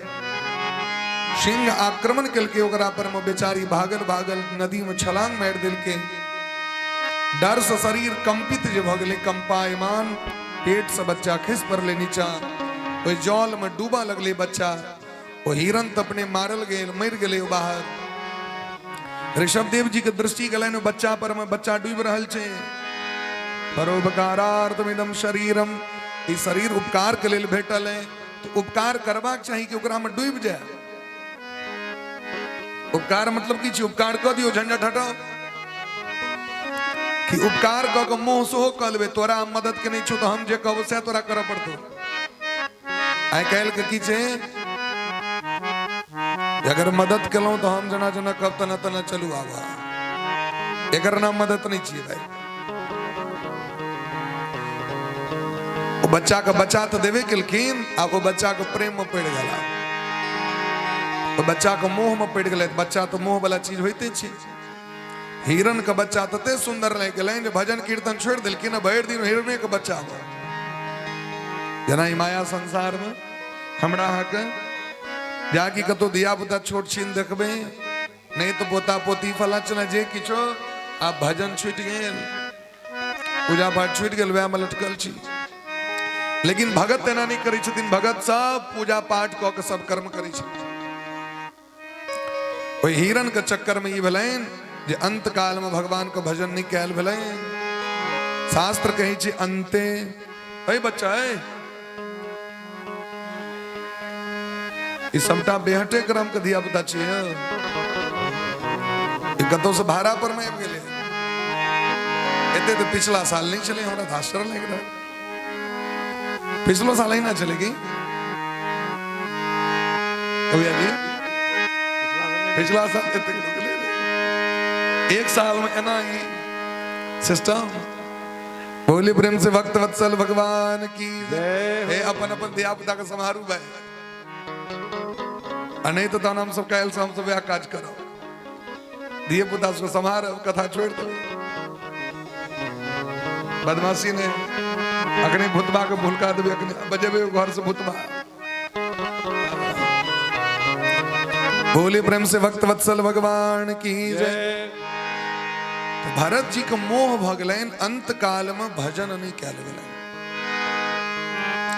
सिंह आक्रमण करके ओकरा पर में बेचारी भागल भागल नदी में छलांग मार दिल के डर से शरीर कंपित जो भ गए कंपायमान पेट से बच्चा खिस पर ले नीचा ओई जल में डूबा लगले बच्चा। वो हिरण तो अपने मारल गए मर गए बाहर। ऋषभदेव जी के दृष्टि गलन बच्चा पर में बच्चा डूब रहल छे। परोपकारार्थमिदं शरीरम ई शरीर उपकार के लेल भेटल है तो उपकार करबाक चाहिए कि ओकरा में डूब जाए। उपकार मतलब की उपकार क दियो झंझट हटाओ कि उपकार क के मोह सोहो क लेबे तोरा मदद के नहीं छो तो हम जे कहबो से तोरा करऽ पड़तो। आइ काल्हि के की छे अगर मदद कलौं तो हम जना जना कब तना तना चलू आवा एकर नाम मदद नहीं चाहिए भाई। वो बच्चा का बच्चा तो देवे केलखिन आ वो बच्चा को प्रेम में पड़ गला। तो बच्चा को मोह में पड़ गए। बच्चा तो मोह वाला चीज होते छे। हिरण का बच्चा तते सुंदर लग गए भजन कीर्तन छोड़ दिलखिन भर दिन हिरणे का बच्चा हो जना माया संसार में हमरा हक जाकी कतो दिया पुता छोट छीन देखबे नहीं तो पोता पोती फला चला जे किछो आप भजन छूट गए पूजा पाठ छूट गए वह में लटकल छी। लेकिन भगत एना नहीं करी छथिन। भगत सब पूजा पाठ क के सब कर्म करी छथिन। ओई हिरण के चक्कर में ई भेलैन जे अंत काल में भगवान को भजन नहीं कैल भेलैन। शास्त्र कही छे अंते ओए बच्चा है ई सबटा बेहटे क्रम के दिया पता छे। ई कतो से भाड़ा पर में आबि गेले एते तो पिछला साल नहीं चले हमरा धास्टर लग रहा पिछलो साल ही ना चलेगी जी पिछला साल एक साल में एना ही सिस्टम। बोले प्रेम से भक्त वत्सल भगवान की जय। अपन अपन दिया पुता का समारू भाई नहीं तो हम सब कहल से हम सब यह काज करो दिए पुता को समार कथा छोड़ दो। बदमाशी ने अखने भूतबा के भूलका देवे अखने बजेबे घर से भूतबा। बोले प्रेम से भक्त वत्सल भगवान की जय। तो भरत जी का मोह भगलैन अंत काल में भजन नहीं कैल गए।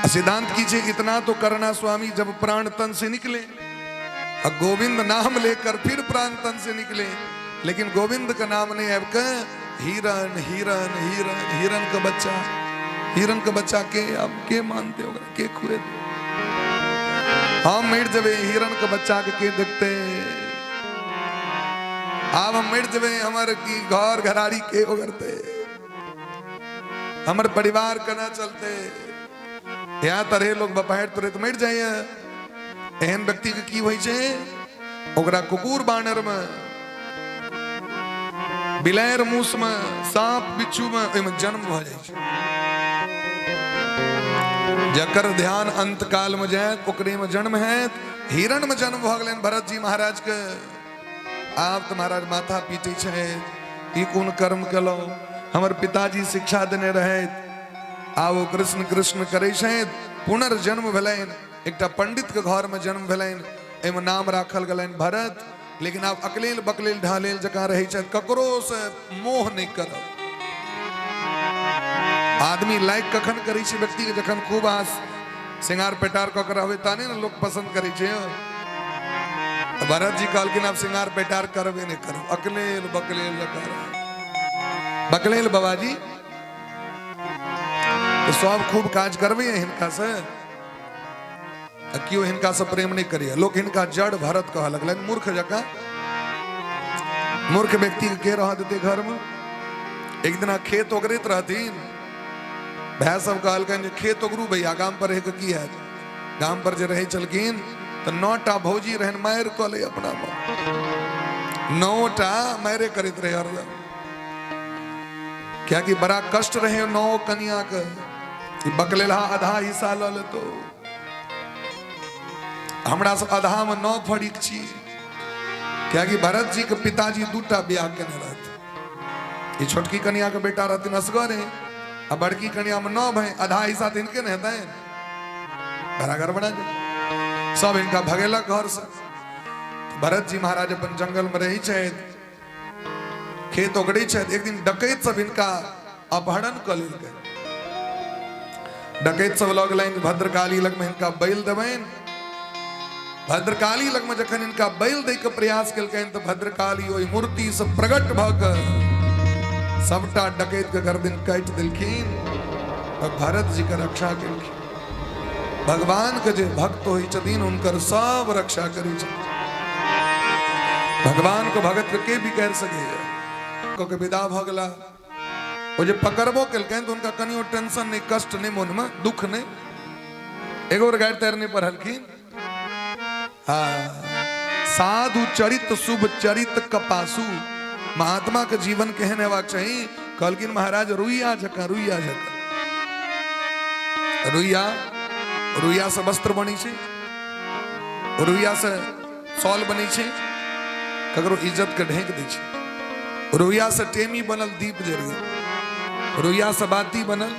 सिद्धांत कीजिए इतना तो करना स्वामी जब प्राण तन से निकले और गोविंद नाम लेकर फिर प्राण तन से निकले। लेकिन गोविंद का नाम नहीं है हिरण हिरण हिरण हिरण का बच्चा हिरण का बच्चा के अब के मानते होगा के खुए हम मिट जबे हिरण का बच्चा के देखते अब हम मिट जबे हमारे की घर घराड़ी के उगरते हमारे परिवार कना चलते यहाँ तरह लोग बपहर तुरे तो मिट जाइए। एहन व्यक्ति के की होई छे ओकरा कुकुर बानर में बिलायर मूस में सांप बिच्छू में ओइमे जन्म भ जाय छे। जकर ध्यान अंत काल में जाए ओकरे में जन्म है। हिरण में जन्म भ गेलन भरत जी महाराज के। आप तो महाराज माथा पीटे छे ई कोन कर्म कलो हमर पिताजी शिक्षा देने रहे आओ कृष्ण कृष्ण करे छे। पुनर्जन्म भेलैन एकटा पंडित के घर में जन्म भेलैन एमे नाम राखल गेलैन भरत। लेकिन आप अकलेल बकलेल ढालेल जका रहे छे ककरो से मोह नहीं करब। आदमी लाइक कखन करी छे व्यक्ति के जखन खूब आस सिंगार पेटार क के रहबे ताने न लोग पसंद करी छे। तो भरत जी कहलखिन आप सिंगार पेटार करबे नहीं करब अकलेल बकलेल लगा बकलेल बाबाजी तो सब खूब काज करबे हिनका से क्यों हिनका से प्रेम नहीं करिए। लोग हिनका जड़ भरत कह लगलन मूर्ख जका। मूर्ख व्यक्ति के रह देते घर में। एक दिन खेत ओगरित रहतीन भै सब कहलकन खेत ओगरू भैया गाम पर की है गाम पर जे रहे चलकिन तो 9टा भौजी रहन मार क ले अपना में 9टा मारे करित रहे हरदम क्या कि बड़ा कष्ट रहे 9 कन्या के कि बकलेला आधा हिस्सा ल ले तो हमरा सब आधा में 9 फड़ीक छी क्या कि भरत जी के पिताजी 2टा ब्याह केने रहते ये छोटकी कन्या के बेटा रहते असगरे आ बड़की कन्या में 9 भाई आधा हिस्सा तो इनके रहते हैं बड़ा गड़बड़ा जाए सब इनका भगेलक घर से भरत जी महाराज अपन जंगल में रही छे खेत उगड़ी छे एक दिन डकैत सब इनका अपहरण कर लेलकै डकैत सब लग लाइन भद्रकाली लग में इनका बैल देबैन भद्रकाली लग में जखन इनका बैल दे के प्रयास केलकैन तो भद्रकाली ओई मूर्ति से प्रकट भ क सबटा डकैत के गर्दन काट देलखिन और भरत जी के रक्षा केलखिन भगवान के जे भक्त होई छथिन उनकर सब रक्षा करी छथिन भगवान को भगत के भी कर सके को के विदा भ गेला ओ जे पकड़बो केलकैन तो उनका कनियो टेंशन नहीं कष्ट नहीं मन में दुख नहीं एगो गाड़ तैरने पर हलखिन साधु चरित शुभ चरित कपासु महात्मा के जीवन केहन हेबाक चाहिए कहलखिन महाराज रुइया झका रुइया से वस्त्र बनी छे रुइया से सॉल बनी छे ककरो इज्जत के ढेक दै छे रुइया से टेमी बनल दीप जर गेल रुइया से बाती बनल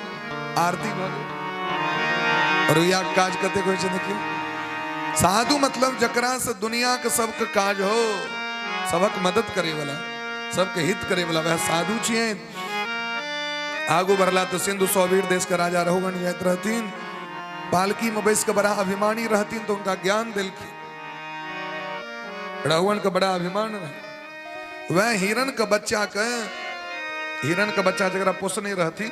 आरती भ गेल रुइया के काज कते होय छे देखियो साधु मतलब जकरा से दुनिया के सबके काज हो सबक मदद करे वाला सबके हित करे वाला वह साधु छिए आगू बढ़ला तो सिंधु सौवीर देश का राजा रहुगण जात रहतीन पालकी में बैस के बड़ा अभिमानी रहतीन तो उनका ज्ञान दिलखिन रहुगण का बड़ा अभिमान रहे वह हिरण का बच्चा जरा पोसने रहती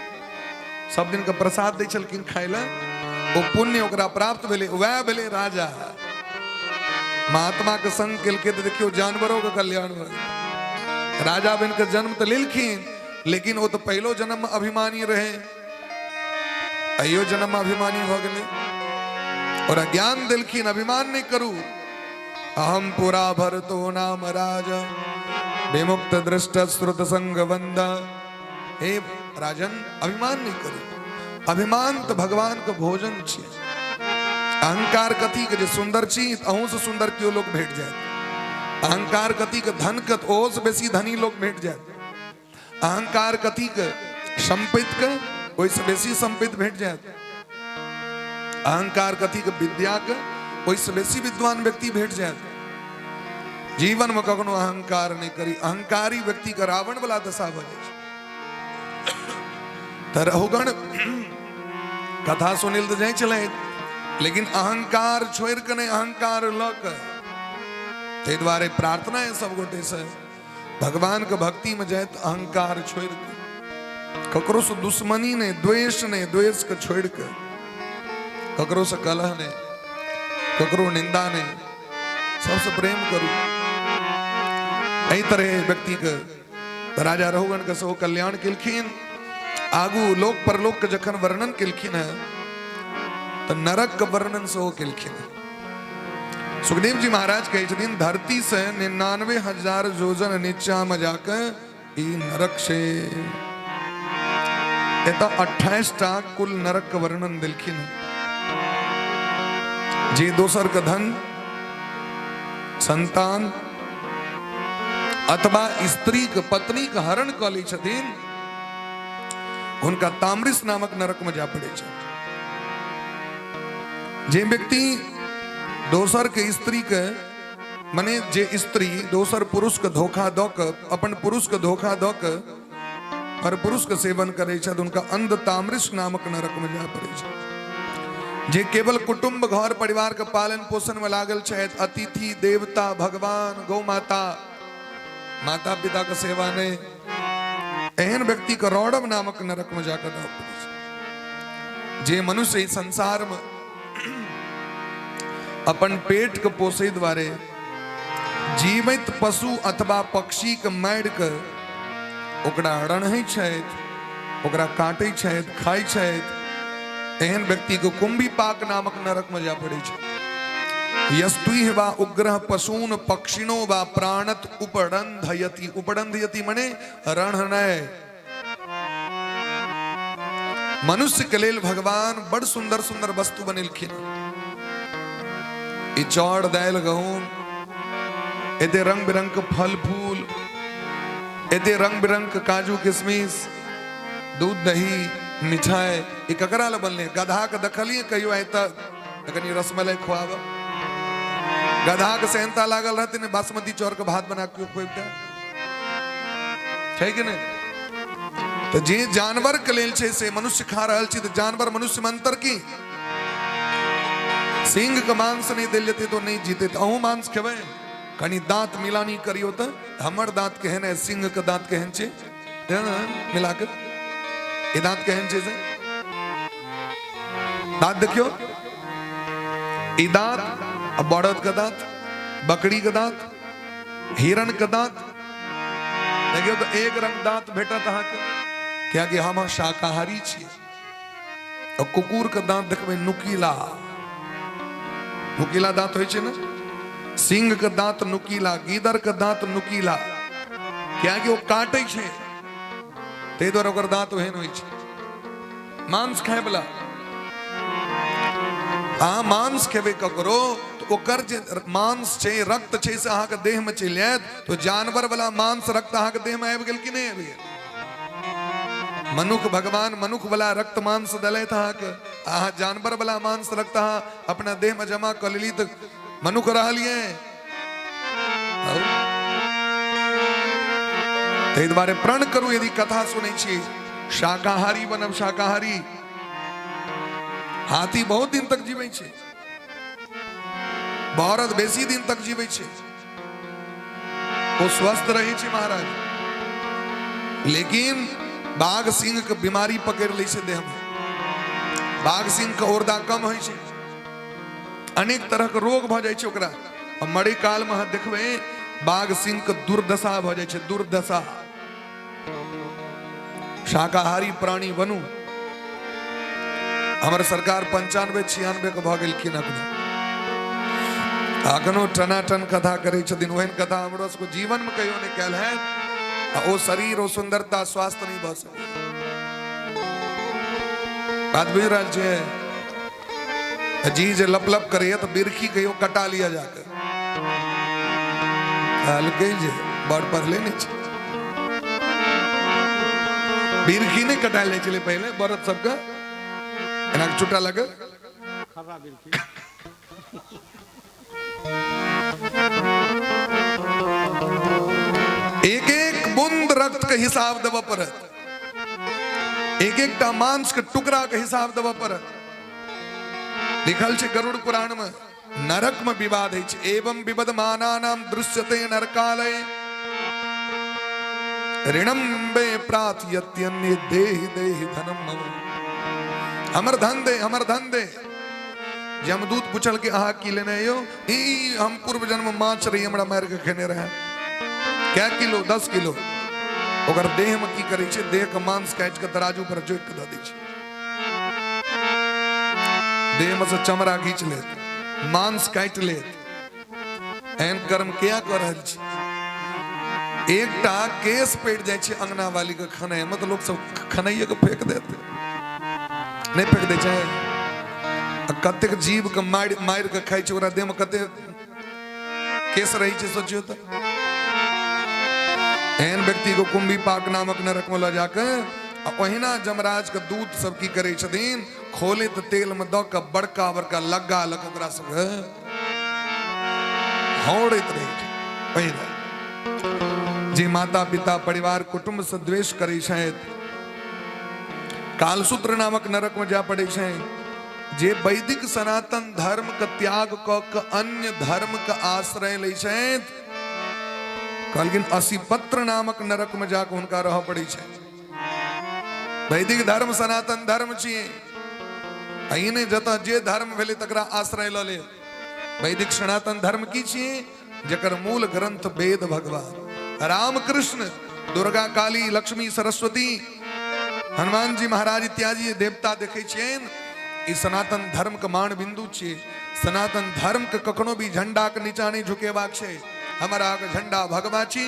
सब दिन का प्रसाद दै छलखिन खाय ले वो पुण्य ओकरा प्राप्त भेले वह भेले राजा महात्मा के संग केलके तो देखियो जानवरों का कल्याण भ गेल राजा बन के जन्म तो लेलखिन लेकिन वो तो पहलो जन्म में अभिमानी रहे अयो जन्म में अभिमानी भ गेले और ज्ञान दिलखिन अभिमान नहीं करू अहम पुरा भरतो नाम राजा विमुक्त दृष्ट श्रुत संग बंदा हे राजन अभिमान नहीं करू अभिमान तो भगवान का भोजन छे अहंकार कथी के जे सुंदर छी अहू से सुंदर क्यों लोग भेट जाए अहंकार कथी के धन कत ओ से बेसी धनी लोग भेट जाए अहंकार कथी के संपत्ति के ओइ से बेसी संपत्ति भेट जाए अहंकार कथी के विद्या के ओइ से बेसी विद्वान व्यक्ति भेट जाए जीवन में कखनो अहंकार नहीं करी अहंकारी व्यक्ति का रावण वाला दशा भ जाए त रहुगण कथा सुनिल तो जाए चले लेकिन अहंकार छोड़ के नहीं अहंकार लक ते द्वारे प्रार्थना है सब गोटे से भगवान के भक्ति में जाए तो अहंकार छोड़ के ककरो से दुश्मनी ने द्वेष के छोड़ के ककरो से कलह ने ककरो निंदा ने सबसे प्रेम करू एही तरह व्यक्ति के राजा रहुगण के सो कल्याण केलखिन आगू लोक परलोक के जखन वर्णन केलखिन है तो नरक के वर्णन से केलखिन सुखदेव जी महाराज कहे छथिन धरती से 99,000 जोजन नीचा में जाकर ई नरक से एता 28टा कुल नरक के वर्णन दिलखिन जे दोसर का धन संतान अथवा स्त्री के पत्नी का हरण क लै छथिन उनका ताम्रिस नामक नरक में जा पड़े छे जे व्यक्ति दोसर के स्त्री के माने जे स्त्री दोसर पुरुष के धोखा द के अपन पुरुष के धोखा द के हर पुरुष के सेवन करे छे उनका अंध ताम्रिस नामक नरक में जा पड़े छे जे केवल कुटुंब घर परिवार के पालन पोषण में लागल छे अतिथि देवता भगवान गौ माता माता पिता के सेवा ने एहन व्यक्ति का रौड़व नामक नरक में जाकर रह पड़े जे मनुष्य इस संसार में अपन पेट के पोषे द्वारे जीवित पशु अथवा पक्षी के मार के ओकरा रणै छथि ओकरा काटै छथि खाइ छथि एहन व्यक्ति को कुंभी पाक नामक नरक में जा पड़े छे। यस्तुह वा उग्रह पशून पक्षिणो वा प्राणत उपडंधयति। उपडंधयति मने रणनय। मनुष्य के लेल भगवान बड़ सुंदर सुंदर वस्तु बनेलखिन। ई चौड़ दाल गहूम, एते रंग बिरंग के फल फूल, एते रंग बिरंग के काजू किशमिश, दूध दही मिठाई, ये ककरा ला बनले? गधा के दखलिए कहियो आय तक कनी रसमलाई खुआब। गधा के सेहनता लागल रहते ने बासमती चौर के भात बना के खुआबता है कि नहीं? तो जे जानवर के लेल छे से मनुष्य खा रहल छी, तो जानवर मनुष्य में अंतर की? सिंह के मांस नहीं दिल लेते तो नहीं जीते। तो अहू मांस खेबे, कनी दांत मिलानी करियो तो हमर दांत केहन है, सिंह के दांत केहन छे मिला के, ये दांत केहन छे से दांत देखियो। ई दांत अब बड़द का दांत, बकरी का दांत, हिरण का दांत देखियो तो एक रंग दांत भेटा तहा के, क्या कि हम शाकाहारी छिए। और कुकुर का दांत देखबे नुकीला, नुकीला दांत होय छे ना। सिंह का दांत नुकीला, गीदड़ का दांत नुकीला, क्या कि वो काटे छे, ते द्वारा ओकर दांत ओहन होय छे। मांस खाए बला हाँ मांस खेबे ककरो तो ओकर जे मांस छे, रक्त छे से अहाँ के देह में चलि जायत। तो जानवर वाला मांस रक्त अहाँ के देह में आबि गेल कि नहीं आबि गेल? मनुख भगवान मनुख वाला रक्त मांस दलैत अहाँ के, अहाँ जानवर वाला मांस रक्त अहाँ अपना देह में जमा कर लेली तो मनुख रहलिए। ताहि दुआरे प्रण करू यदि कथा सुनै छी, शाकाहारी बनब शाकाहारी। हाथी बहुत दिन तक जीवे छे, बरद बेसी दिन तक जीवे छे, वो स्वस्थ रहे छे महाराज। लेकिन बाघ सिंह के बीमारी पकड़ लै छे देह में, बाघ सिंह के ओरदा कम होय छे, अनेक तरह के रोग भ जाय छे ओकरा। और मरे काल में देखबे बाघ सिंह के दुर्दशा भ जाय छे, दुर्दशा। शाकाहारी प्राणी बनू। हमारे सरकार 95-96 के भ गेलखिन अखनो टनाटन कथा करे छथिन। ओहन कथा हमरो सबको जीवन में कहियो नहीं कैल है। ओ शरीर ओ सुंदरता स्वास्थ्य नहीं भ सके। बात बुझ रहल छे? जी जे लप लप करे तो बिरखी कहियो कटा लिया जाकर। हल्के जे बड़ पढ़ले नहीं छे, बिरखी नहीं कटाल नहीं चले पहले बरत सबका एना छुट्टा लगे। एक एक बूंद रक्त के हिसाब देव पड़त, एक एक टा मांस के टुकड़ा के हिसाब देव पड़त। लिखल छे गरुड़ पुराण में, नरक में विवाद है छे। एवं विबदमानानाम दृश्यते नरकालय ऋणम बे प्रार्थयत्यन्य देहि देहि धनम मम। हमर धन दे, हमर धन दे। यमदूत पूछल के आहा की लेने आयो? ई हम पूर्व जन्म माछ रही हमरा मार के खेने रहे। क्या किलो? 10 किलो। ओकर देह में की करे छे? देह के मांस काट के तराजू पर जोड़ के द दै छे। देह में से चमड़ा खींच ले, मांस काट ले। एहन कर्म क्या कर रहल छी? एकटा केस पेट जाय छे अंगना वाली के खनाय, मतलब लोग सब खनाइए के फेंक देते, नहीं फेंक दे छे। कतेक जीव के मार के खाई छे, ओकरा देह में कते केस रही छे सोचियो तो। एहन व्यक्ति को कुंभी पाक नामक नरक में ल जाकर ओहिना जमराज के दूत सब की करे छथिन, खोले तो तेल में द के बड़का बड़का लग्गा लग ओकरा सब हौड़ैत रहे छे। ओहिना जे माता पिता परिवार कुटुंब से द्वेष करे छथि, कालसूत्र नामक नरक में जा पड़े छे। जे वैदिक सनातन धर्म का त्याग क अन्य धर्म का आश्रय ले छथि, कहलखिन असीपत्र नामक नरक में जाकर उनका रह पड़े छे। वैदिक धर्म सनातन धर्म छिए, अहिने जता जे धर्म भेले तकरा आश्रय ल ले। वैदिक सनातन धर्म की छिए? जकर मूल ग्रंथ वेद भगवान राम कृष्ण, दुर्गा काली लक्ष्मी सरस्वती हनुमान जी महाराज इत्यादि देवता देखे छियन। ई सनातन धर्म का मान बिंदु छे। सनातन धर्म के कखनो भी झंडा के नीचा नहीं झुकेबाक छे। हमारा आगे झंडा भगवा छी,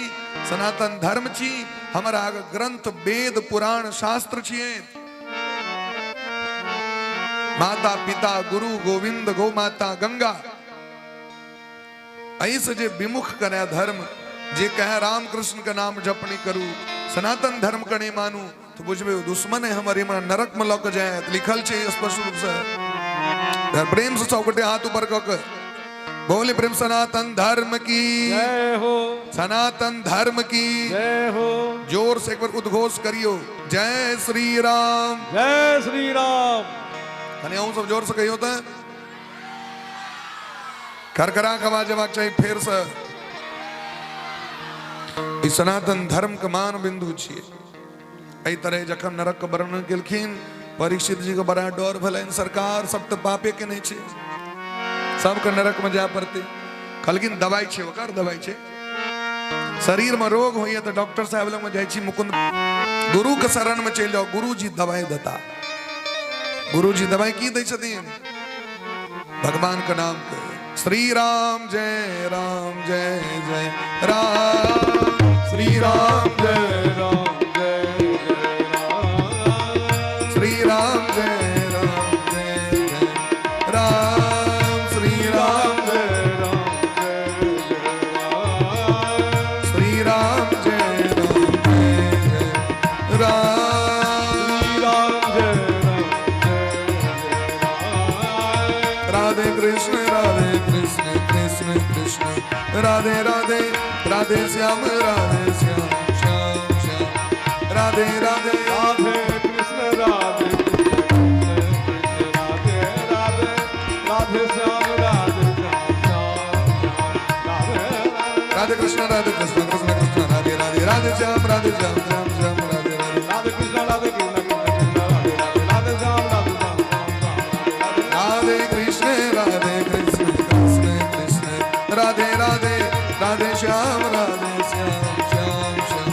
सनातन धर्म छी, हमारा आगे ग्रंथ वेद पुराण शास्त्र छिए। माता पिता गुरु गोविंद गौ माता गंगा ऐसे जे विमुख करे धर्म, जे कहे राम कृष्ण का नाम जप नहीं करू, सनातन धर्म का नहीं मानू, तो बुझबे दुश्मन है हमारे में नरक में लग जाए। लिखल छे स्पष्ट रूप से। प्रेम से चौकटे हाथ ऊपर कर बोले प्रेम सनातन धर्म की जय हो, सनातन धर्म की जय हो, जोर से एक बार उद्घोष करियो जय श्री राम, जय श्री राम। कने हम सब जोर से कहियो तो खरखरा के आवाज आवाज चाहिए फिर से। इस सनातन धर्म के मान बिंदु छिए। एहि तरह जखन नरक के वर्णन केलखिन, परीक्षित जी के बड़ा डर भलन, सरकार सब तो पापे के नहीं छे, सबके नरक में जाए पड़ते। कहलखिन दवाई छे, ओकर दवाई छे। शरीर में रोग होइए तो डॉक्टर साहब लग में जाय छी, मुकुंद गुरु के शरण में चल जाओ, गुरु जी दवाई देता। गुरु जी दवाई की दै छथिन? भगवान का नाम पे श्री राम जय जय राम, श्री राम जय राम जय राम, श्री राम जय राम, श्री राम जय राम श्री राम जय राम, राधे कृष्ण कृष्ण कृष्ण, राधे राधे राधे श्याम श्याम श्याम, राधे राधे राधे कृष्ण राधे राधे राधे राधे श्याम राधे राधे कृष्ण कृष्ण कृष्ण, राधे राधे राधे श्याम श्याम श्याम, राधे राधे राधे कृष्ण राधे कृष्ण राधे राधे श्याम राधे राधे कृष्ण कृष्ण कृष्ण, राधे राधे राधे श्याम श्याम श्याम,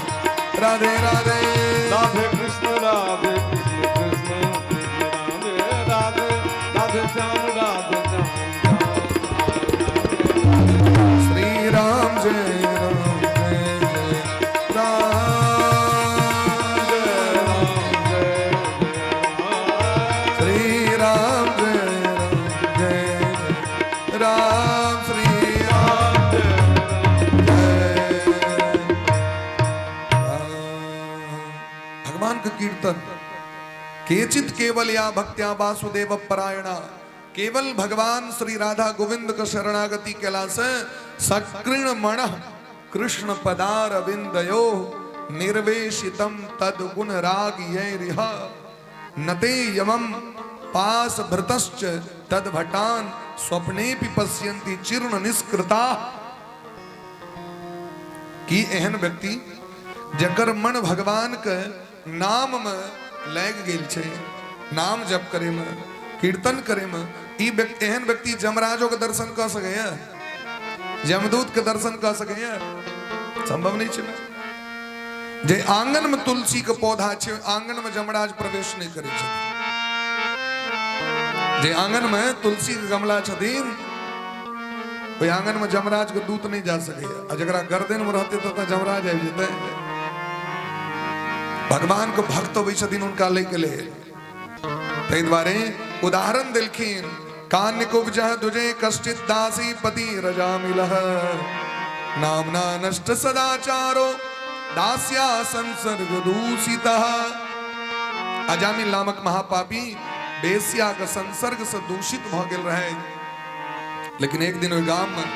राधे राधे राधे कृष्ण राधे कृष्ण राधे राधे राधे श्याम राधे श्री राम जय श्री राम जय राम, श्री राम जय भगवान का कीर्तन केचित केवल या भक्त्या वासुदेव परायणा, केवल भगवान श्री राधा गोविंद का शरणागति केला से सक्रीण मन कृष्ण पदार विंदयो निर्वेशितम तद गुण राग ये रिह नते यमम पास भृतश्च तद भटान स्वप्ने पश्यन्ति चिर्ण निष्कृता। की एहन व्यक्ति जकर मन भगवान के नाम में लग गेल छे, नाम जप करे में, कीर्तन करे में, ई व्यक्ति एहन व्यक्ति जमराजो के दर्शन कर सके है, यमदूत के दर्शन कर सके है? संभव नहीं छे। जे आंगन में तुलसी के पौधा छे, आंगन में जमराज प्रवेश नहीं करे छे। जे आंगन में तुलसी के गमला छथिन, ओई आंगन में जमराज के दूत नहीं जा सके। आ जकरा गर्दन में रहते तो जमराज आबि जेते। भगवान को भक्त होई छथिन उनका लेके ले। तै द्वारे उदाहरण दिलखिन, कान्य को विजह तुझे कष्टित दासी पति रजा मिलह, नामना नष्ट सदाचारो दास्या संसर्ग दूषितः। अजामिल नामक महापापी बेसिया का संसर्ग से दूषित भ गेल रहे। लेकिन एक दिन ओई गाम में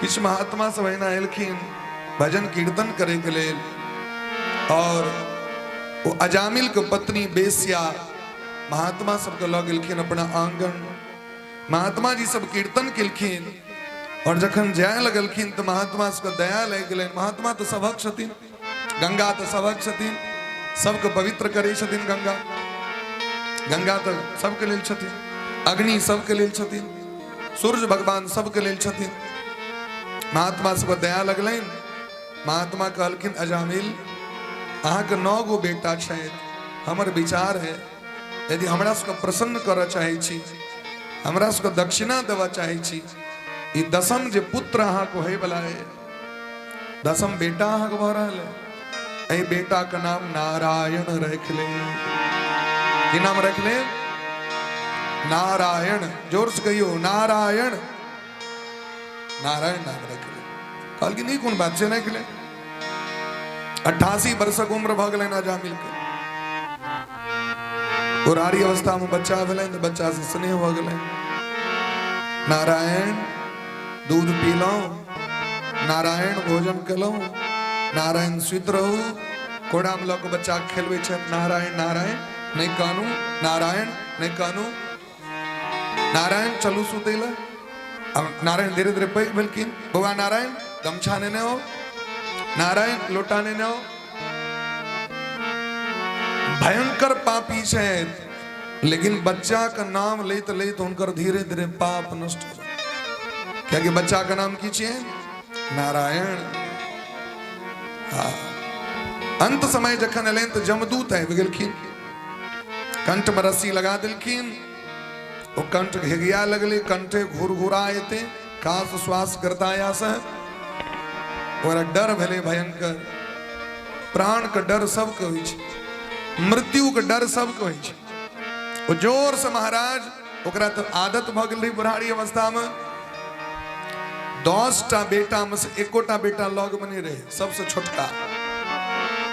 किछ महात्मा सब एना एलखिन भजन कीर्तन करे के लेल, और वो अजामिल के पत्नी बेसिया महात्मा सबके लग गेलखिन अपना आंगन। महात्मा जी सब कीर्तन केलखिन, और जखन जाय लगलखिन तो महात्मा सबके दया लग गेलनि। महात्मा तो सभक छथिन, गंगा तो सभक छथिन, सबके पवित्र करे छथिन। गंगा गंगा तो सबके लेल छथिन, अग्नि सबके लेल छथिन, सूर्य भगवान सबके लेल छथिन। महात्मा सबके दया लगलनि। महात्मा कहलखिन अजामिल अहाँ के 9 गो बेटा छथि, हमर विचार है यदि हमरा सबके प्रसन्न करऽ चाहै छी, हमरा सबके दक्षिणा देवा चाहै छी, ई दसम जे पुत्र अहाँके होय वाला है, दसम बेटा अहाँके भऽ रहल है, एहि बेटा के नाम नारायण रख ले। की नाम रख ले? नारायण। जोर से कहियो नारायण। नारायण नाम रख ले। कहल कि नहीं कौन बात से रख ले। 88 वर्षक उम्र भऽ गेलै ना जामिल के। पुरारी अवस्था में बच्चा भेलै तो बच्चा से स्नेह भऽ गेलै। नारायण दूध पीलौं, नारायण भोजन केलौं, नारायण सुत रहू, कोड़ा में लऽ के बच्चा खेलबै छै। नारायण नारायण नहीं कानू, नारायण नहीं कानू, नारायण चलू सुतै लए। अब नारायण धीरे धीरे पैघ भेलखिन। बौआ नारायण गमछा नेने हो, नारायण लोटा नेने हो। भयंकर पापी छै, लेकिन बच्चा का नाम लैत लैत हुनकर धीरे धीरे पाप नष्ट हो जाए। कियाकि बच्चा का नाम की छियै? नारायण। अंत समय जखन एलैन तो जमदूत आबि गेलखिन, कंठ में रस्सी लगा देलखिन। वो कंठ घिघिया लगले, कंठे घुरघुरा एते, काश श्वास करताया से ओकरा डर भेले भयंकर। प्राण के डर सबके होइ छै, मृत्यु के डर सबके होइ छै। वो जोर से महाराज ओकरा तो आदत भ गेल रही बुढ़ारी अवस्था में। 10टा बेटा में से एकोटा बेटा लग में नहीं रहे, सबसे छोटका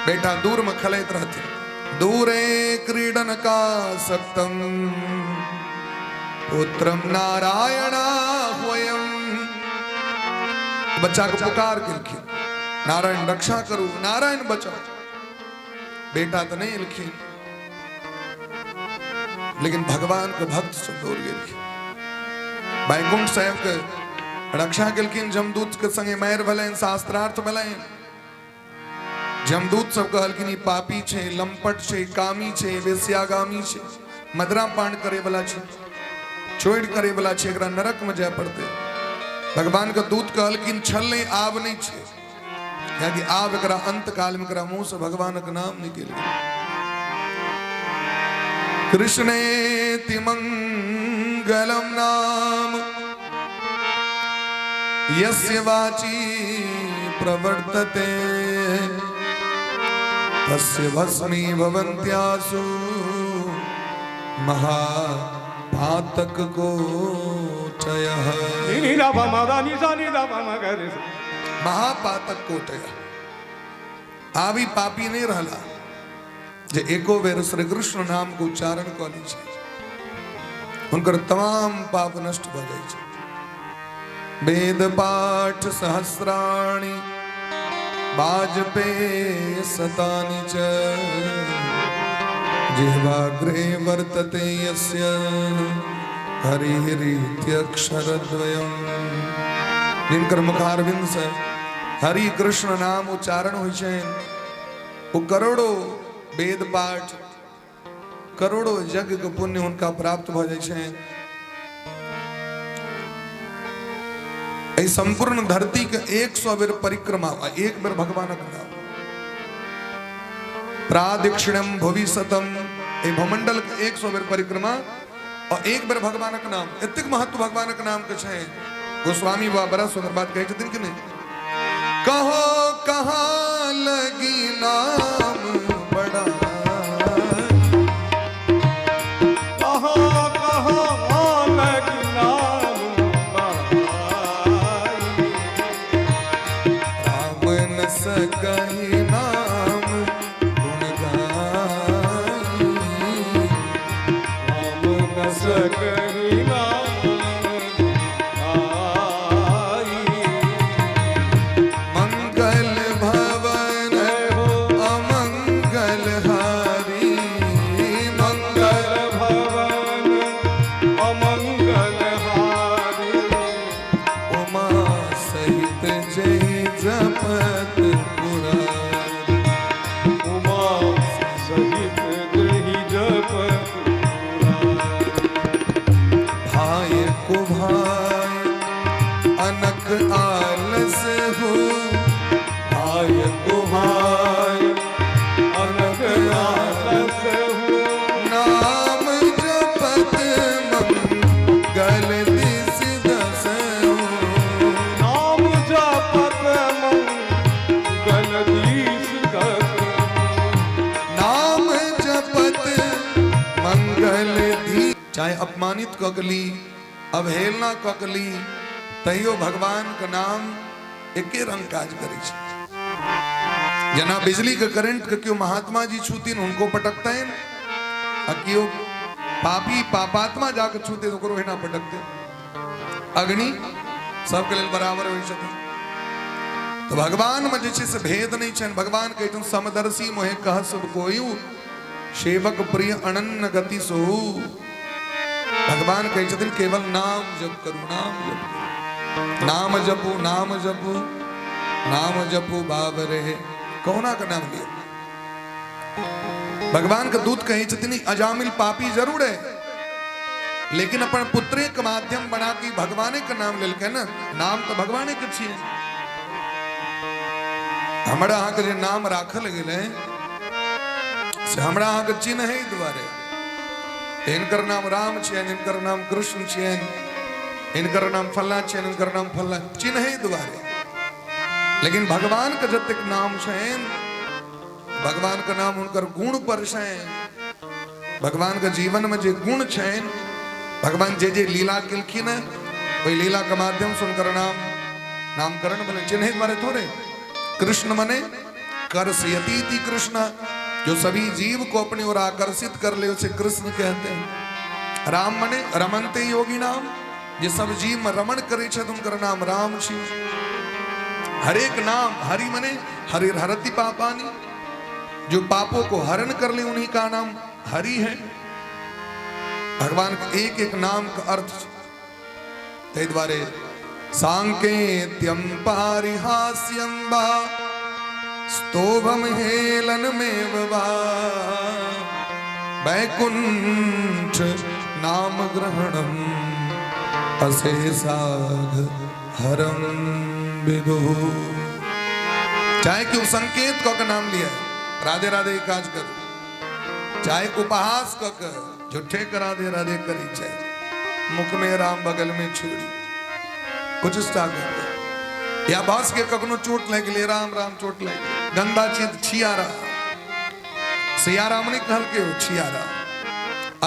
बेटा दूर में खलैत रहते। दूरे क्रीडन का सप्तम पुत्रम नारायणा होयम। बच्चा को पुकार केलखिन, नारायण रक्षा करू, नारायण बचाओ। बेटा तो नहीं लिखिन, लेकिन भगवान के भक्त सब दौड़ गेलखिन। बैकुंठ साहेब के रक्षा केलखिन। जमदूत के संगे मार भेलैन, शास्त्रार्थ भेलैन। जमदूत सब कहलखिन ई पापी छै, लंपट छै, कामी छै, वेश्यागामी छै, मदरा पान करे वाला छै, छोड़ करे वाला छै, एकरा नरक में जाय पड़ते। भगवान के दूत कहलखिन छल नहीं आब नहीं छै, यानी आब एकरा अंत काल में एकरा मुंह से भगवान के नाम निकल गया। कृष्णेति मंगलम नाम यस्य वाची प्रवर्तते तस्य भस्मी भवन्त्यासु महापातक कोटयः। महापातक कोटयः। आवी पापी नहीं रहला जे एको बेर श्री कृष्ण नाम को उच्चारण करै छै, हुनकर तमाम पाप नष्ट भ जाइ छै। वेद पाठ सहस्राणि वाजपेय शतानि च जिह्वाग्रे वर्तते यस्य हरिरित्यक्षरद्वयम्। जिनकर मुखारविंद से हरि कृष्ण नाम उच्चारण होइ छै, वो करोड़ों वेद पाठ, करोड़ों यज्ञ के पुण्य उनका प्राप्त भ जाइ छै। संपूर्ण धरती के 100 बेर परिक्रमा, एक बेर भगवान का नाम प्रादक्षिणम भविष्यतम, भूमंडल के 100 बेर परिक्रमा और एक बेर भगवान का नाम। एतेक महत्व भगवान के नाम के छै। गोस्वामी बाबा बड़ा सुंदर बात कहै छथिन कि नहीं? कहो कहाँ लगी नाम बड़ा, कहो कहाँ लगी नाम सकहि नाम गुण गाई, राम न सकहि नाम गाई। मंगल भवन अमंगल हारी, मंगल भवन अमंगल हारी। उमा सहित जय जपत पुरारी, उमा सहित जहि जपत पुरारी। चाहे अपमानित ककली अवहेलना ककली तैयो भगवान का नाम एके रंग काज करे छे। जना बिजली के करंट के क्यों महात्मा जी छूतीन उनको पटकता है आ क्यों पापी पापात्मा जाकर छूते तो करो ना पटकते। अग्नि सबके लिए बराबर हो छे। तो भगवान में जे से भेद नहीं छे। भगवान कहते समदर्शी मोहे कह सब कोयु सेवक प्रिय अनन्न गति सो। भगवान कहते केवल नाम जप करू नाम जप करू। नाम जपू नाम जपू नाम जपू बाबरे कौना का नाम लिया। भगवान का दूत कहे जितनी अजामिल पापी जरूर है लेकिन अपन पुत्रे का माध्यम बना के भगवाने का नाम ले के ना नाम तो भगवाने के छिए। हमरा अहाँ के नाम राखल गेले से हमरा अहाँ के चिन्ह है द्वारे। इनकर नाम राम छियन इनकर नाम कृष्ण छियन इनकर नाम फल्ला छियन इनकर नाम फल्ला चिन्ह है द्वारे। लेकिन भगवान का जब तक नाम छेन भगवान का नाम उनकर गुण पर छेन। भगवान का जीवन में जो गुण छेन भगवान जे जे लीला किलखिन वही लीला का माध्यम से उनकर नामकरण बने चिन्ह द्वारे थोड़े। कृष्ण मने करसयति कृष्ण जो सभी जीव को अपनी ओर आकर्षित कर ले उसे कृष्ण कहते हैं। राम मने रमनते योगी नाम जो सब जीव में रमण करे छे उनकर नाम राम छी। हरेक नाम हरि मने हरिर हरति पापानी जो पापों को हरण कर ले उन्हीं का नाम हरि है। भगवान के एक एक नाम का अर्थ ते द्वारे सांकेत्यम पारिहास्यम वा स्तोभम हेलन में वा वैकुंठ नाम ग्रहणम अशेषाध हरम विदु। चाहे क्यों संकेत का नाम लिया राधे राधे काज करो चाहे उपहास का झूठे करा दे राधे करी चाहे मुख में राम बगल में छुरी कुछ करते या बस के कखनो चोट लग ले राम राम चोट लग गंदा चीज छियारा सियाराम ने कहल के छियारा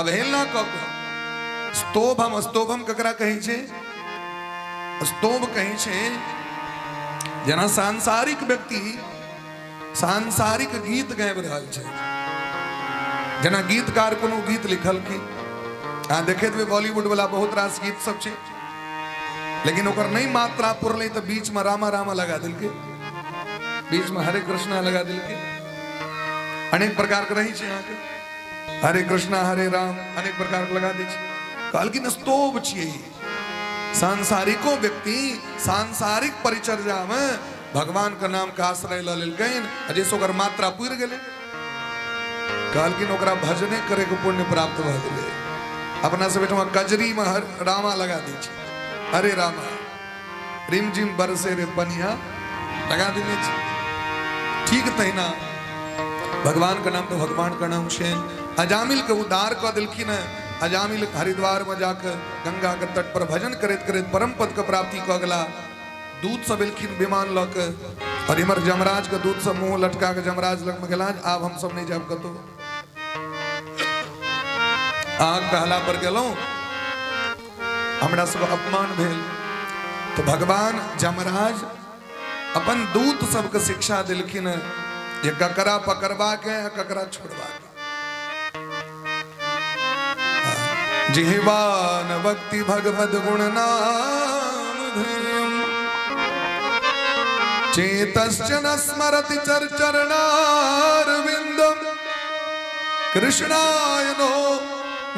अवहेलना क स्तोभम स्तोभम ककरा कही छे स्तोभ कही छे जना सांसारिक व्यक्ति सांसारिक गीत गाबि रहल छे। जना गीतकार कोनो गीत लिखल की देखे तो बॉलीवुड वाला बहुत रास गीत सब छे लेकिन ओकर नहीं मात्रा पुरले तो बीच में रामा रामा लगा दिल के बीच में हरे कृष्णा लगा दिल के अनेक प्रकार के रही छे यहाँ के हरे कृष्णा हरे राम अनेक प्रकार के लगा दी कहल की स्तोभ छिए। सांसारिको व्यक्ति सांसारिक परिचर्या में भगवान का नाम का आश्रय ल लेलकैन जैसे ओकर मात्रा पुर गेले कहल की ओकरा भजने करे के पुण्य प्राप्त भ गेले। अपना से बेटा कजरी में रामा लगा दी छे हरे रामा रिम जिम बरसे रे पनिया लगा देने ठीक तहिना भगवान का नाम तो भगवान का नाम छे। अजामिल के उद्धार क दिलखिन अजामिल हरिद्वार में जाकर गंगा के तट पर भजन करत करत परम पद का प्राप्ति क गला। दूत सब एलखिन विमान लक और इमर जमराज के दूत सब मुंह लटका के जमराज लग में गेला आब हम सब नहीं जाब कतो आग कहला पर गेलौं हमरा सब अपमान भेल। तो भगवान जमराज अपन दूत सबके शिक्षा दिलखिन ये ककरा पकड़वा के ककरा छोड़वा के जिह्वान भक्ति भगवद गुण नाम धर्म चेतश्चन स्मरति चरणारविंदम कृष्णाय नो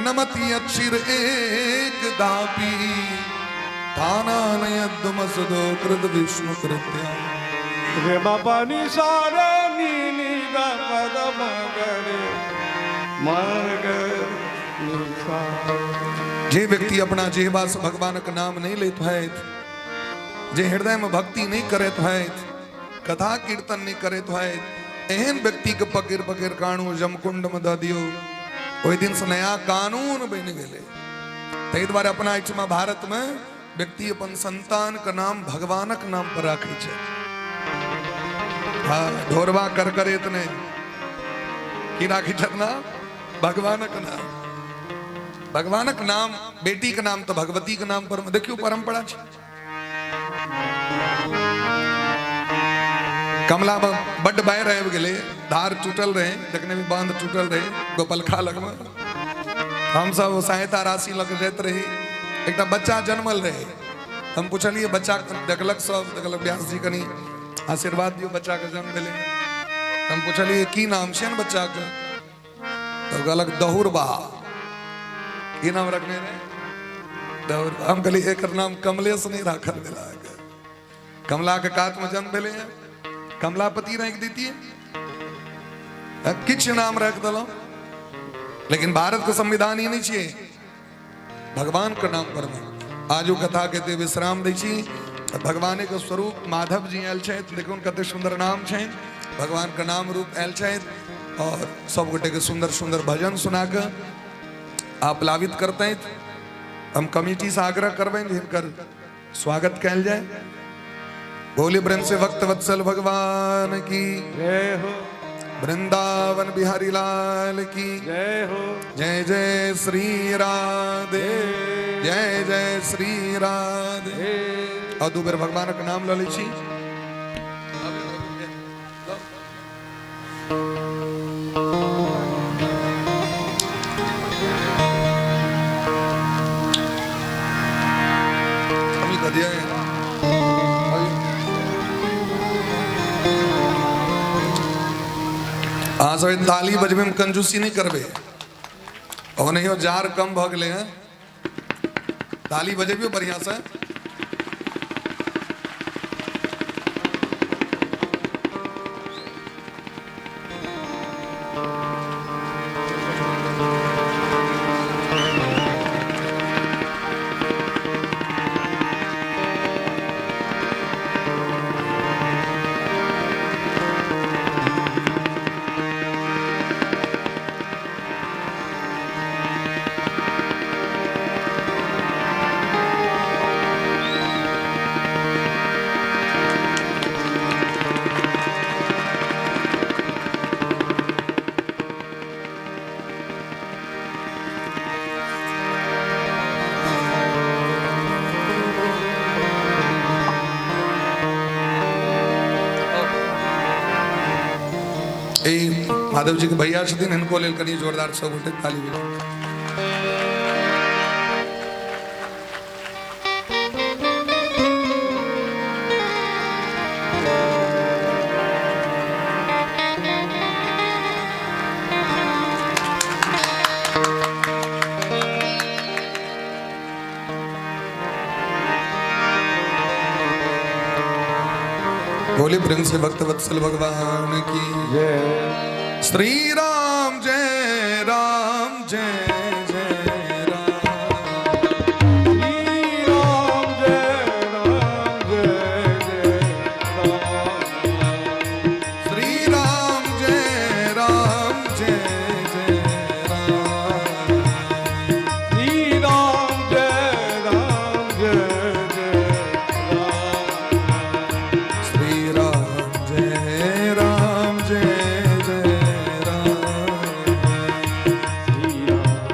नमति अक्षिर एक दापी तानानयद्दुमसुदो कृत विष्णु कृत्या रे बाबा निसारे नीनी गा पद मगरे मगर निसा। जे व्यक्ति अपना जेहबा से भगवान का नाम नहीं लेत है जे हृदय में भक्ति नहीं करत है कथा कीर्तन नहीं करत है एहन व्यक्ति के पकड़ पकड़ कानू जमकुंड में द दियो ओई दिन से नया कानून बन गेले। तै द्वारा अपना इच्छा भारत में व्यक्ति अपन संतान का नाम भगवानक नाम पर राखे छे। हाँ ढोरवा कर इतने की राखी छत नाम भगवानक नाम भगवानक नाम बेटी का नाम तो भगवती का नाम पर देखियो परंपरा छे। कमला बड बह रहे गेले, धार टूटल रहे, देखने में बांध टूटल रहे, गोपलखा लगमा हम सब सहायता राशि लग जाते रही। एक बच्चा जन्मल रहे, हम पूछलिए बच्चा देखलक, सब देखलक व्यास जी कनी आशीर्वाद दियो बच्चा के जन्म भेले। हम पूछलिए की नाम छे न बच्चा के, तो कहलक दहुरबा। की नाम रखने रहे? दहुरबा। हम कहलिए एकर नाम कमलेश नहीं राखल भेला। कमला के कात में जन्म भेले, कमलापति रख देती है, किछ नाम रख दलो। लेकिन भारत का संविधान ही नहीं चाहिए भगवान का नाम पर। आज कथा कहते विश्राम दै छी, भगवान के स्वरूप माधव जी आयल छथि, देखो कते सुंदर नाम छनि, भगवान का नाम रूप आयल छथि। और सब गोटे के सुंदर सुंदर भजन सुना के आप्लावित करते हैं। हम कमेटी से आग्रह करबे हिनकर स्वागत कैल जाए। बोले ब्रह्म से भक्त वत्सल भगवान की जय हो, वृंदावन बिहारी लाल की जय हो, जय जय श्री राधे, जय जय श्री राधे। और दो बेर भगवान का नाम लो ली छी। हाँ सब ताली बजबे में कंजूसी नहीं करबे, और नहीं हो जार कम भ गए हैं, ताली बजेबियो बढ़िया से। माधव जी के भैया छथिन, इनको लेल कनी जोरदार सब गोटे ताली बजाओ। बोले प्रेम से भक्त वत्सल भगवान की जय। श्री राम जय राम जय जय राम, श्री राम जय राम जय जय राम, श्री राम जय राम जय जय राम, श्री राम जय राम जय जय राम, श्री राम जय राम जय जय राम, श्री राम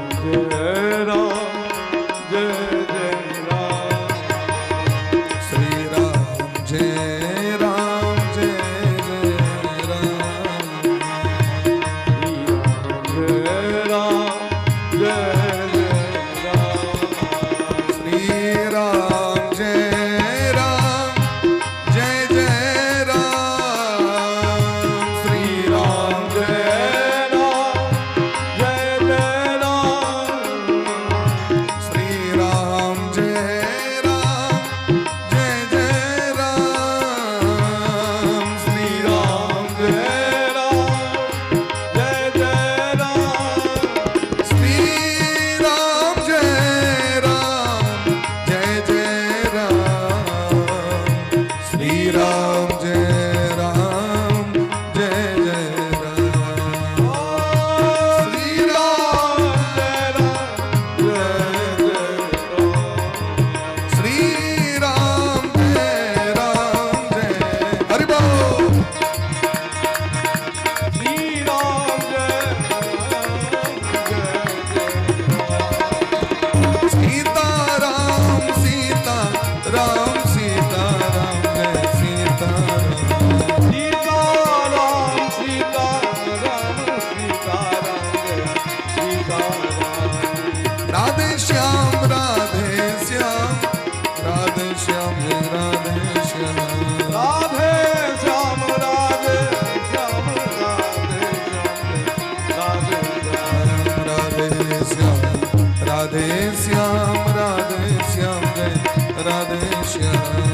श्याम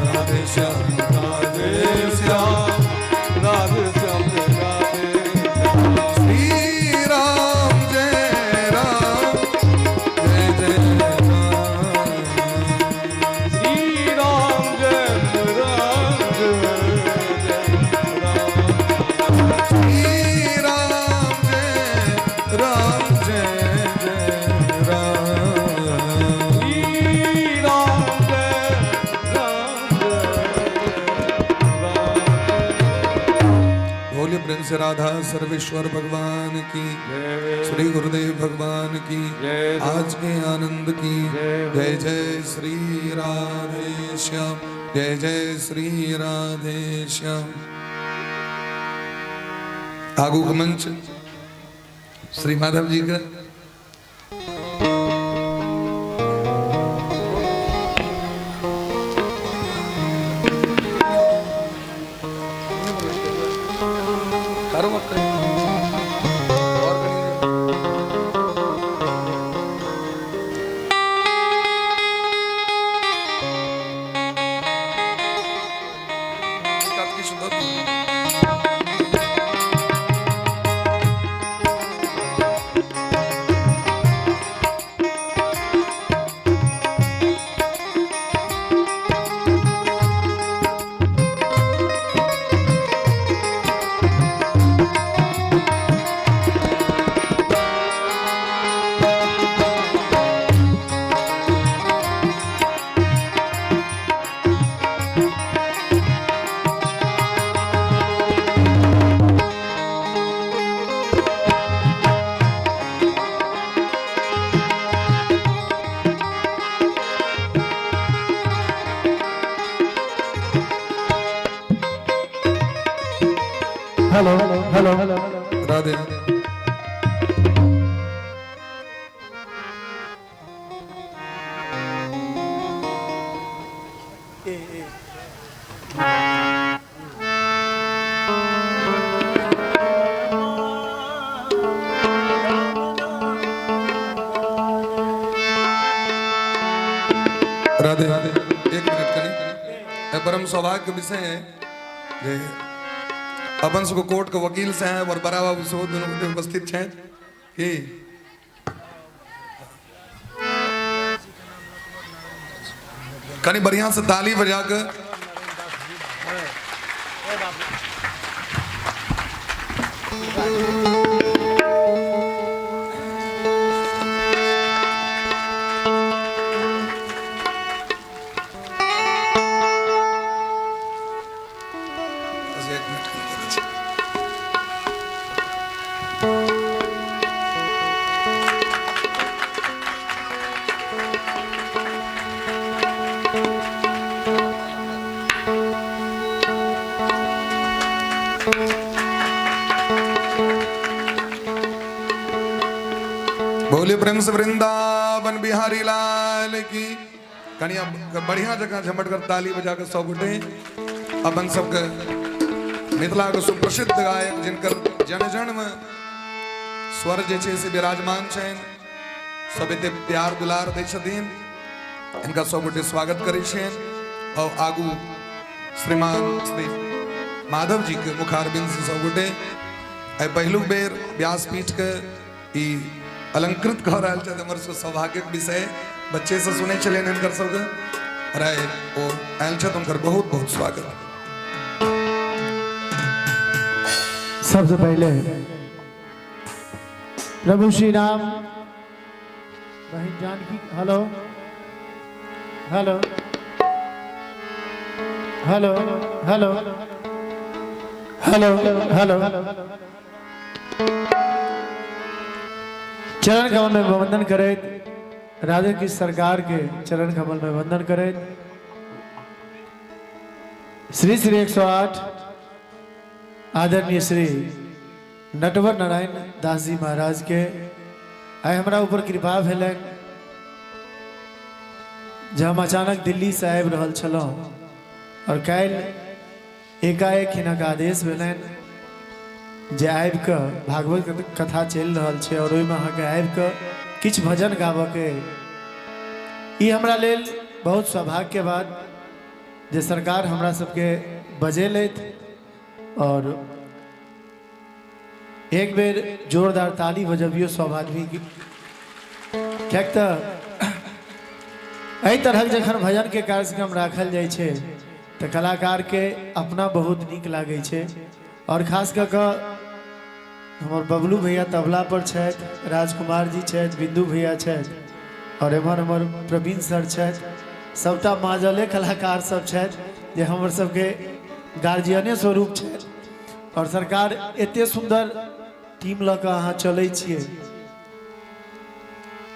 राधे श्याम राधे श्याम राधे श्याम राधे श्री राम जय राम जय जय राम श्री राम जय राम जय जय राम श्री राम जय राम जय जय राम श्री राम जय राम जय राम बोलिए प्रेम से राधा सर्वेश्वर भगवान की श्री गुरुदेव भगवान की जय। आज के आनंद की जय जय श्री राधे श्याम जय जय श्री राधे श्याम। आगू का मंच श्री माधव जी का हेलो हेलो राधे राधे राधे एक मिनट करी परम सौभाग्य विषय है जे अपन सबको कोर्ट के वकील से हैं और बड़ा बाबू से दोनों उपस्थित हैं कि कनी बढ़िया से ताली बजा के बोलिए प्रेम से वृंदावन बिहारी लाल की कनिया बढ़िया जगह झमट कर ताली बजा कर सौ गुटे अपन सबके मिथिला के सुप्रसिद्ध गायक जिनकर जन जन में स्वर जे से विराजमान छन सब एते प्यार दुलार दै छथिन इनका सौ गुटे स्वागत करै छन और आगू श्रीमान श्री माधव जी के मुखारबिंद से सौ गुटे आई पहलू बेर व्यासपीठ के ई अलंकृत कह रहा है हमर सौभाग्य विषय बच्चे से सुने चले इनकर सब राय और आयल छत उनकर बहुत बहुत स्वागत। सबसे पहले प्रभु श्री राम बहन Janaki hello hello hello hello hello hello चरण कमल में वंदन करे राधे की सरकार के चरण कमल में वंदन करे श्री श्री 108 आदरणीय श्री नटवर नारायण दास जी महाराज के आए हमारा ऊपर कृपा भेल जब हम अचानक दिल्ली से आबि रहल छलहुँ और काल्हि एकाएक हिनक आदेश भेलनि जे आबि कऽ भागवत कथा चलि रहल छै और ओहिमे अहाँके आबि कऽ किछु भजन गाबऽके ई हमरा लेल बहुत सौभाग्य के बाद जे सरकार हमरा सबके बजेलथि और एक बेर जोरदार ताली बजबियो सौभाग्य किएक तऽ एहि तरहक जखन भजन के कार्यक्रम राखल जाइ छै तऽ कलाकार के अपना बहुत नीक लागै छै और खास कऽ कऽ हमर बबलू भैया तबला पर छथि, राजकुमार जी छथि, बिंदु भैया छथि और एम्हर हमर प्रवीण सर छथि, सबटा माजले कलाकार सब छथि जे हमर सबके गार्जियने स्वरूप छथि और सरकार एते सुंदर टीम लऽ कऽ अहाँ चलै छियै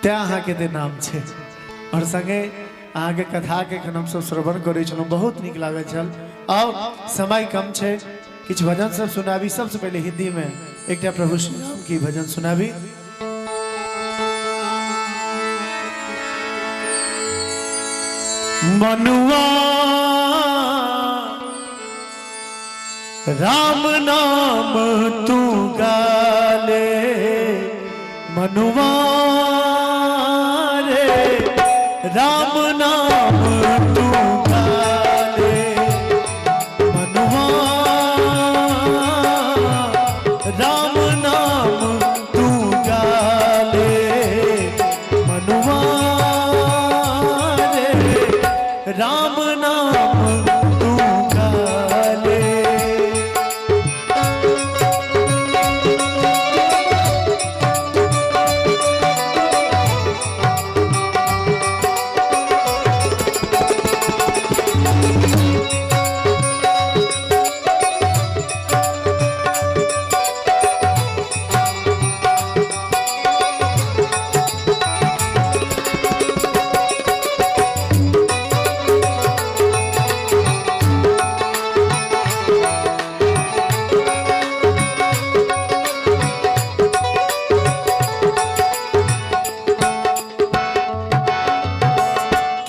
तैं अहाँके ते नाम छै और संगे अहाँके कथा के एखन हमसब श्रवण करै छलहुँ, बहुत नीक लागल छल। और समय कम छै, किछु भजन सब सुनाबी। सबसे पहले हिंदी में एक प्रभु श्री राम की भजन सुनाबी। मनुआ राम नाम तू गाले, मनुआ रे राम नाम तू गाले, मनुआ राम नाम तू गाले, मनुआ रे राम नाम तू गाले।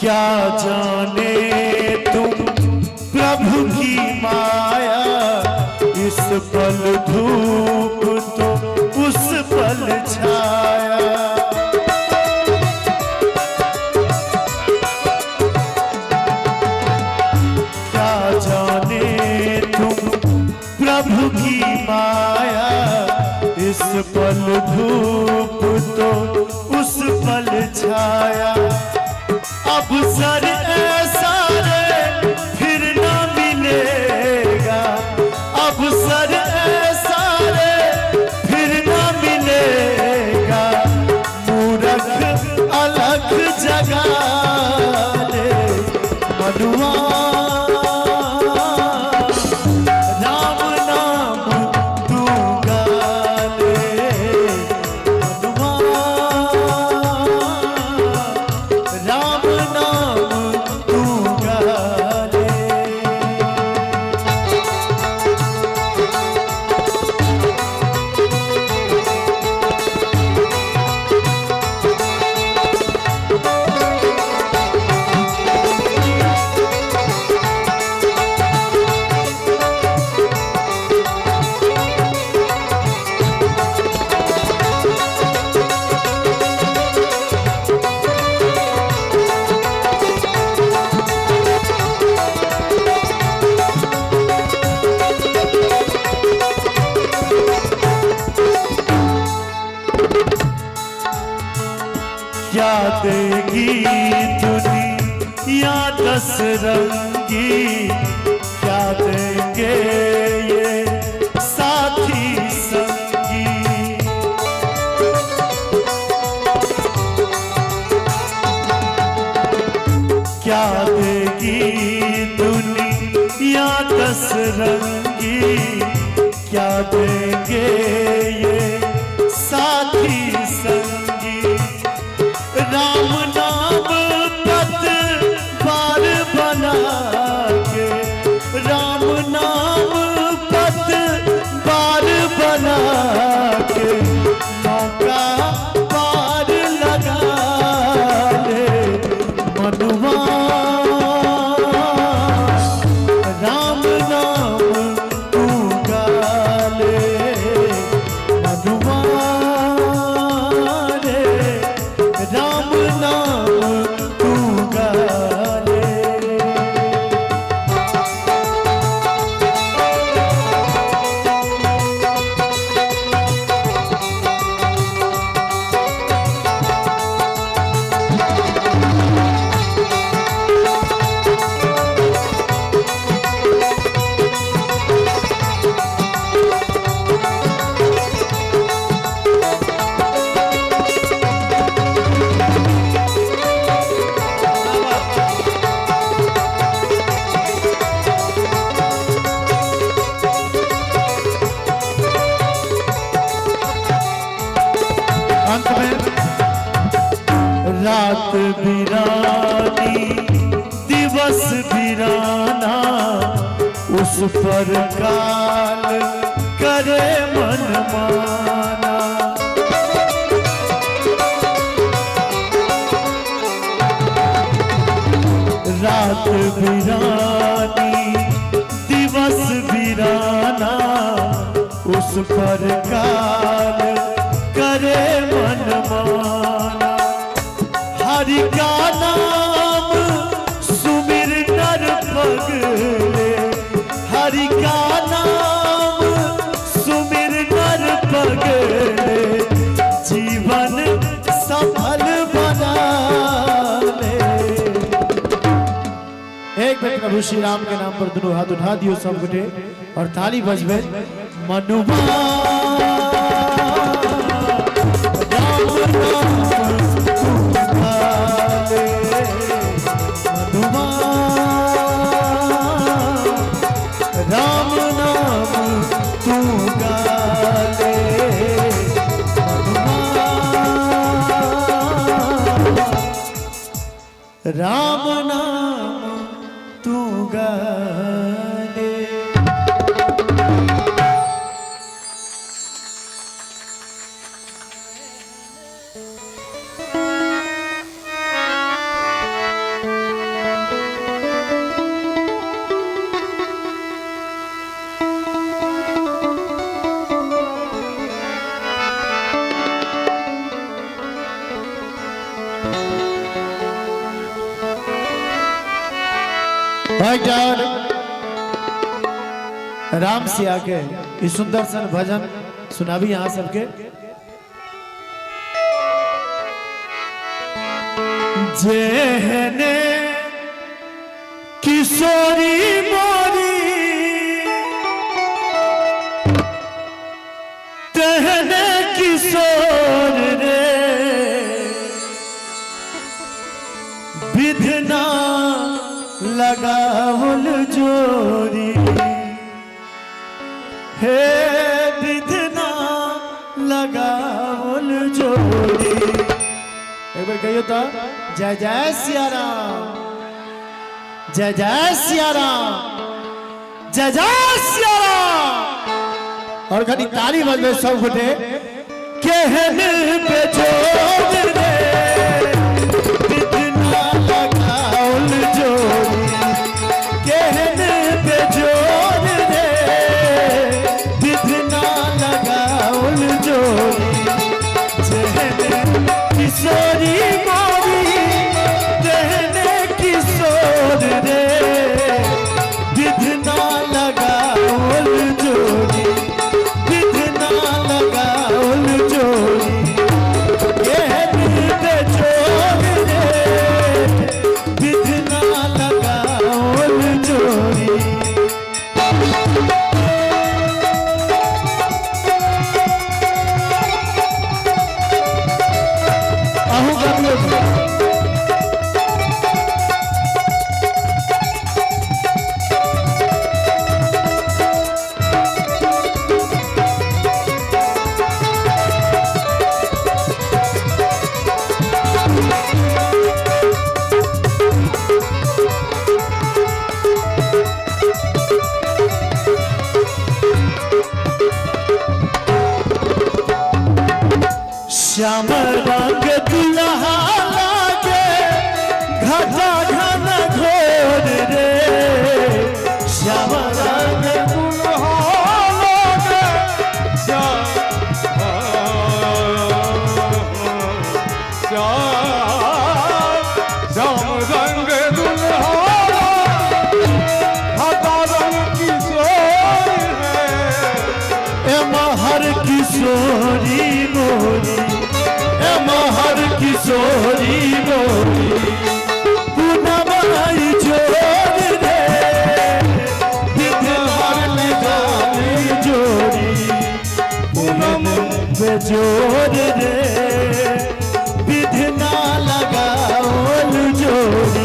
क्या जाने तुम प्रभु की माया, इस पल धूप तो उस पल छाया। क्या जाने तुम प्रभु की माया, इस पल धूप तो उस पल छाया। अब सर ऐसा रे फिर ना मिलेगा, अब सर ऐसा रे फिर ना मिलेगा। मूरख अलग जगा ले, मनुआ राम नाम तू गाले, मनुआ राम नाम तू गाले। क्या देगी दुनिया दस रंगी, क्या देंगे ये साथी संगी। क्या देगी दुनिया दस रंगी, क्या देंगे ये साथी संगी। राम नाम पत बार बना के, राम नाम पत बार बना के, मौका पार लगा ले, मनुआ राम नाम तू गाले, मनुआ बिरानी दिवस बिराना उस पर काल करे मन माना। रात बिरानी दिवस बिराना उस पर काल करे मन माना। हरि का नाम सुमिर नर पगले, हरि का नाम सुमिर नर पगले, जीवन सफल बना ले। एक बेर प्रभु श्री राम के नाम पर दोनों हाथ उठा दियो सब गोटे और ताली बजबे। मनुमा राम नाम तू गाले, मनुमा राम नाम तू गाले, मनुमा राम नाम तू गाले। राम से आके इस सुंदर सन भजन सुनाबी यहाँ सबके। जेहने किशोरी मोरी तेहने किशोर रे, विधना लगावल जोरी, हे विधना लगावल जोरी। एक बार कहियो तो जय जय सिया राम, जय जय सिया राम, जय जय सिया राम। और घड़ी ताली बजबे सब गोटे। केहन पे जोर रे, विधना लगावल जोरी, केहन पे जोर रे, विधना लगावल जोरी। जेहने किशोरी मोरी तेहने किशोर रे, विधना लगावल जोरी, विधना लगावल जोरी। केहन पे जोर रे, विधना लगावल जोरी। आहू गाबियो श्याम रंग दुल्हा लागे घटा घन घोर रे, श्याम रंग दुल्हा लागे श्याम रंग दुल्हा हता रंग किशोर है। महर किशोरी मोरी, महर किशोरी मोरी, पुनवाई जोर रे, विधना लगावल जोरी, पूनम बेजोर रे, विधना लगावल जोरी।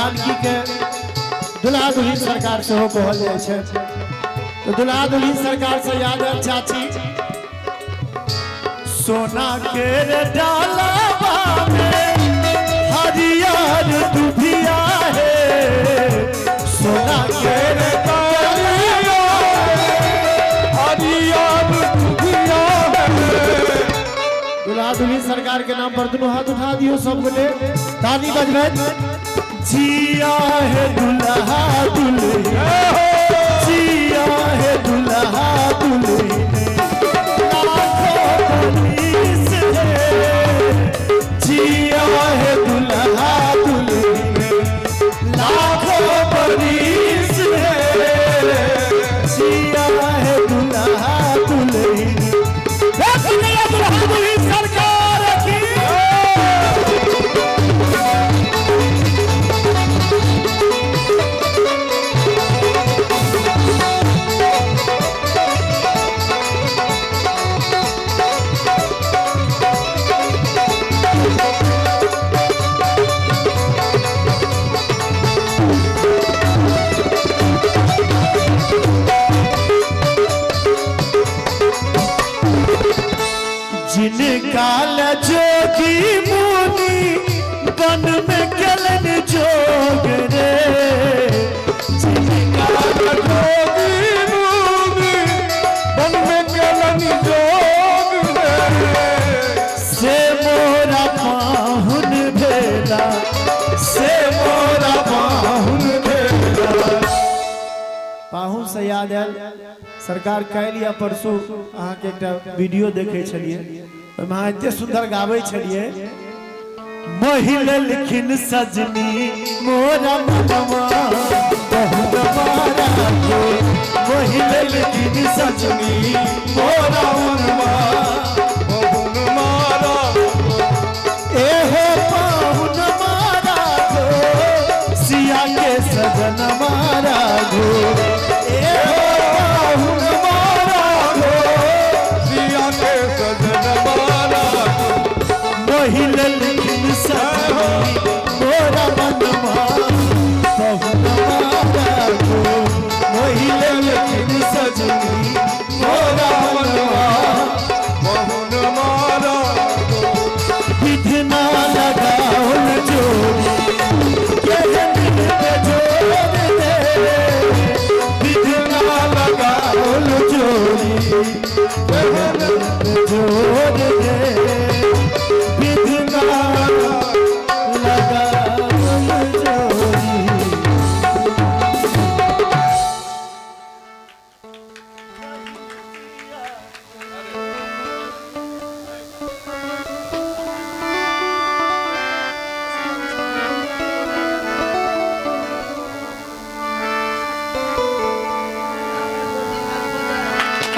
जानकी के दुल्हा दुल्हन सरकार से हो कहल जाय छै। तो दुल्हा दुल्हन सरकार से याद है चाची, सोना के डाला में हरियर दुभिया है, सोना के दुल्हा दुल्हन सरकार के नाम पर दोनों हाथ उठा दियो सब गोटे, ताली बजबैत। जिया है दुल्हा दुल्हन, जिया है दुल्हा दुल्हन, लाखों बरिस है। जिया है दुल्हा दुल्हन, लाखों बरिस है। जिया है दुल्हा दुल्हन, सरकार की। जिनकाल जोगी मुनि बन में गलन जोग रे, जिनकाल जोगी मुनि बन में गलन जोग रे, से मोरा पाहुन भेला, से मोरा पाहुन भेला। पाहुन से याद आयल सरकार काल्हि या परसू अहाँ के एकटा वीडियो देखे छलिए, ओहिमे अहाँ एते सुंदर गाबै छलिए, महिल लिखिन सजनी मोरा मनवा बहुत मारा के, महिल लिखिन सजनी मोरा मनवा बहुत मारा, एहो पाहुन मारा गो सिया के सजन मारा गो, एहो पाहुन मारा गो सिया के सजन मारा गो, महिल लिखिन सजनी मोरा मनवा बहुत मारा गो, महिल लिखिन सजनी मोरा मनवा बहुत मारा गो। विधना लगाओ जोड़ी के दिल पे जोड़ दे, विधना लगाओ जोड़ी के दिल पे जोड़ दे, विधना लगाओ जोड़ी।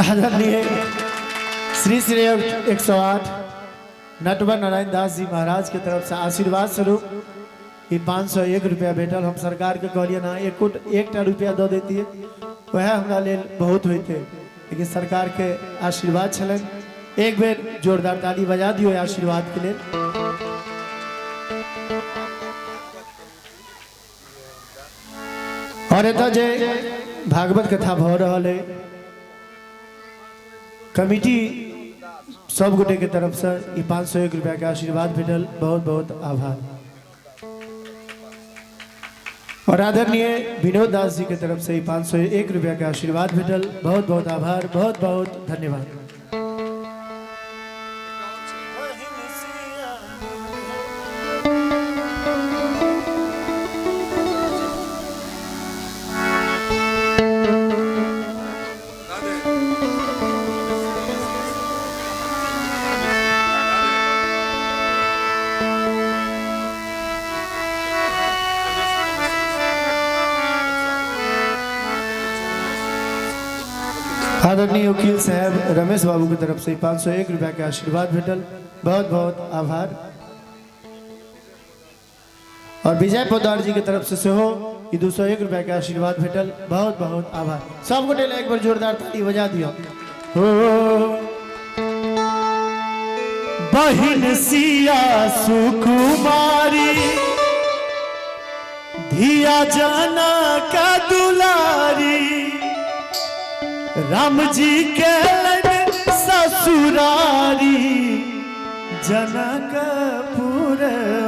आदरणीय श्री श्री 108 नटवर नारायण दास जी महाराज के तरफ से आशीर्वाद स्वरूप ये 501 रुपया भेटल। हम सरकार के कहलिए ना एकटा रुपया दो देती है, वह हमरा लेल बहुत होते, लेकिन सरकार के आशीर्वाद छलन। एक बेर जोरदार ताली बजा दियो आशीर्वाद के लिए। और एतऽ जे भागवत कथा भ रहल है, कमिटी सब गोटे के तरफ से ये 501 रुपया के आशीर्वाद भेटल, बहुत बहुत आभार। और आदरणीय विनोद दास जी के तरफ से 501 रुपया के आशीर्वाद भेटल, बहुत बहुत आभार, बहुत बहुत धन्यवाद। आदरणीय वकील साहब रमेश बाबू की तरफ से 501 रुपया के आशीर्वाद भेटल, बहुत बहुत आभार। और विजय पोदार जी की तरफ से सेहो 201 रुपया के आशीर्वाद भेटल, बहुत बहुत आभार। सब गोटे एक बार जोरदार ताली बजा दियो। बहिन सिया सुकुमारी धिया जाना का दुलारी राम जी के लन ससुरारी जनकपुर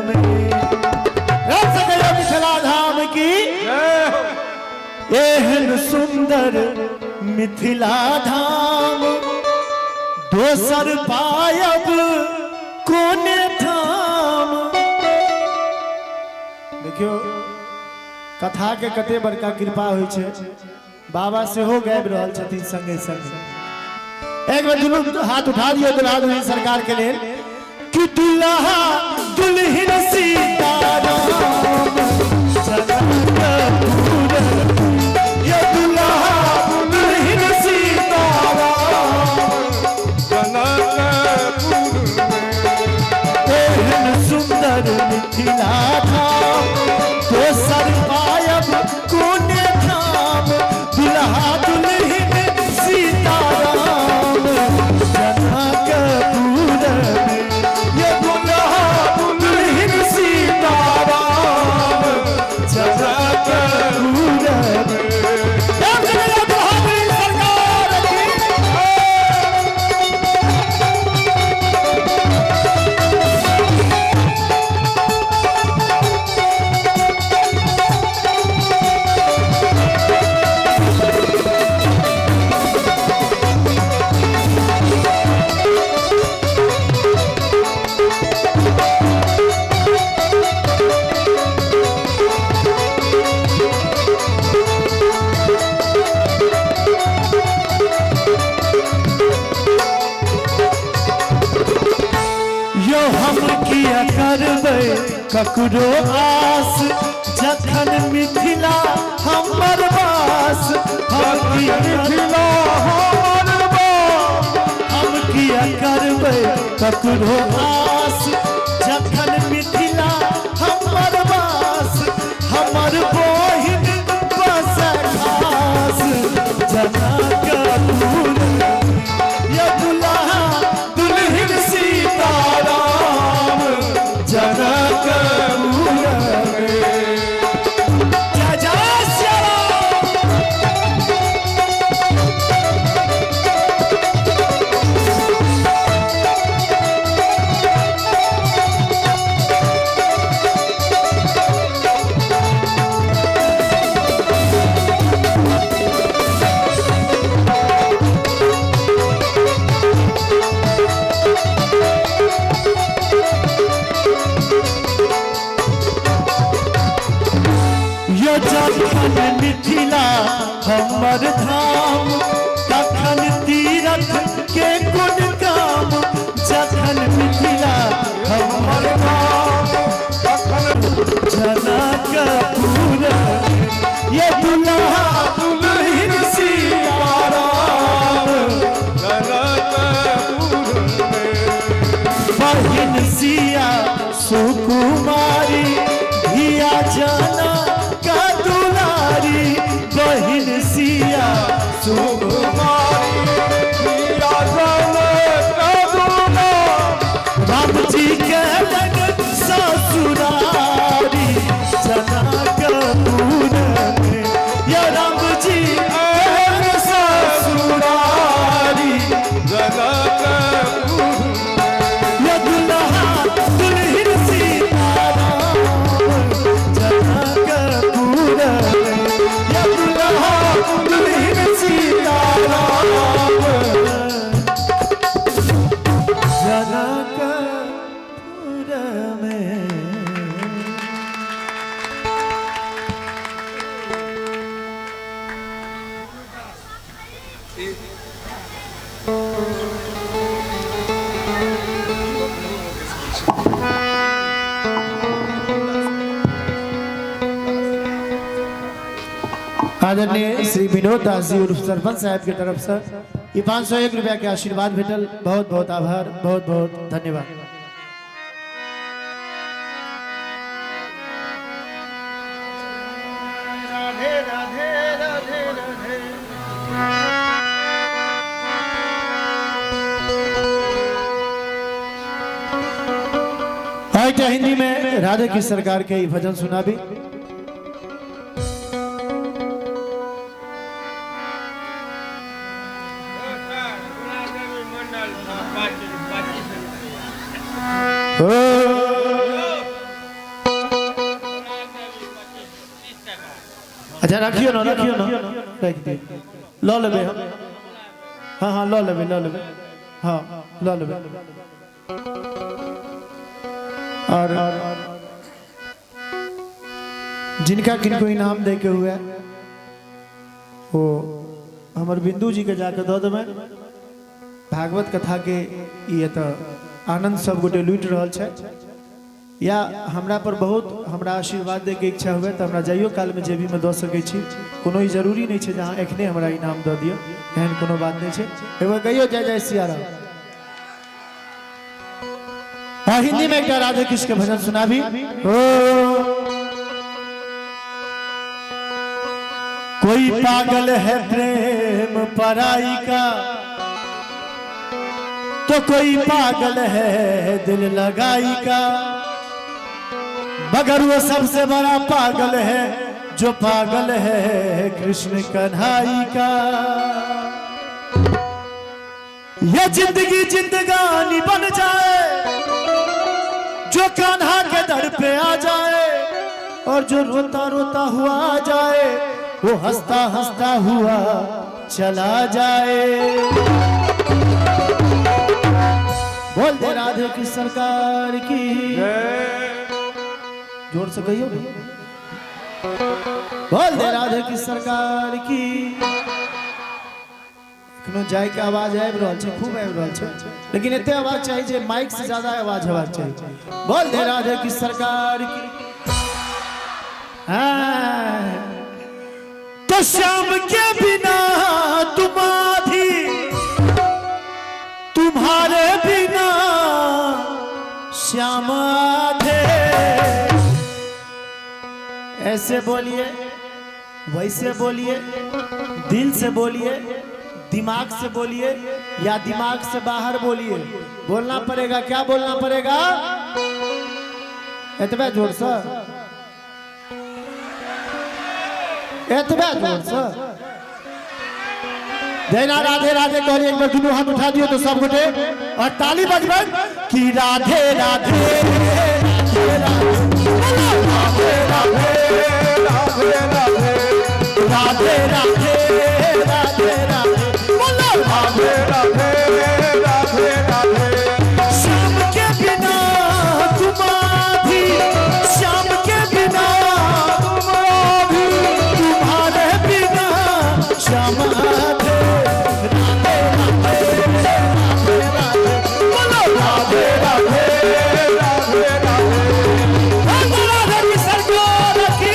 में। राम सकल मिथिला धाम की एहन सुंदर मिथिला धाम दोसर पायब कोने धाम। देखियो कथा के कते बड़का कृपा होइ छै, बाबा से हो गाबि रहल छथिन संगे संगे। एक बार दुनू हाथ उठा दियो दुल्हा दुल्हन सरकार के लेल कि दुल्हा दुल्हन सीताराम जनकपुर। ये दुल्हा दुल्हन सीताराम एहन सुंदर मिथिला धाम दोसर पायब कोने धाम। दुल्हा दुल्हन सीताराम जनकपुर में। ये दुल्हा दुल्हन सीताराम जनकपुर में। ककरो आस जखन मिथिला हमर वास। हम किया करबै ककरो आस जखन मिथिला हमर वास। हमर बहिन बसल खास जनकपुर। ये दुल्हा दुल्हन सीताराम जनकपुर में। जय जय श्री राम। यो जखन मिथिला हमर धाम तखन तीरथ के गुण काम। जखन मिथिला हमर धाम तखन जनकपुर। ये दुल्हा दुल्हन सीताराम जनकपुर में। बहिन सिया सुकुमारी धिया जाना का दुलारी। बहिन सिया सुकुमारी धिया जाना का दुलारी। राम जी के लन ससुरारी जनकपुर में। ये राम जी एहन ससुरारी जनकपुर में। ये दुल्हा दुल्हन सीताराम जनकपुर में। ये दुल्हा दुल्हन सीताराम जनकपुर में। आदरणीय श्री विनोद दास जी उर्फ सरपंच साहब की तरफ से ये 501 रुपया के आशीर्वाद भेटल। बहुत बहुत आभार, बहुत बहुत धन्यवाद। राधे राधे राधे राधे। हिंदी में राधे की सरकार के भजन सुना भी। अच्छा रखियो ना रख दियो लो लेबे हम हाँ हाँ लो लेबे हाँ लो लेबे और जिनका किनको इनाम दे के हुए वो हमर बिंदु जी के जाके दो देवे भागवत कथा के ये तो आनंद सब गोटे लुटि रहल छै या हमरा पर बहुत हमरा आशीर्वाद दे के इच्छा हुए तो हमरा जाइयो काल में जेबी में दो सके छी कोनो ही जरूरी नहीं छै जहां एखने हमरा इनाम दो दियो एहन कोनो बात नहीं छै एगो कहियो जय जय सिया राम हिंदी में एक राधे कृष्ण के भजन सुना भी कोई पागल है प्रेम पराई का तो कोई पागल है दिल लगाई का मगर वो सबसे बड़ा पागल है जो पागल है कृष्ण कन्हई का ये जिंदगी जिंदगानी बन जाए जो कान्हा के दर पे आ जाए और जो रोता रोता हुआ आ जाए वो हंसता हंसता हुआ चला जाए बोल दे राधे की सरकार की जोर से कहियो बोल दे राधे की सरकार की कोनो जाय के आवाज आबि रहल छै खूब आबि रहल छै लेकिन एते आवाज चाहिए जे माइक से ज्यादा आवाज हेबाक चाहिए बोल दे राधे की सरकार की हाँ तो श्याम के बिना तुम आधी तुम्हारे बिना श्याम आधे ऐसे बोलिए वैसे बोलिए दिल से बोलिए दिमाग से बोलिए या दिमाग से बाहर बोलिए बोलना पड़ेगा क्या बोलना पड़ेगा एतबे जोर से जयना राधे राधे कहलिए एक बार दोनों हाथ उठा दियो तो सब गोटे और ताली बजबै कि राधे राधे राधे राधे राधे राधे राधे राधे श्याम के बिना तुम आधी श्याम के बिना तुम आधी तुम्हारे बिना श्याम आधे राधे राधे राधे बोलो राधे राधे राधे राधे राधे की सरकार की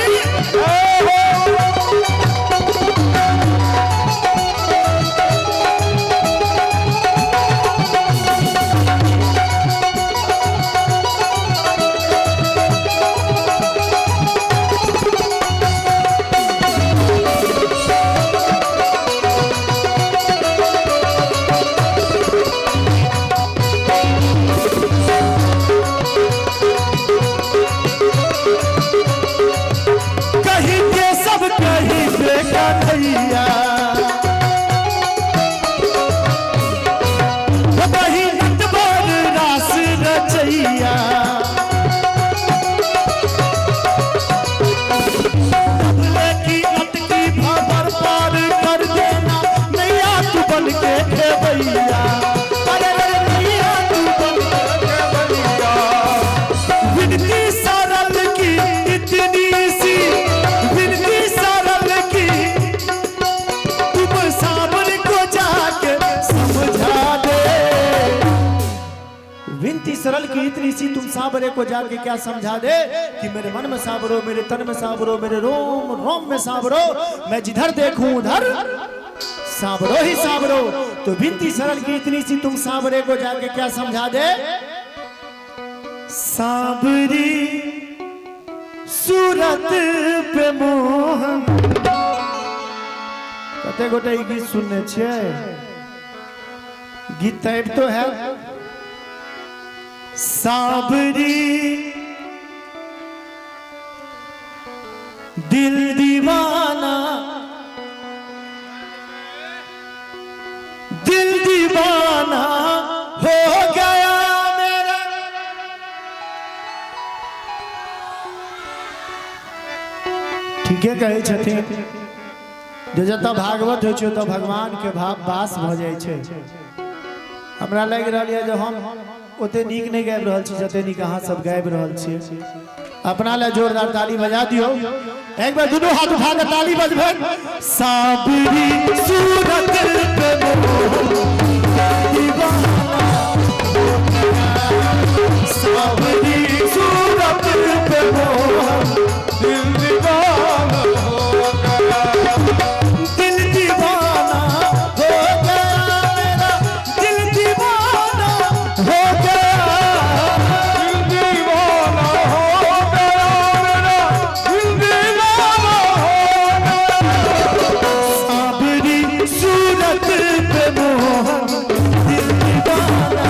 सरल की इतनी सी तुम साबरे को जाके क्या समझा दे कि मेरे मन में साबरो मेरे तन में साबरो मेरे रोम रोम में साबरो मैं जिधर देखूं उधर साबरो ही साबरो तो विनती सरल की इतनी सी तुम साबरे को जाके क्या समझा दे साबरी सूरत पे मोहन कते गोटे गीत सुनने छे गीत टाइप तो है साबरी दिल दीवाना हो गया मेरा ठीक ठीके कहै छथिन जे जतऽ भागवत होइ छै ओतऽ भगवान के भाव वास भ जाइ छै। हमरा लागि रहल यऽ जे हम ओते नीक नहीं गाबि रहल छी जते नीक अहाँ सब गाबि रहल छियै। अपना ले जोरदार ताली बजा दियो। एक बार दोनों हाथ उठा के ताली बजबे। साबरी सूरत पे दीवाना, साबरी सूरत पे दिल दीवाना हो गया, दिल दीवाना हो गया मेरा, दिल दीवाना हो गया, दिल दीवाना हो गया मेरा, दिल दीवाना हो गया। साबरी सूरत पे मोहन दिल दीवाना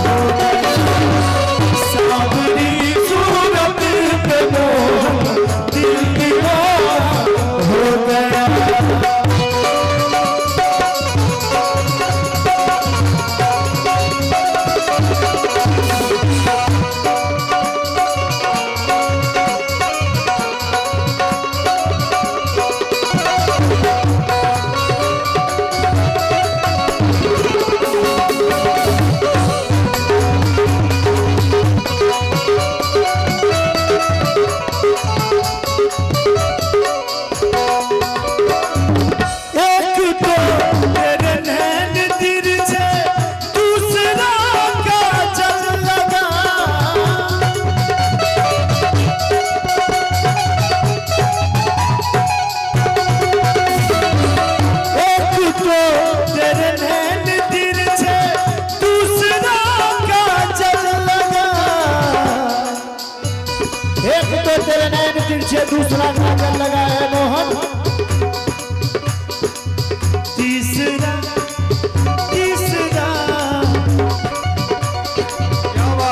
हो गया, साबरी सूरत पे मोहन दिल दीवाना हो गया। एक तो तेरे नैन तिरछे, दूसरा काजल लगा, एक तो तेरे नैन तिरछे, दूसरा काजल लगा, एक तो तेरे नैन तिरछे दूसरा काजल लगा है मोहन, तीसरा तीसरा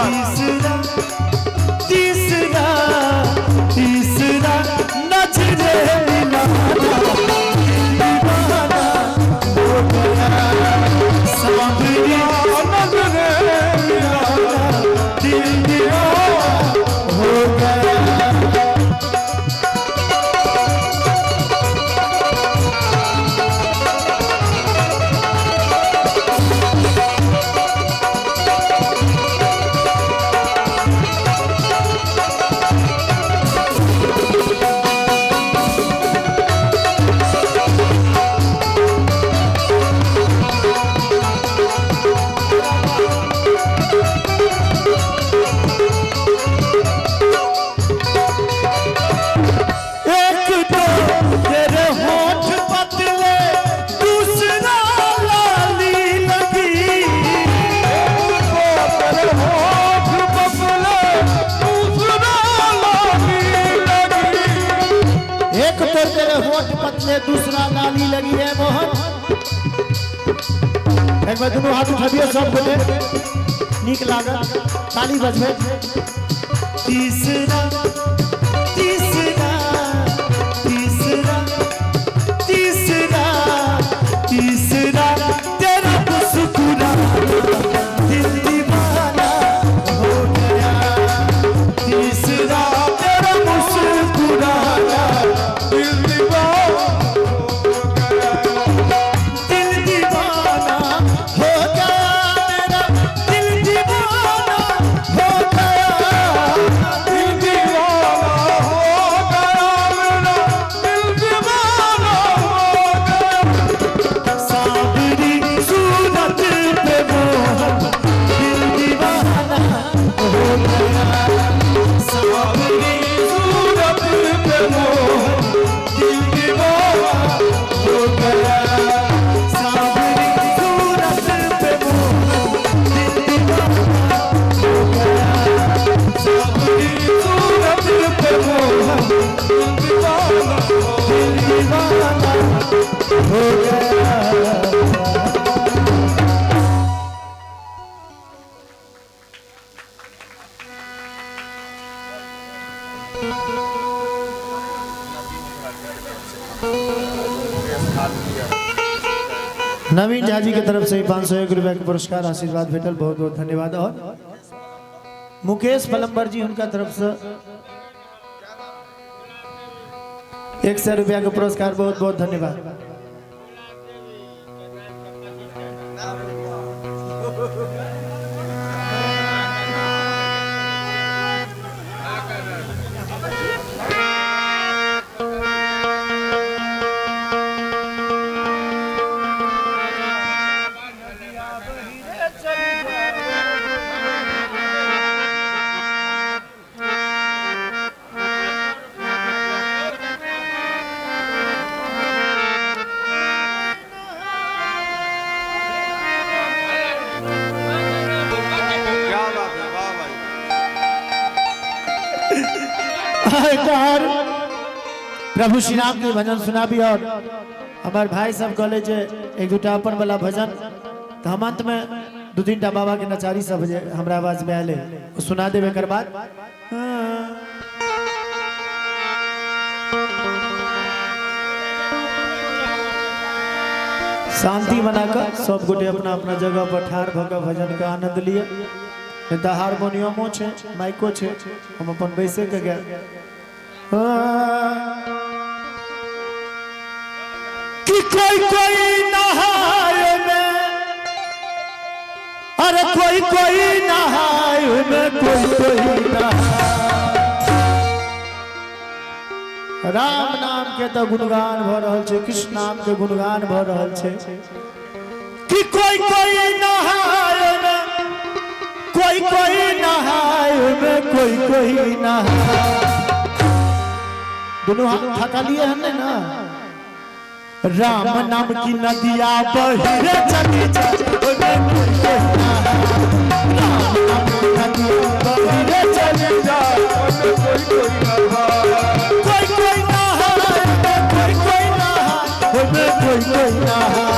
तीसरा तीसरा तीसरा नजरे मिलाना दीवाना हो गया, साबरी नजरे मिलाना दिल दीवाना हो गया। एक तो तेरे होठ पतले, दूसरा लाली लगी, तेरे होठ पतले, दूसरा लाली लगी, एक तो तेरे होठ पतले दूसरा लाली लगी है मोहन। एक बार दोनों हाथ उठाइए सब गोटे, नीक लागत ताली बजबे। तीसरा तीसरा तीसरा तीसरा तीसरा तेरा मुस्कुराना दिल दीवाना हो गया, तीसरा तेरा मुस्कुराना दिल दीवाना हो गया, दिल दीवाना हो गया मेरा, दिल दीवाना हो गया, दिल दीवाना हो गया मेरा, दिल दीवाना हो गया। साबरी सूरत पे मोहन दिल दीवाना हो गया, साबरी सूरत पे मोहन दिल दीवाना हो गया, साबरी सूरत पे मोहन दिल दीवाना हो गया, साबरी सूरत पे मोहन दिल दीवाना हो गया। नवीन झा जी की तरफ से 501 रुपया के पुरस्कार आशीर्वाद भेटल, बहुत बहुत धन्यवाद। और मुकेश पलम्बर जी उनका तरफ से 100 रुपया का पुरस्कार, बहुत बहुत धन्यवाद। क्या बात है, वाह भाई। प्रभु श्री राम के भजन सुना भी, और हमारे भाई सब कहले जे एक दूटा अपन वाला भजन, तो हम अंत में 2-3 बाबा के नचारी सब जे हमरा आवाज में आले वो सुना देवे कर बाद। शांति बनाकर सब गोटे अपना अपना जगह पर ठाड़ भग भजन का आनंद लिए। हारमोनियमो छे, माइको छे, हम अपन बैसे के गए। कि कोई कोई नहाए में, अरे कोई कोई नहाए में, कोई कोई नहाए। राम नाम के तो गुणगान भ रहल छे, कृष्ण नाम के गुणगान भ रहल छे। कि कोई कोई नहाए में, कोई कोई नहाए में, कोई कोई नहाए। दोनों हाथ हटा लिए हमने ना। राम नाम की नदिया बहिरे चली जाए, ओमे कोई कोई नहाए। राम नाम की नदिया बहिरे चली जाए, ओमे कोई कोई नहाए। कोई कोई नहाए, कोई कोई नहाए, ओमे कोई कोई नहाए।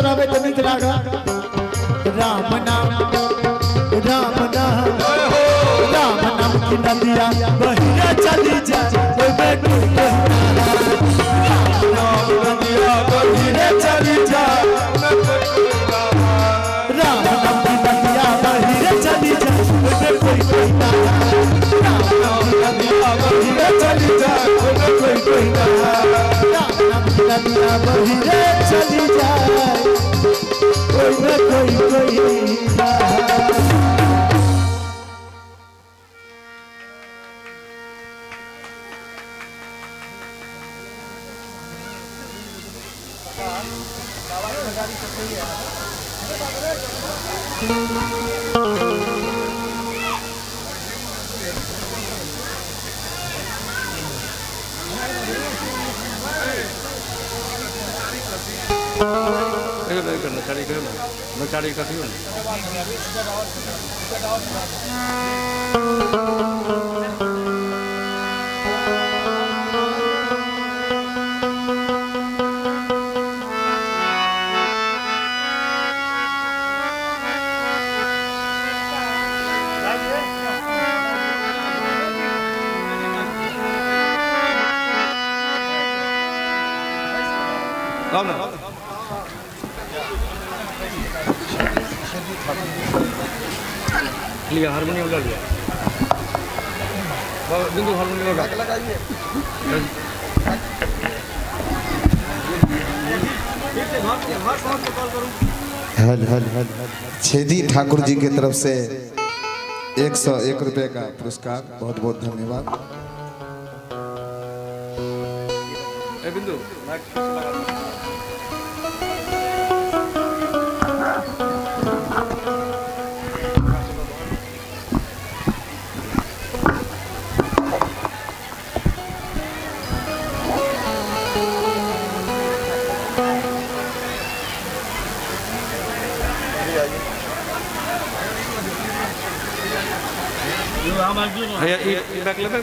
रहबे तो नीक लागत राम नाम राम नाम राम नाम की नदिया बहिया चली जा ओबे कोई नदिया बहिरे चली जा राम नाम की नदिया बहिया चली जा ओबे कोई ना राम नाम की नदिया बहिया चली जा ओबे कोई ना राम नाम की नदिया बहिया चली जा ओबे कोई ना। नचारी कथी हो लिया हारमोनियम लगा लिया बिंदु हारमोनियम लगाइए हल हल हल छेदी ठाकुर जी की तरफ से 101 रुपए का पुरस्कार, बहुत बहुत धन्यवाद। बिंदु भैया ये बैक लेवल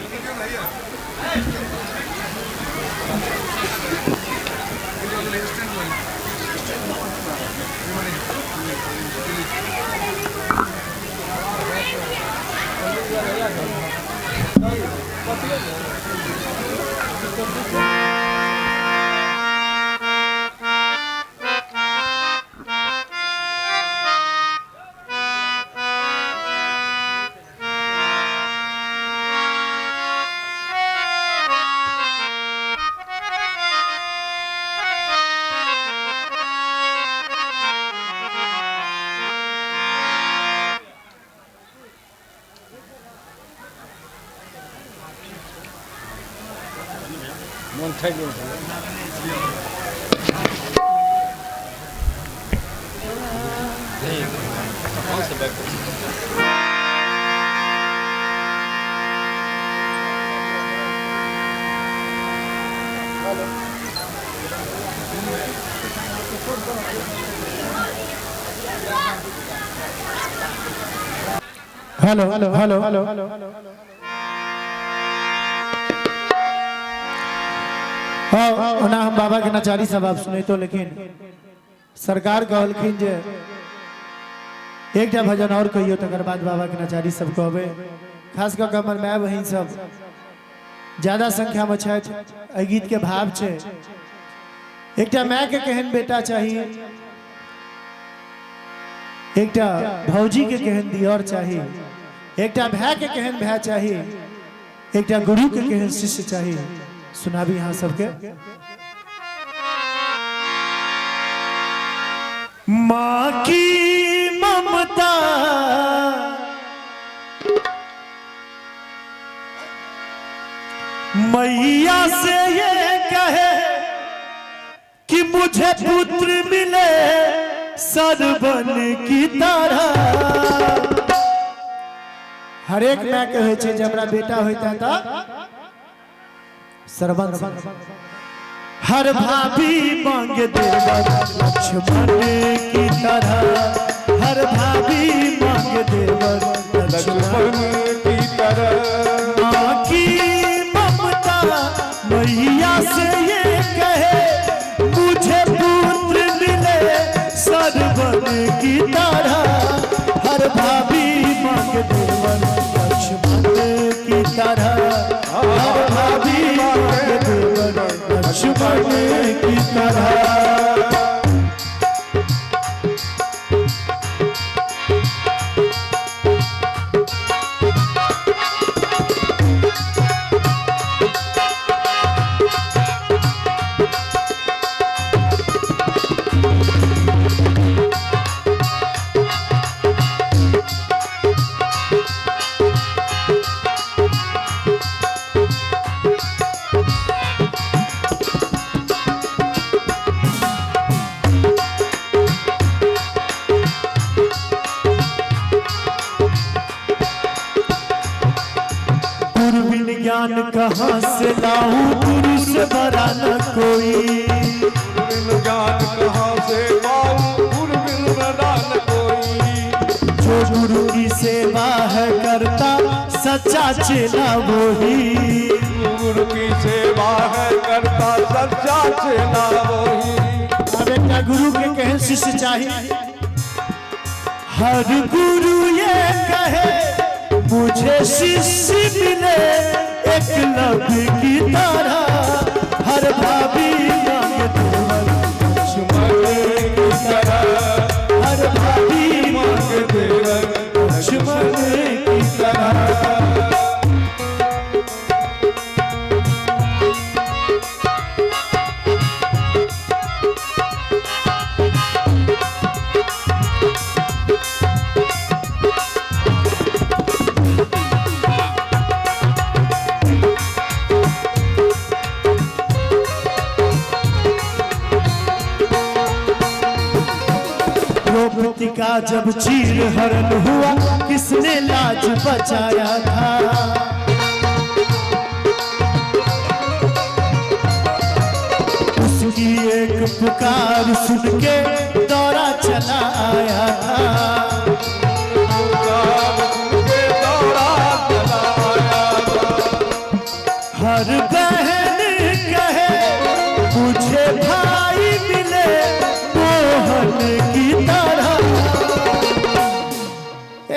मन ठाई हेलो हेलो हेलो हेलो हाँ ना हम बाबा के नचारी सब आप सुने तो, लेकिन सरकार कहलखिन जे एक भजन और कहियो तकर बाद बाबा के नचारी सब कहबे। खास कर हमर माय बहिन सब ज्यादा संख्या में छथि। एहि गीत के भाव छै एकटा माय के केहन बेटा चाहिए, एकटा भौजी के केहन दियर चाहिए, एकटा भाई के केहन भाई चाहिए, एकटा गुरु के केहन शिष्य चाहिए। सुनाबी यहाँ सबके। माँ की ममता मैया से ये कहे कि मुझे पुत्र मिले सरबन की तरह। हर एक माँ कहे छे जे हमरा बेटा होता था सरबन। हर भाभी मांगे देवर लक्ष्मण की तरह, हर भाभी मांगे देवर लक्ष्मण की तरह। माँ की ममता मैया से ये कहे मुझे पुत्र मिले सरवन की तरह, हर भाभी मांग देवर लक्ष्मण की तरह, हर भाभी मांग देवर लक्ष्मण की तरह। ज्ञान कहाँ से लाऊं, गुरु से बड़ा न कोई। ज्ञान कहाँ से लाऊं, गुरु बिन बड़ा न कोई। जो गुरु की सेवा है करता, सच्चा चेला वही। गुरु की सेवा है करता, सच्चा चेला वही। अब एक गुरु के कहे शिष्य चाहिए, हर गुरु ये कहे मुझे शिष्य मिले एकलव्य की तरह, हर भाभी मांग देवर लक्ष्मण की तरह, हर भाभी मांग देवर लक्ष्मण की तरह। द्रौपदी का जब चीर हरण हुआ, किसने लाज बचाया था। उसकी एक पुकार सुन के दौड़ा चला आया था। हर बहन कहे मुझे भाई मिले मोहन की तरह।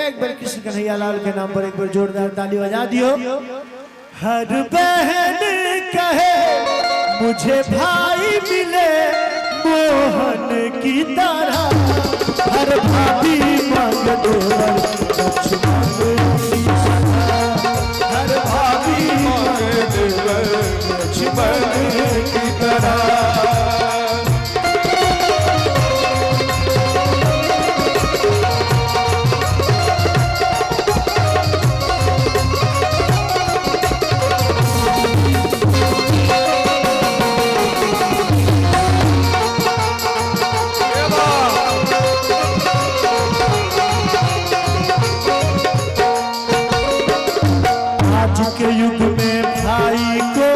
एक बार कृष्ण कन्हैया लाल के नाम पर एक बार जोरदार ताली बजा दियो। हर बहन कहे मुझे भाई मिले मोहन की तरह, हर भाभी मांग देवर लक्ष्मण की तरह, हर भाभी मांग देवर लक्ष्मण की तरह। के युग में भाई को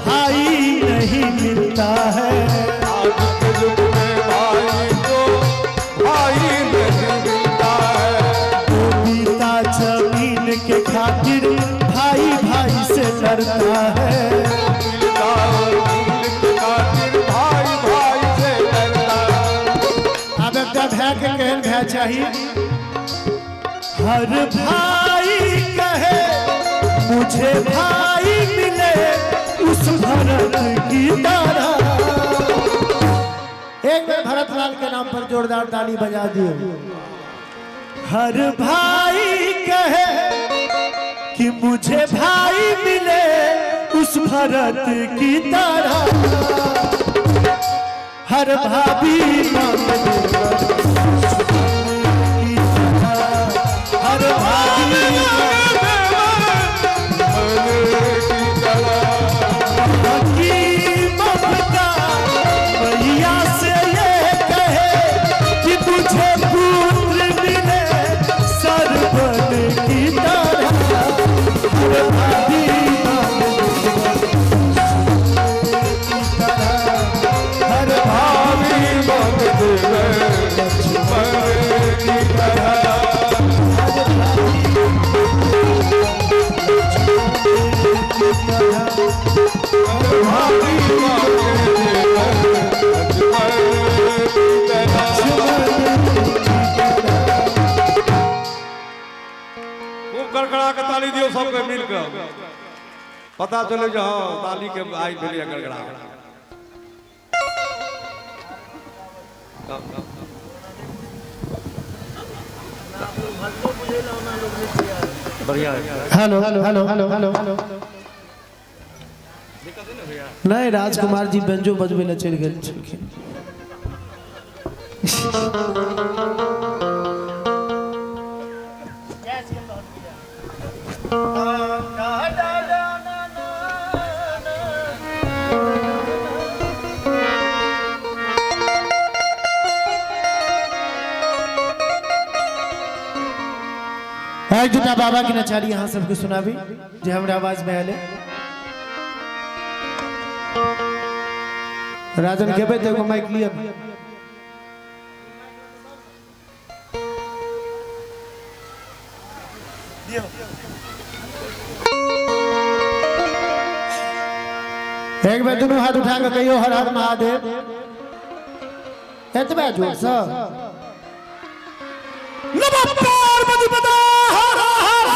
भाई नहीं मिलता है। आज के युग में भाई को भाई नहीं मिलता है। वो बीता जमीन के खातिर भाई भाई से लड़ता है। बीता जमीन के खातिर भाई भाई से लड़ता है। अब एक भै के कहन भै चाहिए, हर भाई कहे मुझे भाई मिले उस भरत की तरह। एक बार भरत लाल के नाम पर जोरदार ताली बजा दियो। हर भाई कहे कि मुझे भाई मिले उस भरत की तरह, हर भाभी मांग देवर की तरह, हर भाभी भैया से ये कहे कि मुझे पुत्र मिले सरवन की तरह, हर भाभी मांग देवर की तरह, हर भाभी मांग सबके मिलकर पता चले जो हाँ ताली के आई भेलिया गड़गड़ा बढ़िया hello hello hello hello hello hello नहीं राजकुमार जी बेंजो बजबे ला चल गए छलखिन एक दूटा बाबा की नचारी यहाँ सबके सुनाबी जो हमारे आवाज में आले राजन के बेटे को माइक लिया एक बार दोनों हाथ उठा कर कहियो हर हर महादेव एतबे जोर से नमः पार्वती पदा हर हर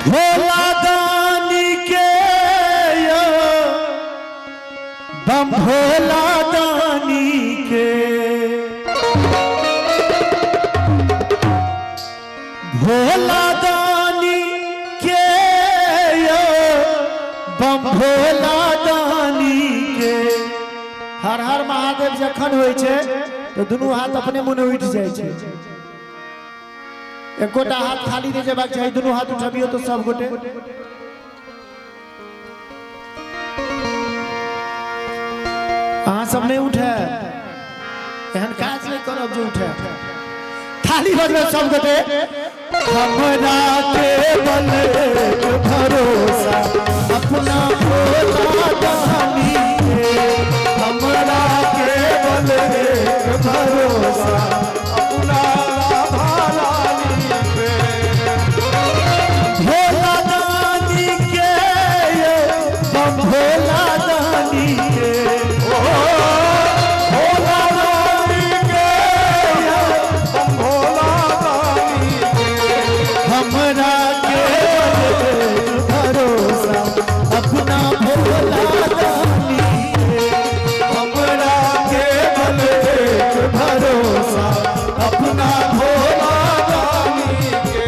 भोला दानी के यो बम भोला दानी के भोला दानी के यो बम भोला दानी के हर हर महादेव जखन होइ छै तो दुनू हाथ अपने मुने उठ जाय छै एक गोटा हाथ खाली नहीं जेबाक चाहिए दोनों हाथ उठबियो तो सब गोटे सब नहीं उठे एहन काज नहीं करब जो उठे थाली बजबे सब गोटे हमरा के बल भरोसा अपना भोला दानी के हमरा के बल भरोसा अपना भोला दानी के बम भोला दानी के भोला दानी के बम भोला दानी के हमरा के भरोसा अपना भोला दानी के हमरा के भरोसा अपना भोला दानी के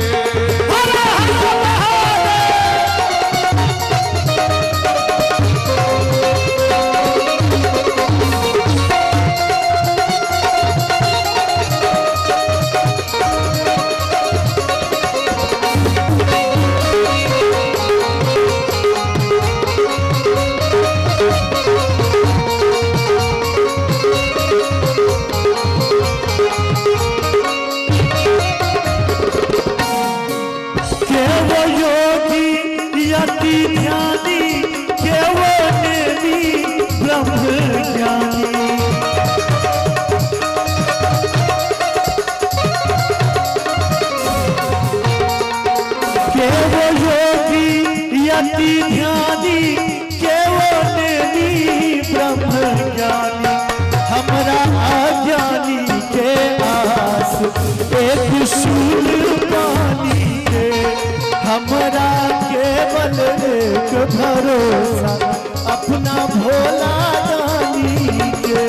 हमरा अज्ञानी के आस एक शूल पानी के हमरा केवल एक भरोसा अपना भोला दानी के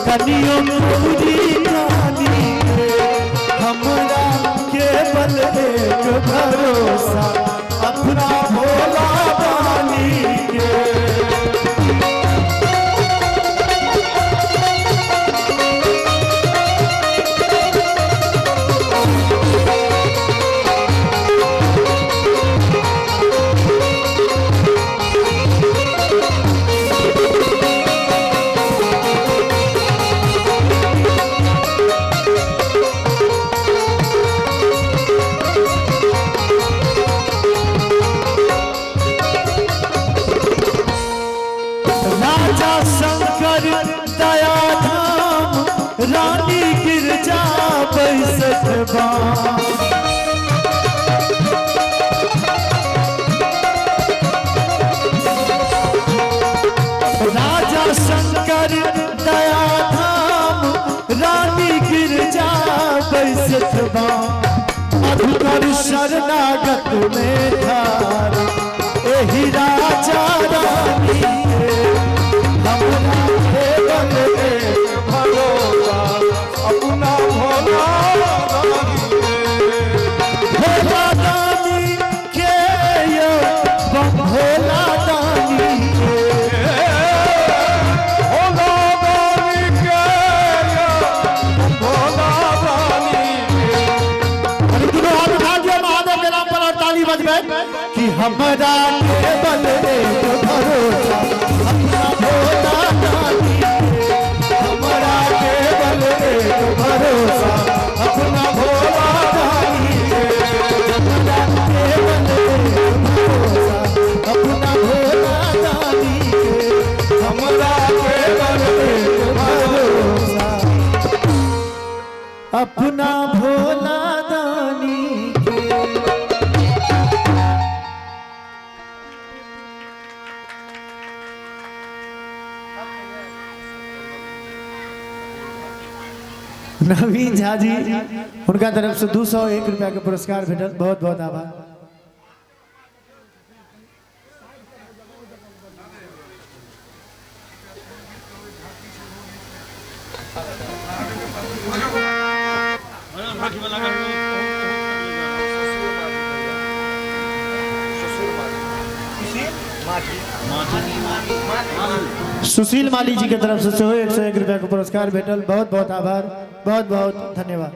कनियों पूरी कहानी हमरा भरोसा अपना भोला दानी के। राजा शंकर दया धाम रानी गिरजा बैसत बाम। राजा शंकर दया धाम रानी गिरजा बैसत बाम। मधुकर शरणागत में धार एही राजा रानी के। हमरा केवल एक भरोसा अपना भोला भोला दानी के यो भोला दानी के। भोला दानी के भोला दानी अरे दोनों हाथ उठा दिया महादेव के नाम पर और ताली बजबे कि हमरा केवल एक भरोसा अपना भोला दानी के। हमरा केवल एक भरोसा अपना भोला दानी के। हमरा केवल एक भरोसा अपना भोला दानी के। हमरा केवल एक भरोसा अपना भोला दानी के। नवीन झा जी उनका तरफ से 201 रुपया के पुरस्कार भेटल। बहुत बहुत आभार। सुशील माली जी के तरफ से 101 रुपया का पुरस्कार भेटल। बहुत बहुत आभार। बहुत बहुत धन्यवाद।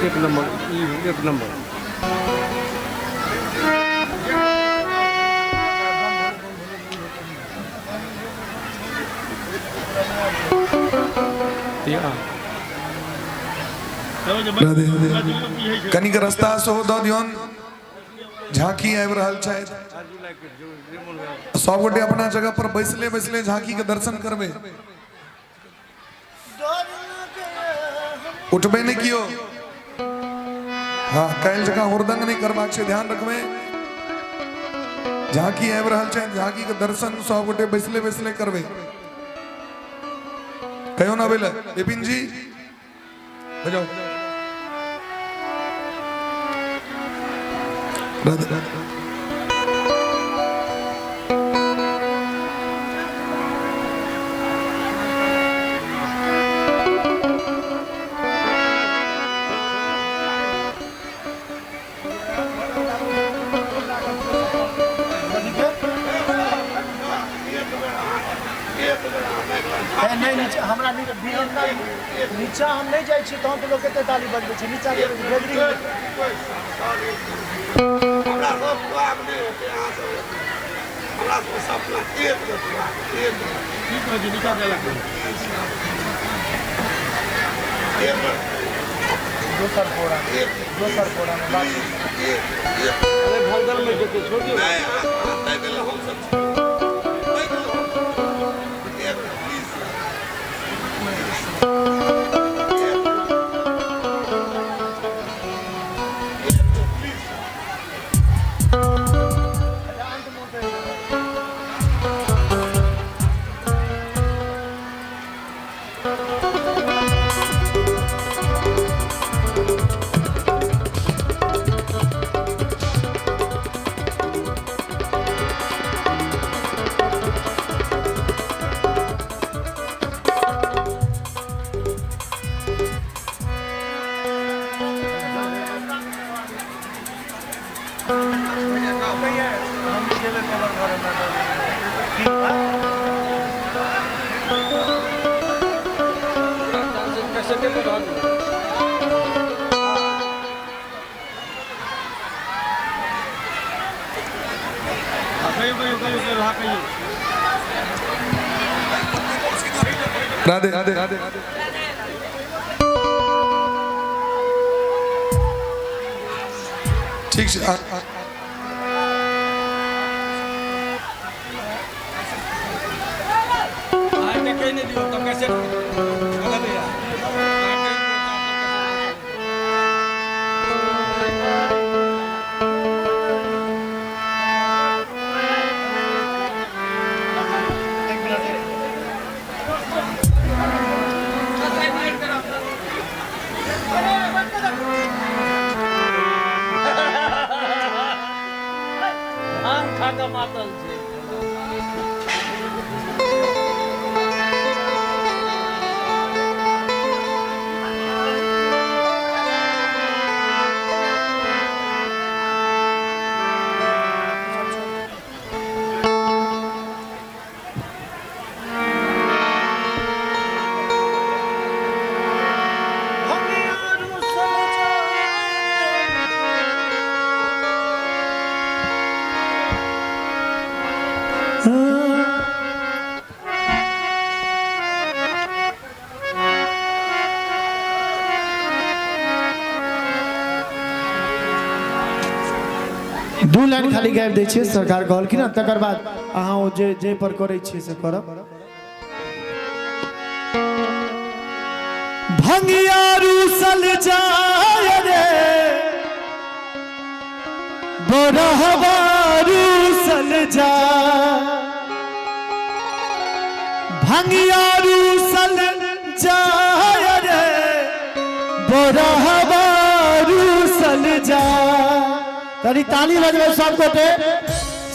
एक नंबर एक नंबर राधे राधे कनिक रास्ता सो दो दियोन झांकी आबि रहल छथि। सब गोटे अपना जगह पर बैसले बैसले झांकी के दर्शन करबे। उठबे नहीं कियो। हाँ कैल जगह हुरदंग नहीं करबाक छै, ध्यान रखबे। झांकी आबि रहल छथि, झांकी के दर्शन सब गोटे बैसले बैसले करबे। कहियो ना बेले विपिन जी बजाओ। राधे राधे। नहीं नीचे हमरा नीचा हम नहीं जाए छी तहन तो लोग के ताली बजबे छै। नीचा के गैदरिंग राधे राधे राधे ठीक से दू लाइन खाली गाबि दै छियै सरकार कहलखिन तकर बाद अहाँ ओ जे पर करै छियै से करब। भंगिया रूसल जाय रे बोरहवा रूसल जा, भंगिया रूसल जाय रे बोरहवा रूसल जा। तरी ताली बजबै सब गोटे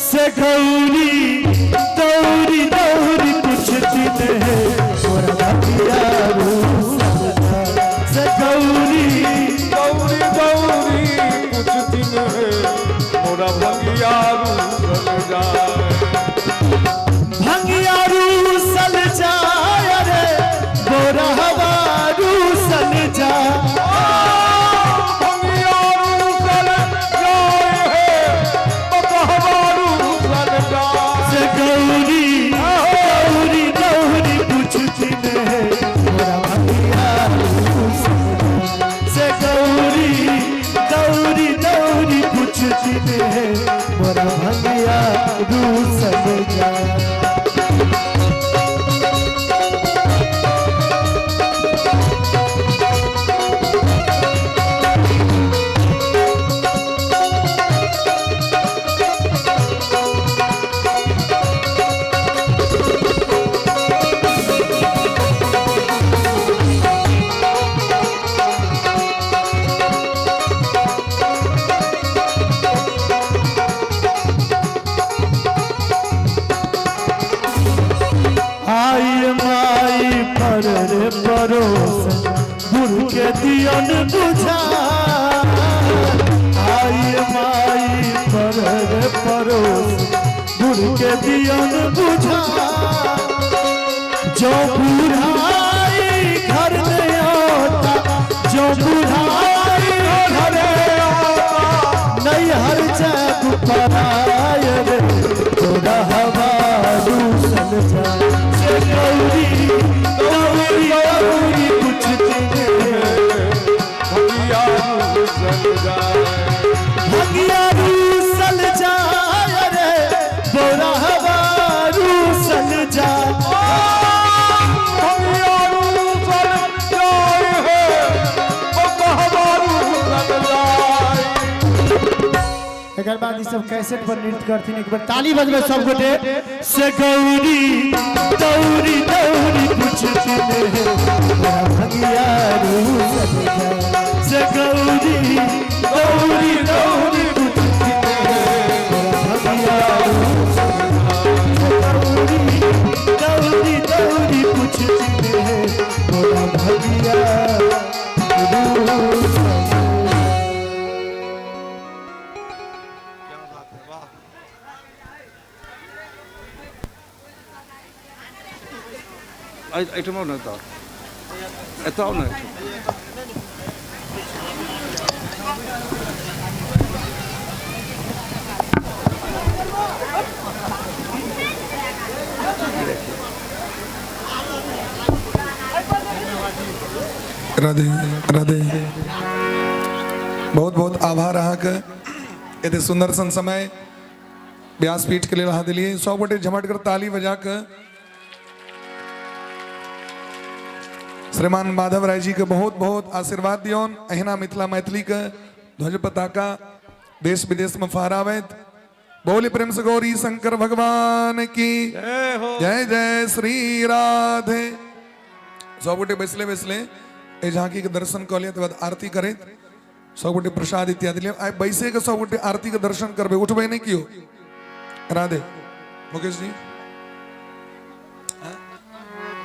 से गौरी दौरी दौरी कुछ दिन है मोरा भंगिया रूसल जा, से गौरी दौरी दौरी कुछ दिन है मोरा भंगिया रूसल जाए। भंगिया रूसल जाय रे बोरहवा रूसल जा, मोरा भंगिया रूसल जा। परोस गुरु के दियन बुझा, आई माई पर परोस गुरु के दियन बुझा। जो बुढ़ाई घर में आता, जो बुढ़ाई घर में आता नहीं हर जब पराय रे तोरा हवा रूसल जाए से गौरी गौरी गौरी कुछ भगिया रूसल जाए भगिया रूसल जाए रे तोरा हवा रूसल जाए भगिया रूसल जाए एकर बाद ई सब कैसेट पर नृत्य करथिन एक बार ताली बजबै सब गोटे से गौरी गौरी गौरी पूछती है तोरा भगिया रूसल जाए से गौरी गौरी गौरी पूछती है तोरा भगिया रूसल जाए गौरी गौरी पूछती है तोरा भगिया रूसल Item on that. It's on it. Radhe Radhe बहुत बहुत आभार अहाँके एते सुंदर सन समय व्यासपीठ के लिए रहा दिलिए सब गोटे झमट कर ताली बजा के श्रीमान माधव राय जी के बहुत बहुत आशीर्वाद दियोन अहिना मिथिला मैथिली के ध्वज पताका देश विदेश में फहरावत बोली प्रेम से गौरी शंकर भगवान की जय जय श्री राधे सब गोटे बैसले बैसले ए झांकी के दर्शन कर लिया बाद आरती करे सब गोटे प्रसाद इत्यादि ले आइ बैसे के सब गोटे आरती के दर्शन करबे उठबे नहीं कियो राधे मुकेश जी हाँ?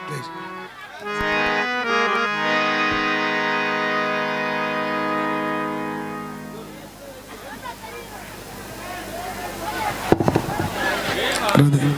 प्लीज राधे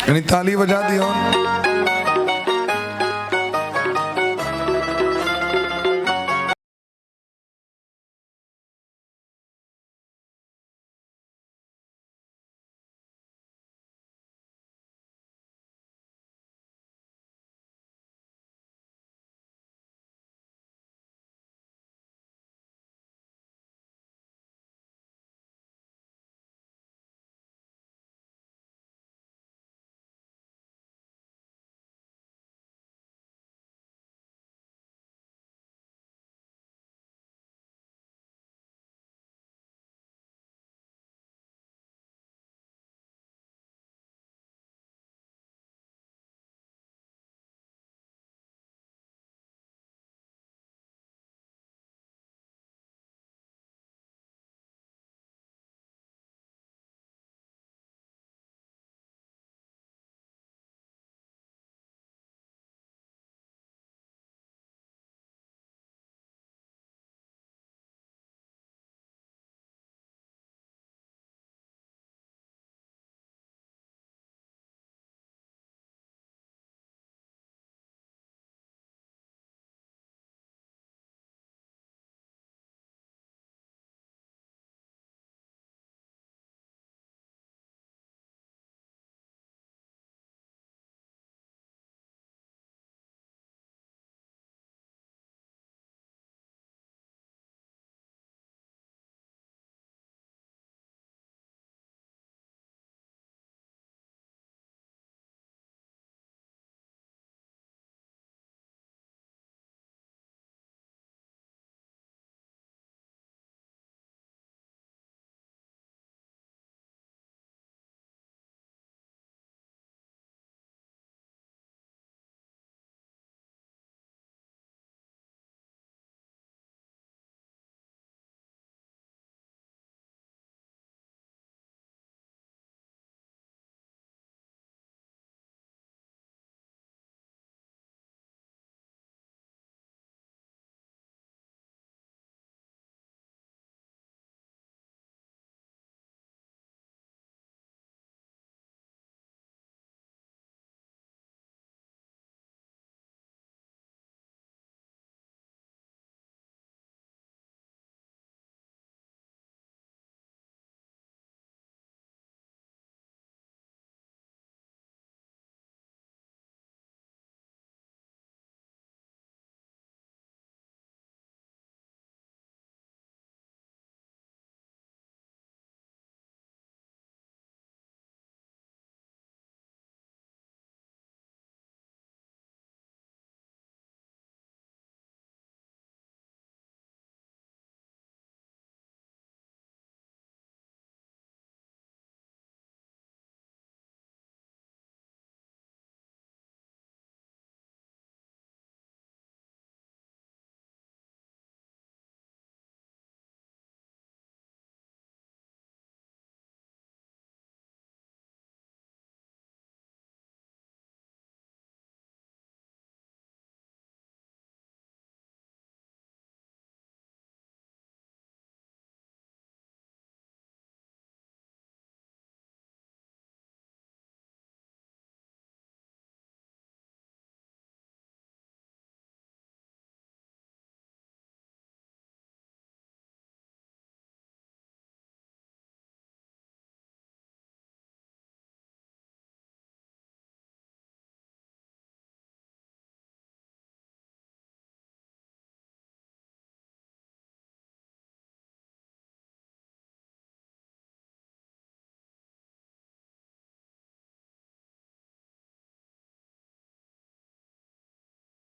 यानी ताली बजा दी हो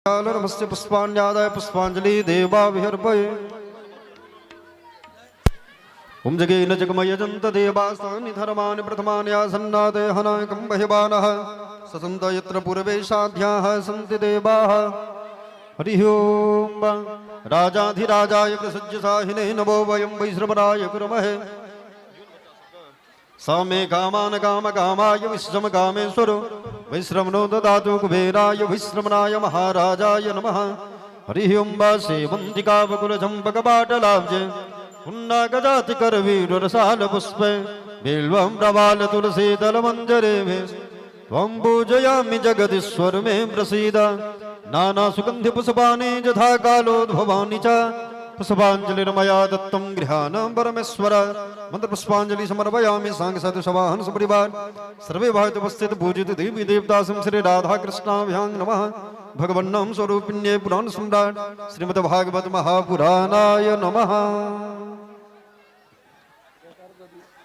नमस्ते पुष्पाण्यादाय पुष्पांजलि देवा विहर्पये ओम जगेन जगमयजन्त देवास्तानि धर्माणि प्रथमानि आसन्नाते हनायकं बहिवानः ससन्त यत्र पूर्वेशाध्याः सन्ति देवाः हरिः ओम राजाधिराजाय प्रसज्यसाहिने नमो वयं वैश्रवणाय कुर्महे सामे कामान काम कामाय विश्रम कामेश्वरो वैश्रमणो ददातु कुबेराय विश्रमणाय महाराजाय नमः हरिः ओं सेवन्तिका बकुलचम्पकपाटलाब्जे पुन्नागजाति करवीर रसाल पुष्पे बिल्वं प्रवाल तुलसी तल मंजरे त्वं पूजयामि जगदीश्वर मे प्रसीद नानासुगन्धि पुष्पाणि यथा कालोद्भवानि च पुष्पाञ्जलिर्मया दत्तं गृहाणां परमेश्वर मंत्रपुष्पाञ्जलि समर्पयामि सांग साधु सवाहन सपरिवार सर्वे भावित उपस्थित पूजित देवी देवता श्री राधा कृष्णाभ्यां नमः भगवन्नाम स्वरूपिण्ये पुराण सम्राट श्रीमद् भागवत महापुराणाय नमः।